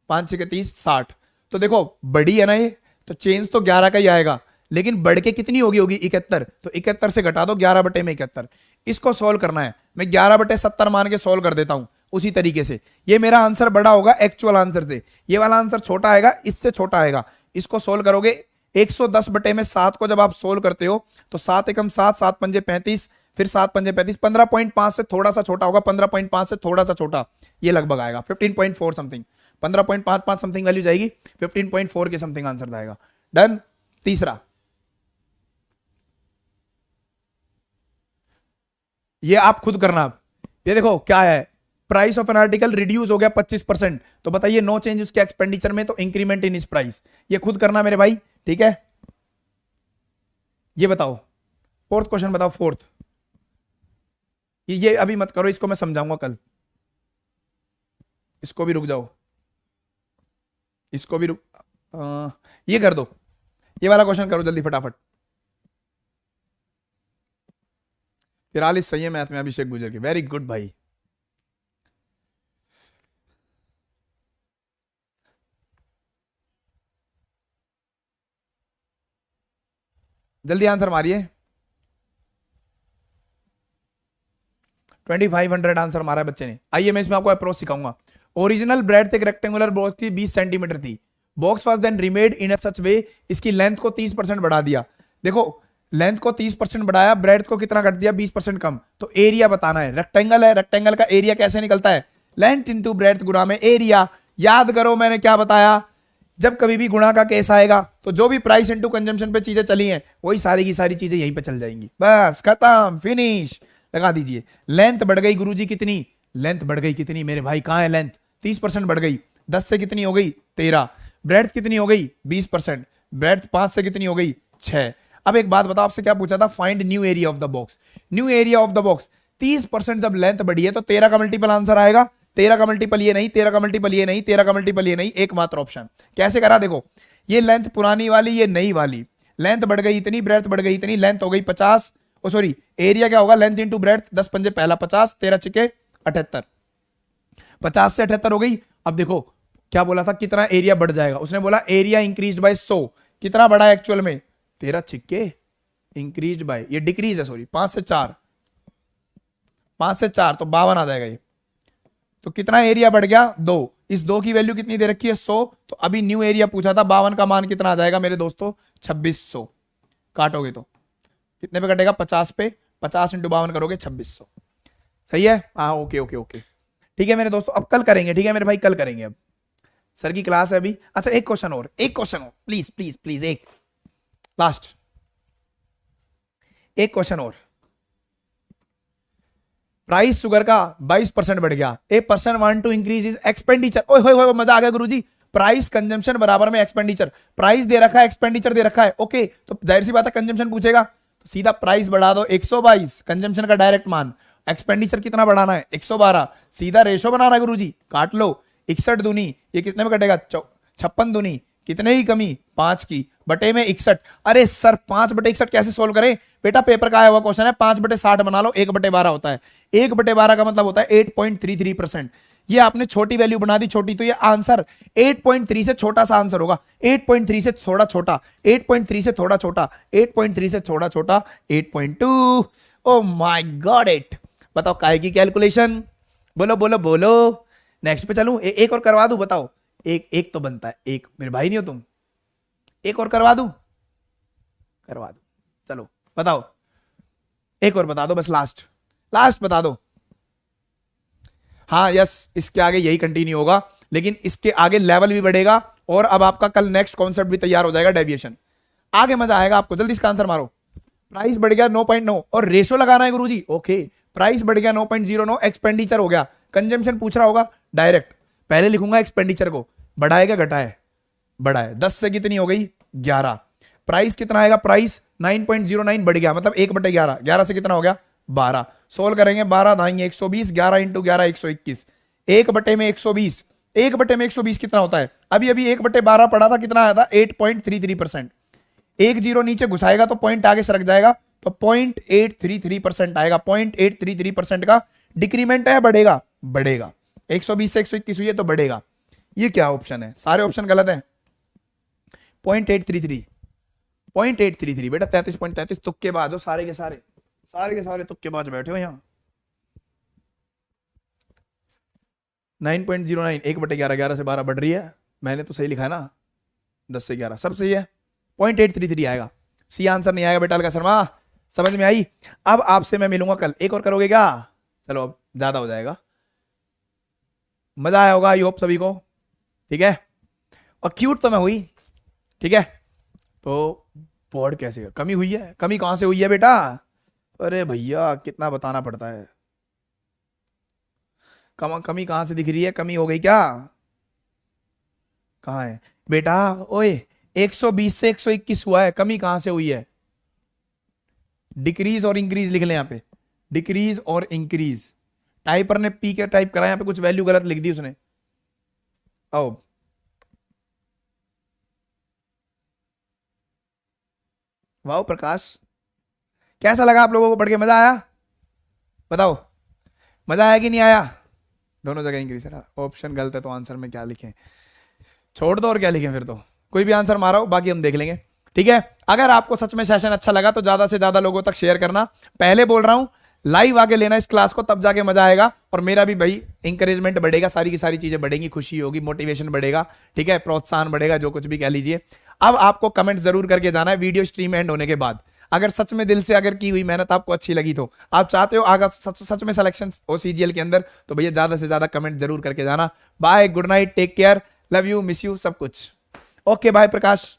5 6 30 60। तो देखो बड़ी है ना ये, तो चेंज तो 11 का ही आएगा, लेकिन बढ़ के कितनी होगी? 71। तो 71 से घटा दो 11/71। इसको सोल्व करना है, मैं 11/70 मान के सोल्व कर देता हूं। उसी तरीके से ये मेरा आंसर बड़ा होगा एक्चुअल आंसर से, ये वाला आंसर छोटा आएगा, इससे छोटा आएगा। इसको सोल्व करोगे 110/7 को जब आप सोल्व करते हो तो 7 एकम 7, 7 पंजे 35, फिर 7 पंजे 35, 15.5 से थोड़ा सा छोटा होगा, 15.5 से थोड़ा सा छोटा, ये लगभग आएगा 15.4 समथिंग, 15.55 समथिंग वैल्यू जाएगी, 15.4 के समथिंग आंसर आएगा। डन। तीसरा, ये आप खुद करना। ये देखो क्या है, price of an article reduce हो गया 25%, तो बताइए नो चेंज उसके एक्सपेंडिचर में, तो इंक्रीमेंट इन इस प्राइस। ये खुद करना मेरे भाई, ठीक है। ये बताओ फोर्थ क्वेश्चन बताओ, फोर्थ। ये अभी मत करो, इसको मैं समझाऊंगा कल। इसको भी रुक जाओ, इसको भी रुक, ये कर दो, ये वाला क्वेश्चन करो जल्दी फटाफट। 43 सही है मैथ में अभिषेक गुजर की, वेरी गुड भाई। जल्दी आंसर मारिए। 2500 आंसर मारा है बच्चे ने। आइए मैं इसमें आपको अप्रोच सिखाऊंगा। ओरिजिनल ब्रेड एक रेक्टेंगुलर बॉक्स की 20 सेंटीमीटर थी, box was then remade in such way, इसकी लेंथ को 30% बढ़ा दिया। देखो लेंथ को 30% बढ़ाया, ब्रेड को कितना कर दिया? 20% कम। तो एरिया बताना है, रेक्टेंगल है, रेक्टेंगल का एरिया कैसे निकलता है? लेंथ इंटू ब्रेड गुणा में एरिया। याद करो मैंने क्या बताया, जब कभी भी गुणा का केस आएगा तो जो भी प्राइस इंटू कंजम्पशन पे चीजें चली हैं वही सारी की सारी चीजें यहीं पे चल जाएंगी, बस खत्म, फिनिश। लगा दीजिए। लेंथ बढ़ गई गुरुजी कितनी? लेंथ बढ़ गई कितनी मेरे भाई? कहां है लेंथ? 30% बढ़ गई, 10 से कितनी हो गई? 13। ब्रेड्थ कितनी हो गई? 20%। ब्रेड्थ 5 से कितनी हो गई? 6। अब एक बात बताओ, आपसे क्या पूछा था? Find new area of the box. New area of the box 30% जब लेंथ बढ़ी है तो 13 का मल्टीपल आंसर आएगा 13 का मल्टीपल ये नहीं, 13 का मल्टीपल ये नहीं, 13 का मल्टीपल ये नहीं, एकमात्र ऑप्शन। कैसे करा देखो, ये लेंथ पुरानी वाली, ये नई वाली, लेंथ बढ़ गई इतनी, ब्रेड्थ बढ़ गई इतनी, लेंथ हो गई 50, ओ सॉरी एरिया क्या होगा, लेंथ इंटू ब्रेड्थ, 10 पंजे पहला 50, 13 चिके 78, 50 से 78 हो गई। अब देखो क्या बोला था, कितना एरिया बढ़ जाएगा, उसने बोला एरिया इंक्रीज बाय 100, कितना बढ़ा है एक्चुअल में, 13 छिक्के इंक्रीज बाय, ये डिक्रीज है सॉरी, 5 से 4, 5 से 4 तो 52 आ जाएगा ये। तो कितना एरिया बढ़ गया, 2, इस 2 की वैल्यू कितनी दे रखी है 100, तो अभी न्यू एरिया पूछा था, 52 का मान कितना आ जाएगा मेरे दोस्तों, 2600। काटोगे तो कितने पे कटेगा, 50 पे, 50 इंटू 52 करोगे 2600। सही है, हाँ ओके ओके ओके ठीक है मेरे दोस्तों, अब कल करेंगे, ठीक है मेरे भाई, कल करेंगे, अब सर की क्लास है अभी। अच्छा एक क्वेश्चन और, एक क्वेश्चन और प्लीज प्लीज प्लीज, एक लास्ट, एक क्वेश्चन और। प्राइस शुगर का 22% बढ़ गया, a person want to increase is expenditure, ओए होए होए मजा आ गया गुरुजी, प्राइस कंजम्पशन बराबर में एक्सपेंडिचर, प्राइस दे रखा है एक्सपेंडिचर दे रखा है, ओके तो जाहिर सी बात है कंजम्पशन पूछेगा, तो सीधा प्राइस बढ़ा दो 122, कंजम्पशन का डायरेक्ट मान, एक्सपेंडिचर कितना बढ़ाना है 112, सीधा रेशो बनाना है गुरुजी, काट लो, 61 दूनी ये कितने में कटेगा, 56 दूनी कितने की कमी 5 की, बटे में 61, अरे सर 5/61 कैसे सोल्व करें बेटा, पेपर का आया हुआ क्वेश्चन है, 5/60 बना लो, 1/12 होता है, 1/12 का मतलब होता है 8.33%, ये आपने छोटी वैल्यू बना दी छोटी, तो ये आंसर 8.3 से छोटा सा आंसर होगा, 8.3 से थोड़ा छोटा, 8.3 से थोड़ा छोटा, 8.3 से थोड़ा छोटा, 8.2, ओ माय गॉड इट, बताओ काय की कैलकुलेशन, बोलो बोलो बोलो, नेक्स्ट पे चलूं, एक और करवा दूं, बताओ, एक तो बनता है, एक मेरे भाई नहीं हो तुम, एक और करवा दूं, करवा दो, चलो बताओ, एक और बता दो बस, लास्ट लास्ट बता दो, हाँ यस, इसके आगे यही कंटिन्यू होगा, लेकिन इसके आगे लेवल भी बढ़ेगा, और अब आपका कल नेक्स्ट कॉन्सेप्ट भी तैयार हो जाएगा, डेविएशन, आगे मजा आएगा आपको, जल्दी इसका आंसर मारो। प्राइस बढ़ गया 9.9 और रेशो लगाना है गुरुजी, ओके प्राइस बढ़ गया 9.09, एक्सपेंडिचर हो गया, कंजम्पशन पूछ रहा होगा, डायरेक्ट पहले लिखूंगा एक्सपेंडिचर को, बढ़ाए क्या घटाए, बढ़ाए, 10 से कितनी हो गई 11, प्राइस कितना आएगा, प्राइस 9.09 बढ़ गया, मतलब 1/11, 11 से कितना हो गया 12, सोल्व करेंगे 12 दाएंगे 120, 11 इंटू 11 121, 1/120, 1/120 कितना होता है, अभी अभी 1/12 पढ़ा था, कितना आया था 8.33%, एक जीरो नीचे घुसाएगा तो पॉइंट आगे सरक जाएगा, तो 0.833% आएगा, 0.833% का डिक्रीमेंट है, बढ़ेगा बढ़ेगा, 120 से 121 हुई है तो बढ़ेगा, ये क्या ऑप्शन है, सारे ऑप्शन गलत हैं, 0.833 0.833 बेटा, 33.33, तुक्के बाज हो सारे के सारे तुक्के बाज बैठे हो यहाँ, 9.09, 1/11, 11 से 12 बढ़ रही है, मैंने तो सही लिखा है ना, 10 से 11 सब सही है, 0.833 आएगा, सी आंसर नहीं आएगा बेटा अलका शर्मा, समझ में आई। अब आपसे मैं मिलूंगा कल, एक और करोगे क्या, चलो अब ज्यादा हो जाएगा, मजा आया होगा आई होप सभी को, ठीक है, और क्यूट तो मैं हुई, ठीक है, तो बोर्ड कैसे कमी हुई है, कमी कहां से हुई है बेटा, अरे भैया कितना बताना पड़ता है, कमी कहां से दिख रही है, कमी हो गई क्या, कहां है बेटा, ओए 120 से 121 हुआ है, कमी कहां से हुई है, डिक्रीज और इंक्रीज लिख ले, यहां पे डिक्रीज और इंक्रीज, टाइपर ने पी के टाइप करा, यहां पे कुछ वैल्यू गलत लिख दी उसने, आओ वाह प्रकाश, कैसा लगा आप लोगों को पढ़ के, मजा आया, बताओ मजा आया कि नहीं आया, दोनों जगह इंक्रीज है, ऑप्शन गलत है तो आंसर में क्या लिखें, छोड़ दो और क्या लिखें, फिर तो कोई भी आंसर मारो, बाकी हम देख लेंगे, ठीक है। अगर आपको सच में सेशन अच्छा लगा तो ज्यादा से ज्यादा लोगों तक शेयर करना, पहले बोल रहा हूं लाइव आके लेना इस क्लास को, तब जाके मजा आएगा, और मेरा भी भाई इंकरेजमेंट बढ़ेगा, सारी की सारी चीजें बढ़ेंगी, खुशी होगी, मोटिवेशन बढ़ेगा, ठीक है, प्रोत्साहन बढ़ेगा, जो कुछ भी कह लीजिए। अब आपको कमेंट जरूर करके जाना है वीडियो स्ट्रीम एंड होने के बाद, अगर सच में दिल से अगर की हुई मेहनत आपको अच्छी लगी, तो आप चाहते हो आगे सच में सिलेक्शन हो सीजीएल के अंदर, तो भैया ज्यादा से ज्यादा कमेंट जरूर करके जाना। Bye, good night, take care, love you, miss you, सब कुछ ओके, बाय प्रकाश।